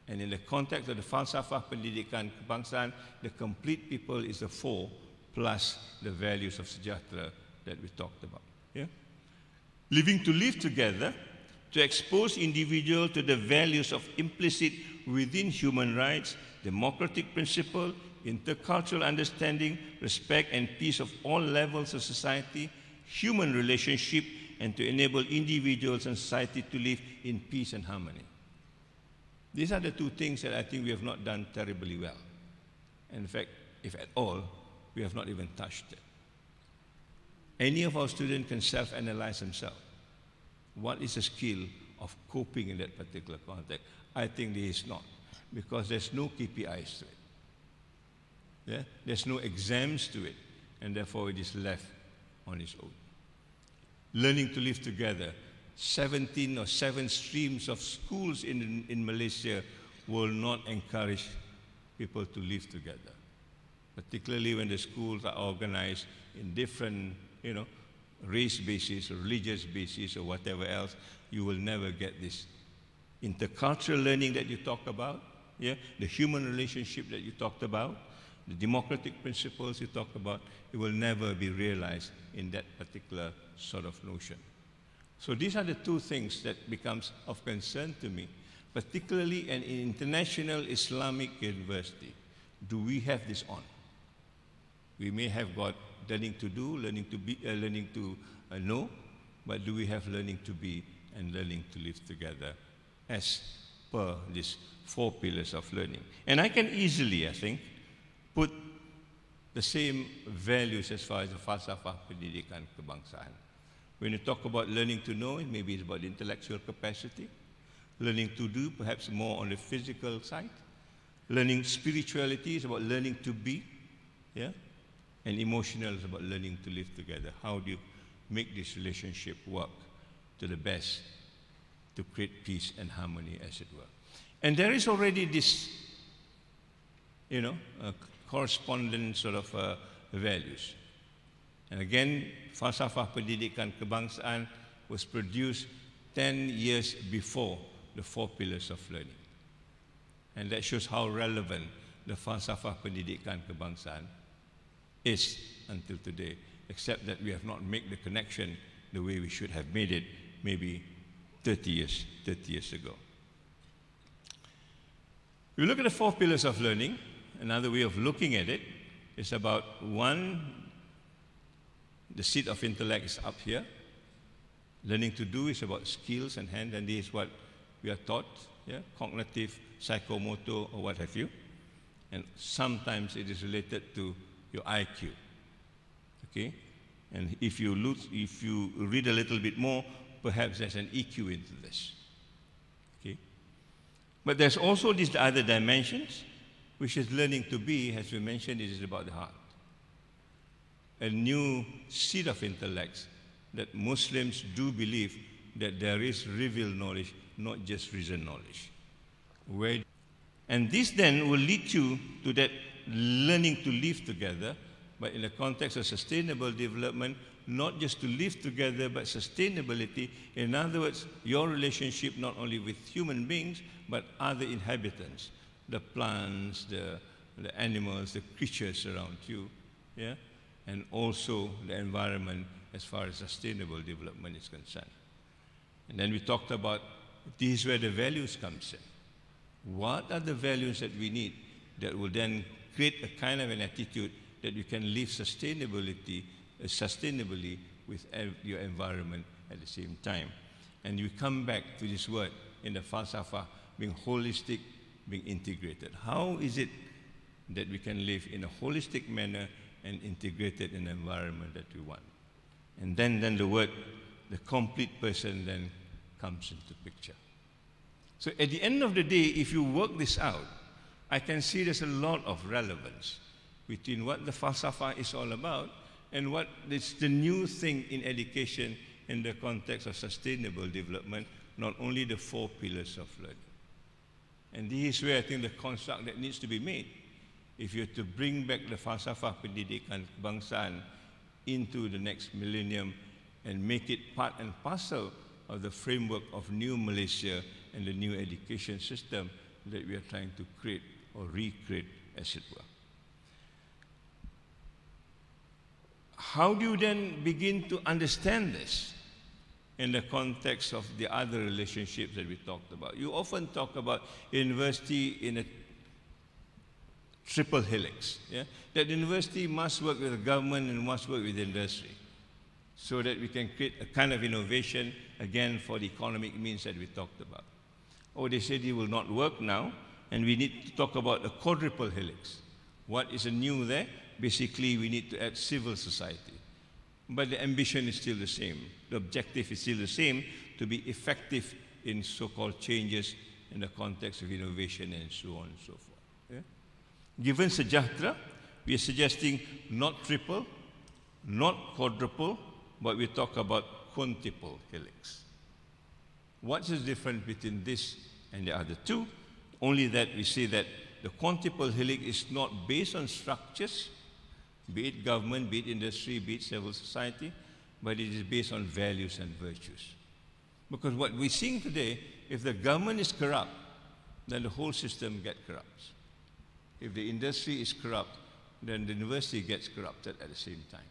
J: And in the context of the falsafah pendidikan kebangsaan, the complete people is the 4 plus the values of sejahtera that we talked about. Yeah? Living to live together, to expose individuals to the values of implicit within human rights, democratic principle, intercultural understanding, respect and peace of all levels of society, human relationship, and to enable individuals and society to live in peace and harmony. These are the 2 things that I think we have not done terribly well. In fact, if at all, we have not even touched it. Any of our students can self-analyze themselves. What is the skill of coping in that particular context? I think there is not, because there's no KPIs to it. Yeah? There's no exams to it, and therefore it is left on its own. Learning to live together. 17 or 7 streams of schools in Malaysia will not encourage people to live together, particularly when the schools are organized in different, race basis or religious basis or whatever else. You will never get this intercultural learning that you talk about, yeah? The human relationship that you talked about, the democratic principles you talk about. It will never be realized in that particular sort of notion. So these are the 2 things that becomes of concern to me, particularly an international Islamic university. Do we have this on? We may have got learning to do, learning to be, learning to know, but do we have learning to be and learning to live together as per these 4 pillars of learning? And I can easily, I think, put the same values as far as the falsafah pendidikan kebangsaan. When you talk about learning to know, maybe it's about intellectual capacity. Learning to do, perhaps more on the physical side. Learning spirituality is about learning to be. Yeah? And emotional is about learning to live together. How do you make this relationship work to the best to create peace and harmony, as it were? And there is already this, correspondent sort of values. And again, falsafah pendidikan kebangsaan was produced 10 years before the 4 pillars of learning. And that shows how relevant the falsafah pendidikan kebangsaan is until today, except that we have not made the connection the way we should have made it maybe 30 years ago. We look at the 4 pillars of learning. Another way of looking at it is about 1, the seat of intellect is up here. Learning to do is about skills and hand, and this is what we are taught, yeah? Cognitive, psychomotor, or what have you. And sometimes it is related to your IQ. Okay? And if you read a little bit more, perhaps there's an EQ into this. Okay? But there's also these other dimensions, which is learning to be, as we mentioned, it is about the heart. A new seed of intellects that Muslims do believe that there is revealed knowledge, not just reasoned knowledge. And this then will lead you to that learning to live together, but in the context of sustainable development, not just to live together, but sustainability. In other words, your relationship not only with human beings, but other inhabitants, the plants, the animals, the creatures around you, yeah? And also the environment as far as sustainable development is concerned. And then we talked about this is where the values comes in. What are the values that we need that will then create a kind of an attitude that you can live sustainably with your environment at the same time. And you come back to this word in the falsafa, being holistic, being integrated. How is it that we can live in a holistic manner and integrated in the environment that we want? And then the word, the complete person then comes into picture. So at the end of the day, if you work this out, I can see there's a lot of relevance between what the falsafa is all about and what is the new thing in education in the context of sustainable development, not only the 4 pillars of learning. And this is where I think the construct that needs to be made. If you're to bring back the falsafa Pendidikan Kebangsaan into the next millennium and make it part and parcel of the framework of new Malaysia and the new education system that we are trying to create or recreate, as it were. How do you then begin to understand this in the context of the other relationships that we talked about? You often talk about university in a triple helix. Yeah? That university must work with the government and must work with industry so that we can create a kind of innovation, again, for the economic means that we talked about. Oh, they said it will not work now, and we need to talk about a quadruple helix. What is new there? Basically, we need to add civil society. But the ambition is still the same. The objective is still the same, to be effective in so-called changes in the context of innovation and so on and so forth. Yeah? Given Sejahtera, we are suggesting not triple, not quadruple, but we talk about quintuple helix. What's the difference between this and the other two? Only that we say that the quintuple helix is not based on structures, be it government, be it industry, be it civil society, but it is based on values and virtues. Because what we're seeing today, if the government is corrupt, then the whole system gets corrupt. If the industry is corrupt, then the university gets corrupted at the same time.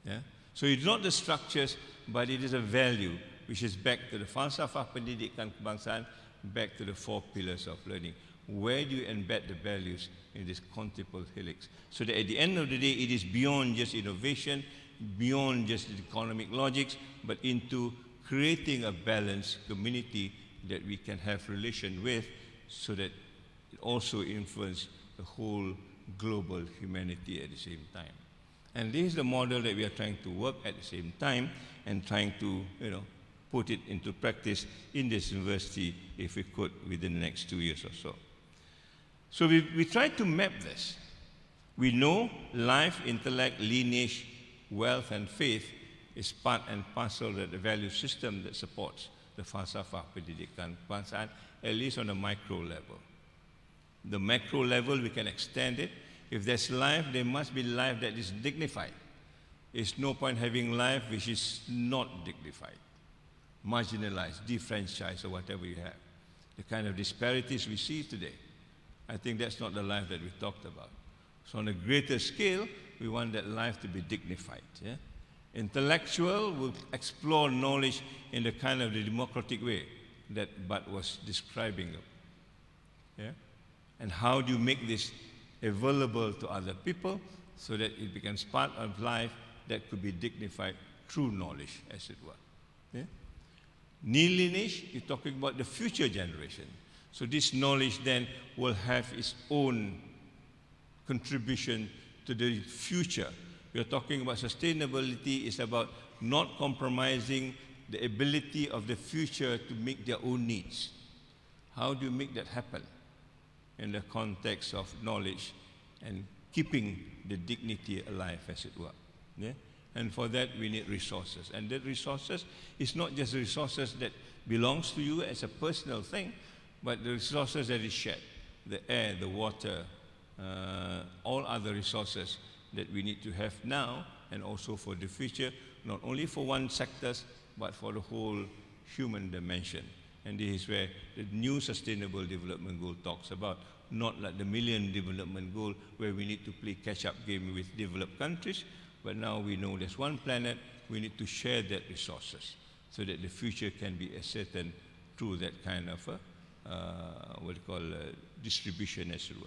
J: Yeah? So it's not the structures, but it is a value, which is back to the falsafa Pendidikan Kebangsaan, back to the 4 pillars of learning. Where do you embed the values in this quintuple helix? So that at the end of the day, it is beyond just innovation, beyond just the economic logics, but into creating a balanced community that we can have relation with, so that it also influences the whole global humanity at the same time. And this is the model that we are trying to work at the same time and trying to, put it into practice in this university, if we could, within the next 2 years or so. So we tried to map this. We know life, intellect, lineage, wealth, and faith is part and parcel of the value system that supports the falsafa Pendidikan Kebangsaan, at least on a micro level. The macro level, we can extend it. If there's life, there must be life that is dignified. It's no point having life which is not dignified, marginalized, defranchised, or whatever you have. The kind of disparities we see today, I think that's not the life that we talked about. So on a greater scale, we want that life to be dignified. Yeah? Intellectual will explore knowledge in the kind of the democratic way that Bud was describing. Yeah? And how do you make this available to other people so that it becomes part of life that could be dignified through knowledge, as it were. Yeah? Lineage, you're talking about the future generation. So this knowledge then will have its own contribution to the future. We are talking about sustainability. It's about not compromising the ability of the future to meet their own needs. How do you make that happen in the context of knowledge and keeping the dignity alive, as it were? Yeah? And for that, we need resources. And that resources is not just resources that belongs to you as a personal thing, but the resources that is shared, the air, the water, all other resources that we need to have now and also for the future, not only for one sector, but for the whole human dimension. And this is where the new Sustainable Development Goal talks about, not like the Millennium Development Goal, where we need to play catch-up game with developed countries, but now we know there's one planet, we need to share that resources so that the future can be ascertained through that kind of distribution as it were.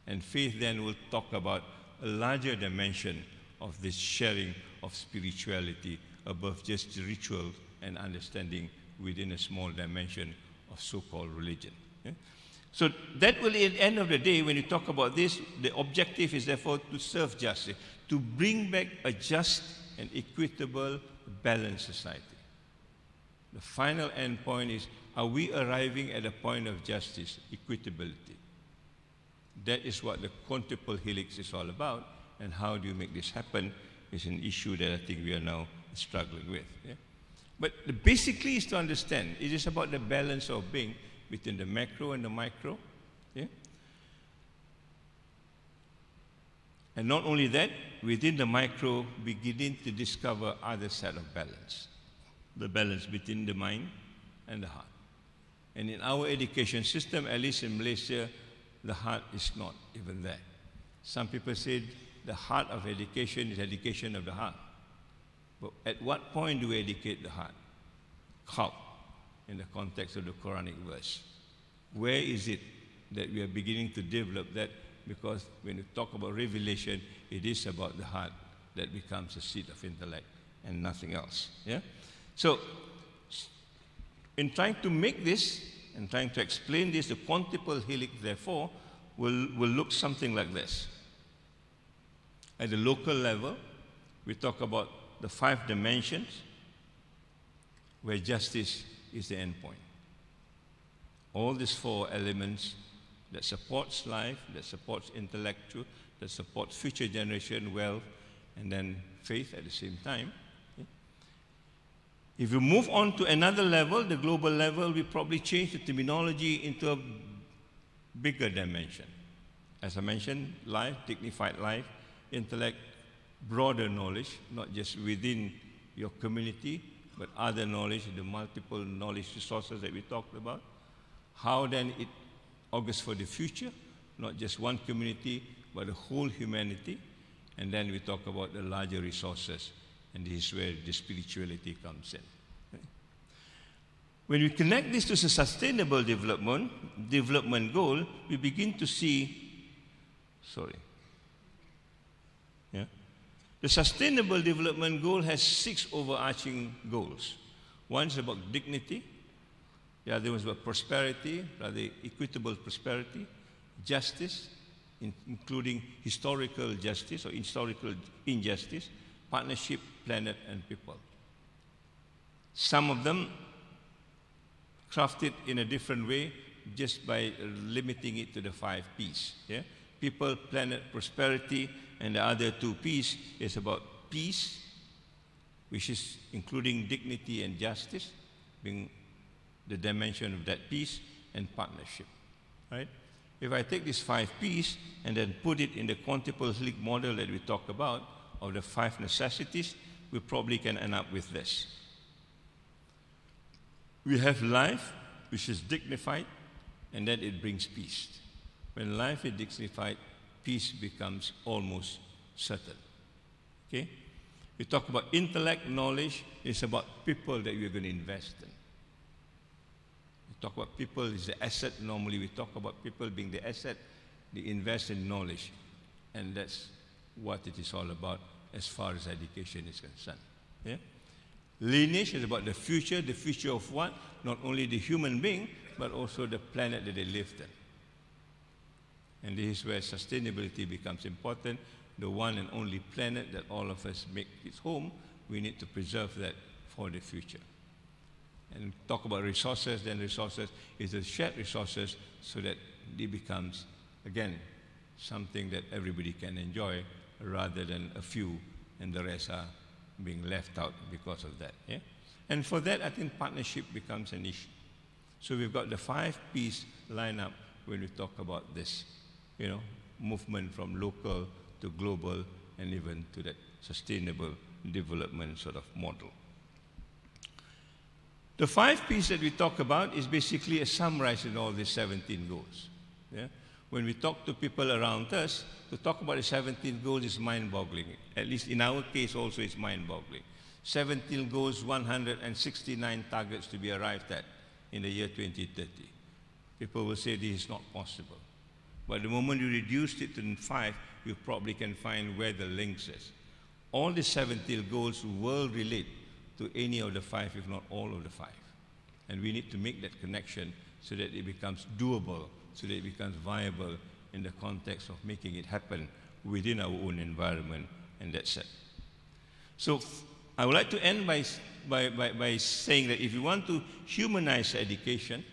J: And faith then will talk about a larger dimension of this sharing of spirituality above just ritual and understanding within a small dimension of so-called religion. Yeah? So that will, at the end of the day, when you talk about this, the objective is therefore to serve justice, to bring back a just and equitable, balanced society. The final end point is, are we arriving at a point of justice, equitability? That is what the quintuple helix is all about, and how do you make this happen is an issue that I think we are now struggling with. Yeah? But basically is to understand, it is about the balance of being between the macro and the micro. Yeah? And not only that, within the micro, beginning to discover other set of balance. The balance between the mind and the heart. And in our education system, at least in Malaysia, the heart is not even there. Some people say the heart of education is education of the heart. But at what point do we educate the heart? How? In the context of the Quranic verse. Where is it that we are beginning to develop that? Because when you talk about revelation, it is about the heart that becomes a seat of intellect and nothing else. Yeah? So, in trying to make this and trying to explain this, the quintuple helix, therefore, will look something like this. At the local level, we talk about the 5 dimensions where justice is the end point. All these 4 elements that supports life, that supports intellectual, that supports future generation, wealth, and then faith at the same time. If you move on to another level, the global level, we probably change the terminology into a bigger dimension. As I mentioned, life, dignified life, intellect, broader knowledge, not just within your community, but other knowledge, the multiple knowledge resources that we talked about. How then it augurs for the future, not just one community, but the whole humanity. And then we talk about the larger resources. And this is where the spirituality comes in. Okay? When we connect this to the sustainable development goal, we begin to see, the sustainable development goal has 6 overarching goals. One is about dignity, the other one is about prosperity, rather equitable prosperity, justice, including historical justice or historical injustice, partnership, planet, and people. Some of them crafted in a different way just by limiting it to the 5 P's. Yeah? People, planet, prosperity, and the other 2 P's is about peace, which is including dignity and justice, being the dimension of that peace, and partnership. Right? If I take these 5 P's and then put it in the quintuple helix model that we talk about, of the 5 necessities, we probably can end up with this. We have life, which is dignified, and then it brings peace. When life is dignified, peace becomes almost certain. Okay? We talk about intellect, knowledge, it's about people that we're going to invest in. We talk about people is the asset. Normally we talk about people being the asset, they invest in knowledge. And that's what it is all about as far as education is concerned. Yeah? Lineage is about the future of what? Not only the human being, but also the planet that they lived in. And this is where sustainability becomes important. The one and only planet that all of us make its home, we need to preserve that for the future. And talk about resources, then resources is the shared resources so that it becomes, again, something that everybody can enjoy rather than a few and the rest are being left out because of that. Yeah? And for that, I think partnership becomes an issue. So we've got the 5 P's line up when we talk about this, movement from local to global and even to that sustainable development sort of model. The 5 P's that we talk about is basically a summarize in all these 17 goals. Yeah? When we talk to people around us, to talk about the 17 goals is mind-boggling. At least in our case also it's mind-boggling. 17 goals, 169 targets to be arrived at in the year 2030. People will say this is not possible. But the moment you reduce it to 5, you probably can find where the links is. All the 17 goals will relate to any of the 5, if not all of the 5. And we need to make that connection so that it becomes doable, so that it becomes viable in the context of making it happen within our own environment, and that's it. So I would like to end by saying that if you want to humanize education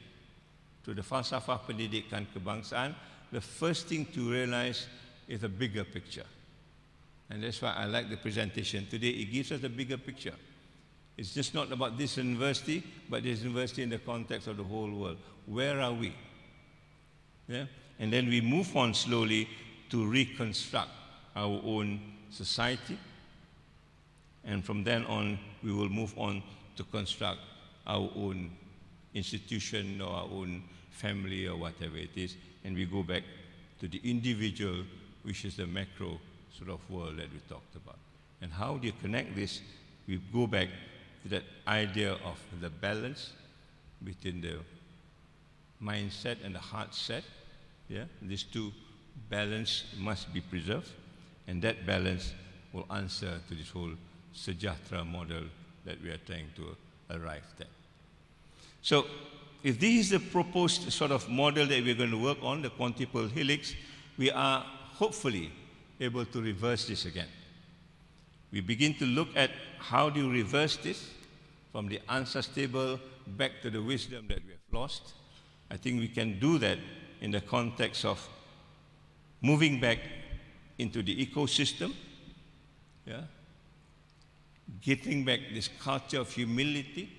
J: to the falsafah pendidikan kebangsaan, the first thing to realize is a bigger picture. And that's why I like the presentation today. It gives us a bigger picture. It's just not about this university, but this university in the context of the whole world. Where are we? Yeah? And then we move on slowly to reconstruct our own society. And from then on, we will move on to construct our own institution or our own family or whatever it is. And we go back to the individual, which is the macro sort of world that we talked about. And how do you connect this? We go back to that idea of the balance between the mindset and the heart set. Yeah? These two balance must be preserved, and that balance will answer to this whole Sejahtera model that we are trying to arrive at. So, if this is the proposed sort of model that we're going to work on, the quintuple helix, we are hopefully able to reverse this again. We begin to look at how do you reverse this from the unsustainable back to the wisdom that we have lost. I think we can do that in the context of moving back into the ecosystem, yeah? Getting back this culture of humility.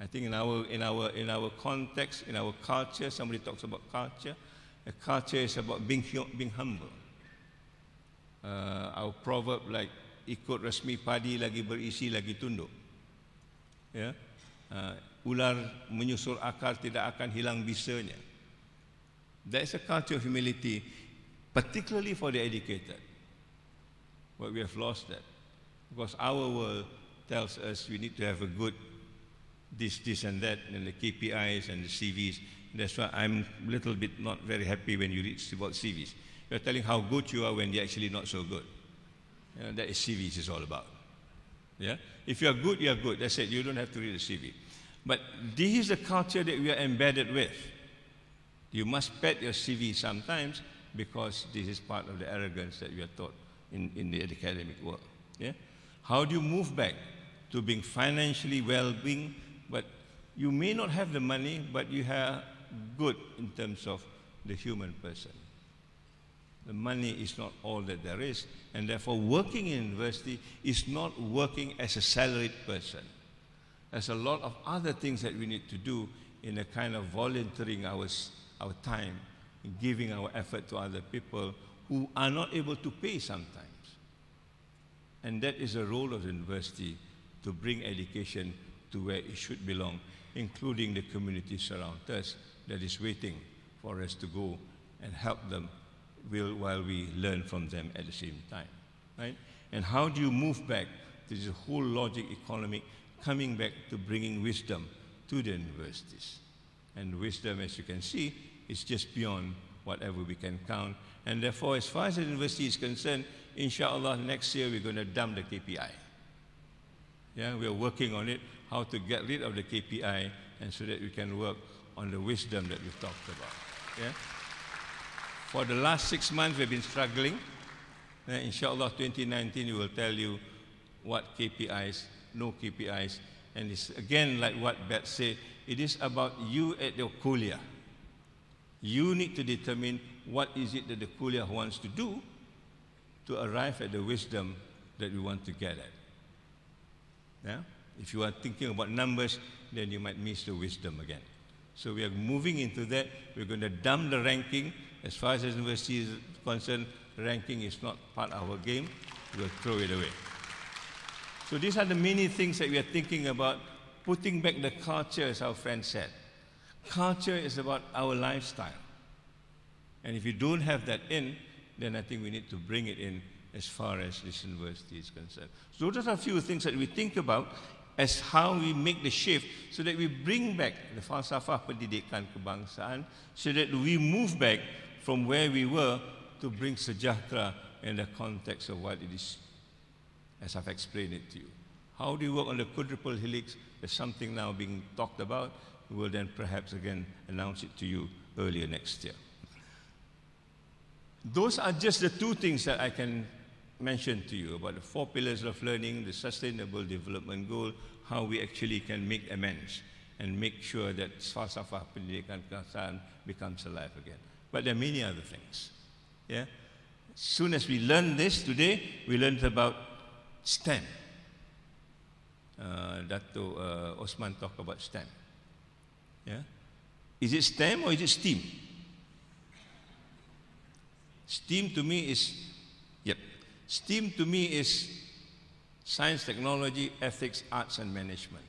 J: I think in our context, in our culture, somebody talks about culture. A culture is about being humble. Our proverb like, ikut resmi padi lagi berisi lagi tunduk. Ya? Ular menyusul akar tidak akan hilang bisanya. That is a culture of humility, particularly for the educated. But we have lost that. Because our world tells us we need to have a good this and that, and the KPIs and the CVs. That's why I'm a little bit not very happy when you read about CVs. You're telling how good you are when you're actually not so good. That is CVs is all about. Yeah? If you are good, you are good. That's it. You don't have to read the CV. But this is the culture that we are embedded with. You must pad your CV sometimes because this is part of the arrogance that we are taught in the academic world. Yeah? How do you move back to being financially well-being, but you may not have the money, but you are good in terms of the human person? The money is not all that there is, and therefore working in university is not working as a salaried person. There's a lot of other things that we need to do in a kind of volunteering our time, giving our effort to other people who are not able to pay sometimes. And that is the role of the university, to bring education to where it should belong, including the communities around us that is waiting for us to go and help them while we learn from them at the same time. Right? And how do you move back to this whole logic economic, coming back to bringing wisdom to the universities? And wisdom, as you can see, is just beyond whatever we can count. And therefore, as far as the university is concerned, inshallah, next year we're going to dump the KPI. Yeah, we are working on it, how to get rid of the KPI, and so that we can work on the wisdom that we've talked about. Yeah? For the last 6 months, we've been struggling. Inshallah, 2019, we will tell you what KPIs, no KPIs. And it's again like what Bet said, it is about you at your kuliah. You need to determine what is it that the kuliah wants to do to arrive at the wisdom that we want to get at. Yeah? If you are thinking about numbers, then you might miss the wisdom again. So we are moving into that. We're going to dump the ranking. As far as the university is concerned, ranking is not part of our game. we'll throw it away. So these are the many things that we are thinking about, putting back the culture, as our friend said. Culture is about our lifestyle. And if you don't have that in, then I think we need to bring it in as far as this university is concerned. So those are a few things that we think about as how we make the shift so that we bring back the falsafah pendidikan kebangsaan, so that we move back from where we were to bring sejahtera in the context of what it is, as I've explained it to you. How do you work on the quadruple helix? There's something now being talked about. We will then perhaps again announce it to you earlier next year. Those are just the two things that I can mention to you about the 4 pillars of learning, the sustainable development goal, how we actually can make amends and make sure that falsafah pendidikan kebangsaan becomes alive again. But there are many other things. Yeah? As soon as we learn this today, we learned about STEM. Dato Osman talked about STEM. Yeah? Is it STEM or is it STEAM? STEAM to me is, STEAM to me is science, technology, ethics, arts and management,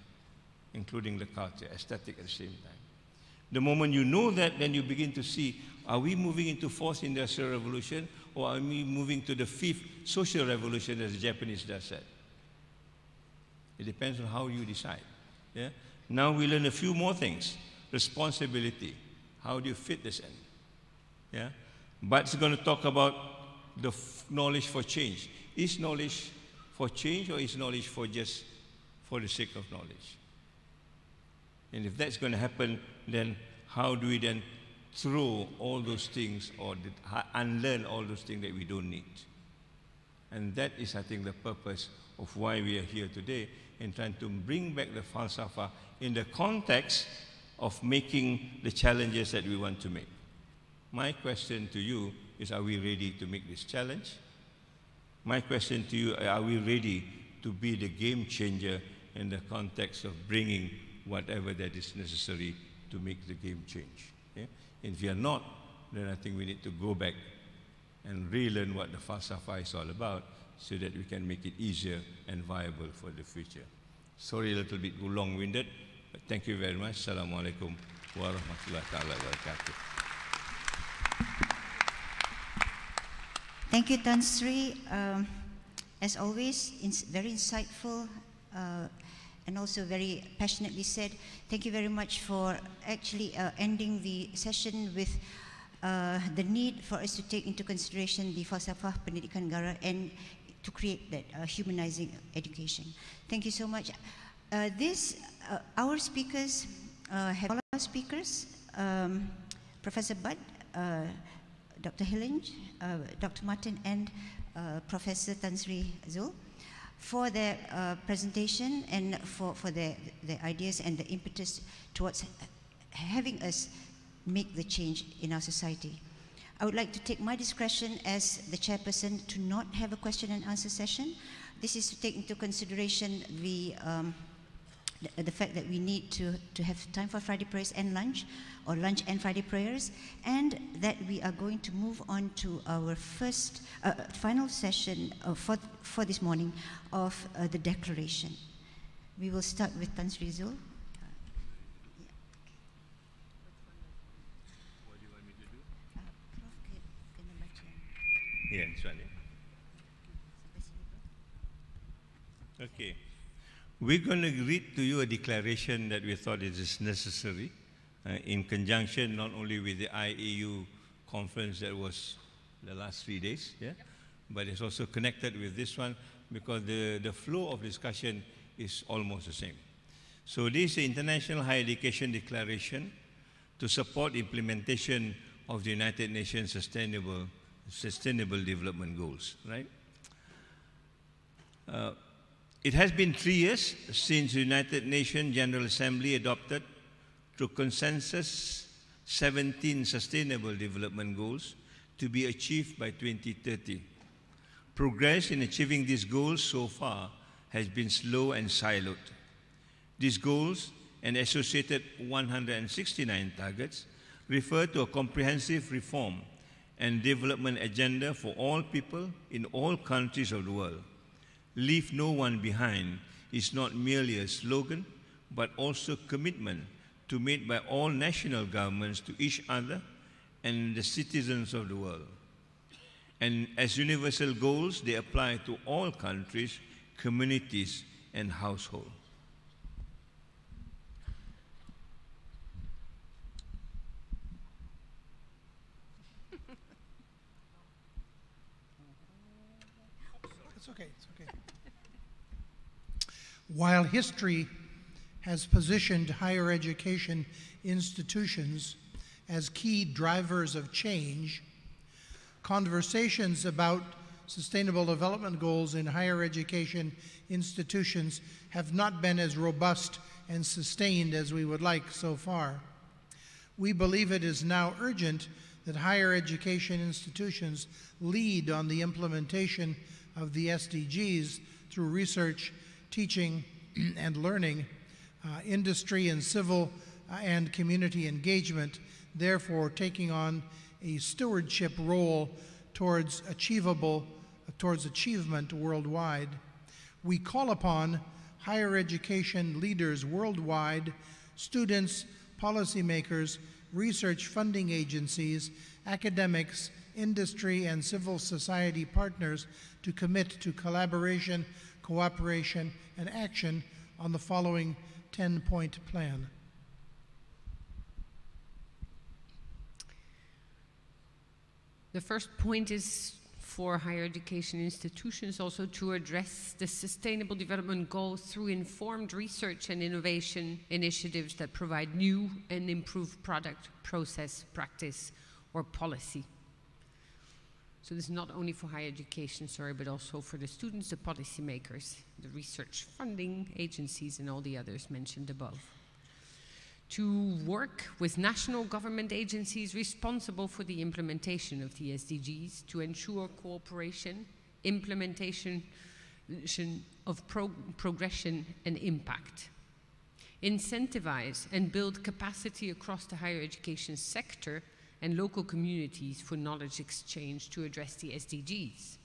J: including the culture, aesthetic at the same time. The moment you know that, then you begin to see, are we moving into 4th industrial revolution, or are we moving to the 5th social revolution, as the Japanese just said? It depends on how you decide. Yeah? Now we learn a few more things. Responsibility. How do you fit this in? Yeah? But it's going to talk about the knowledge for change. Is knowledge for change, or is knowledge for just for the sake of knowledge? And if that's going to happen, then how do we then throw all those things or unlearn all those things that we don't need? And that is, I think, the purpose of why we are here today, in trying to bring back the falsafah in the context of making the challenges that we want to make. My question to you is, are we ready to make this challenge? My question to you, are we ready to be the game changer in the context of bringing whatever that is necessary to make the game change? Okay? If we are not, then I think we need to go back and relearn what the falsafah is all about, so that we can make it easier and viable for the future. Sorry, a little bit long-winded, but thank you very much. Assalamualaikum warahmatullahi wabarakatuh.
B: Thank you, Tan Sri. As always, very insightful and also very passionately said. Thank you very much for actually ending the session with the need for us to take into consideration the falsafah pendidikan negara and to create that humanizing education. Thank you so much. Our speakers have all our speakers, Professor Bud, Dr. Hilligje, Dr. Martin, and Professor Tan Sri Zul, for their presentation and for their ideas and the impetus towards having us make the change in our society. I would like to take my discretion as the chairperson to not have a question and answer session. This is to take into consideration the fact that we need to have time for Friday prayers and lunch, or lunch and Friday prayers, and that we are going to move on to our final session for this morning of the declaration. We will start with Tan Sri Zul.
J: Yeah, this one. Okay. We're going to read to you a declaration that we thought is necessary in conjunction not only with the IEU conference that was the last 3 days, yeah, but it's also connected with this one because the flow of discussion is almost the same. So this is the International Higher Education Declaration to support implementation of the United Nations Sustainable Development Goals, right? It has been 3 years since the United Nations General Assembly adopted, through consensus, 17 Sustainable Development Goals to be achieved by 2030. Progress in achieving these goals so far has been slow and siloed. These goals and associated 169 targets refer to a comprehensive reform and development agenda for all people in all countries of the world. Leave no one behind is not merely a slogan, but also commitment to made by all national governments to each other and the citizens of the world. And as universal goals, they apply to all countries, communities, and households.
C: It's okay, it's okay. While history has positioned higher education institutions as key drivers of change, conversations about sustainable development goals in higher education institutions have not been as robust and sustained as we would like so far. We believe it is now urgent that higher education institutions lead on the implementation of the SDGs through research, teaching, and learning, industry and civil and community engagement, therefore taking on a stewardship role towards achievement worldwide. We call upon higher education leaders worldwide, students, policymakers, research funding agencies, academics, industry, and civil society partners to commit to collaboration, cooperation, and action on the following 10-point plan.
D: The first point is for higher education institutions also to address the sustainable development goals through informed research and innovation initiatives that provide new and improved product, process, practice, or policy. So this is not only for higher education, but also for the students, the policymakers, the research funding agencies, and all the others mentioned above. To work with national government agencies responsible for the implementation of the SDGs to ensure cooperation, implementation of progression and impact. Incentivize and build capacity across the higher education sector and local communities for knowledge exchange to address the SDGs.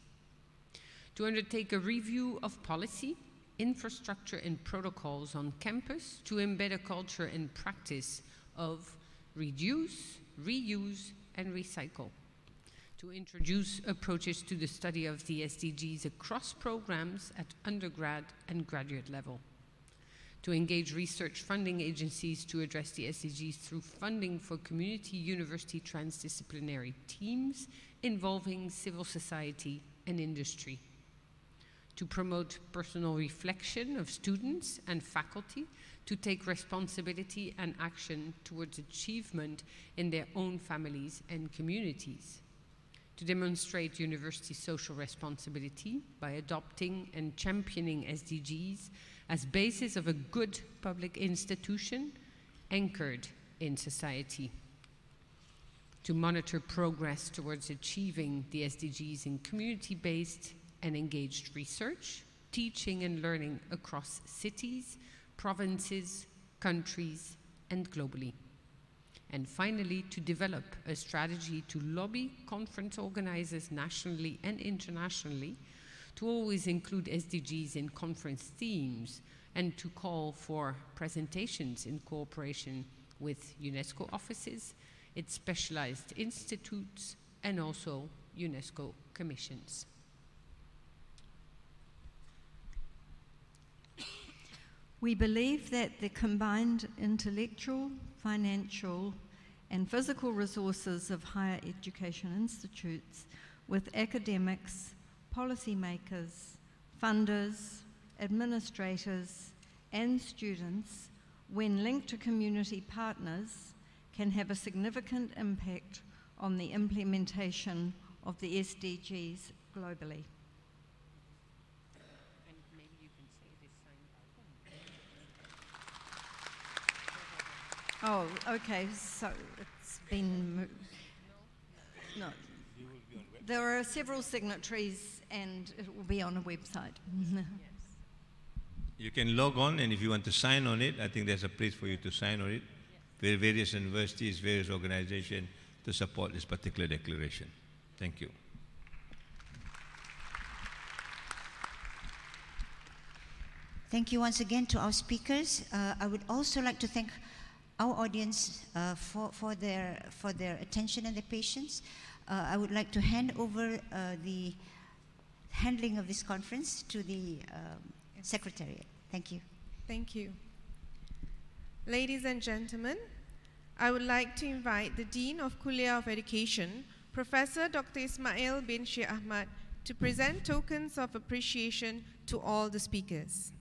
D: To undertake a review of policy, infrastructure and protocols on campus to embed a culture and practice of reduce, reuse, and recycle. To introduce approaches to the study of the SDGs across programs at undergrad and graduate level. To engage research funding agencies to address the SDGs through funding for community university transdisciplinary teams involving civil society and industry. To promote personal reflection of students and faculty to take responsibility and action towards achievement in their own families and communities. To demonstrate university social responsibility by adopting and championing SDGs as basis of a good public institution anchored in society. To monitor progress towards achieving the SDGs in community-based and engaged research, teaching and learning across cities, provinces, countries, and globally. And finally, to develop a strategy to lobby conference organizers nationally and internationally to always include SDGs in conference themes and to call for presentations in cooperation with UNESCO offices, its specialized institutes, and also UNESCO commissions.
I: We believe that the combined intellectual, financial, and physical resources of higher education institutes with academics, policymakers, funders, administrators, and students, when linked to community partners, can have a significant impact on the implementation of the SDGs globally. Oh, okay, so it's been moved. No. There are several signatories and it will be on a website.
J: You can log on, and if you want to sign on it, I think there's a place for you to sign on it. Various universities, various organizations to support this particular declaration. Thank you.
B: Thank you once again to our speakers. I would also like to thank our audience for their attention and their patience. I would like to hand over the handling of this conference to the Secretariat. Thank you.
K: Thank you. Ladies and gentlemen, I would like to invite the Dean of Kuliah of Education, Professor Dr. Ismail bin Sheikh Ahmad, to present tokens of appreciation to all the speakers.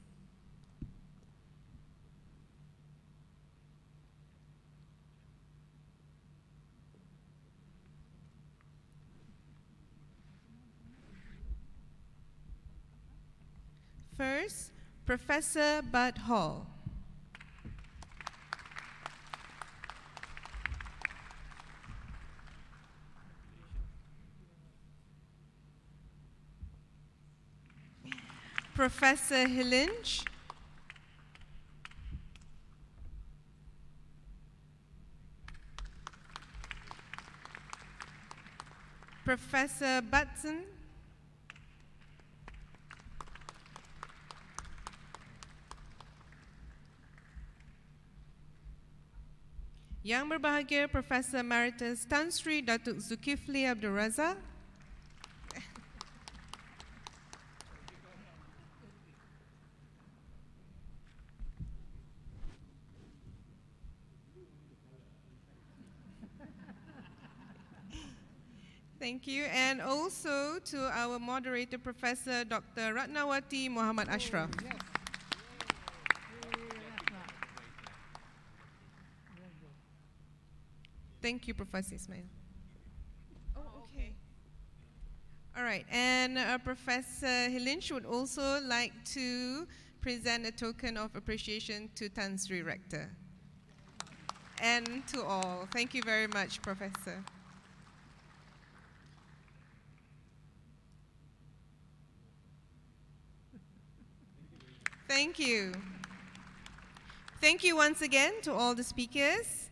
K: First, Professor Bud Hall. Professor Hilligje. Professor Betsan. Yang berbahagia Profesor Emeritus Tan Sri Dato Dzulkifli Abdul Razak. Thank you. And also to our moderator, Professor Dr. Ratnawati Muhammad Ashraf. Thank you, Professor Ismail. Oh, okay. All right, and Professor Hilligje would also like to present a token of appreciation to Tan Sri Rector. And to all. Thank you very much, Professor. Thank you. Thank you once again to all the speakers.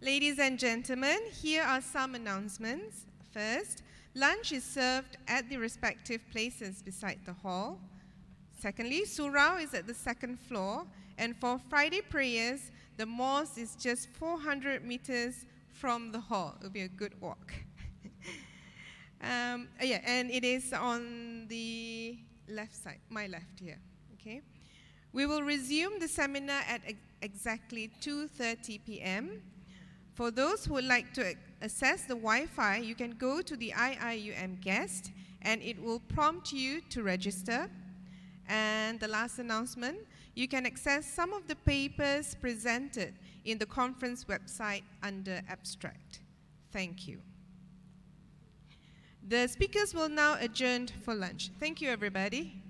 K: Ladies and gentlemen, here are some announcements. First, lunch is served at the respective places beside the hall. Secondly, surau is at the second floor. And for Friday prayers, the mosque is just 400 meters from the hall. It will be a good walk. Yeah, and it is on the left side, my left here. Okay. We will resume the seminar at exactly 2:30 p.m. For those who would like to access the Wi-Fi, you can go to the IIUM guest and it will prompt you to register. And the last announcement, you can access some of the papers presented in the conference website under abstract. Thank you. The speakers will now adjourn for lunch. Thank you, everybody.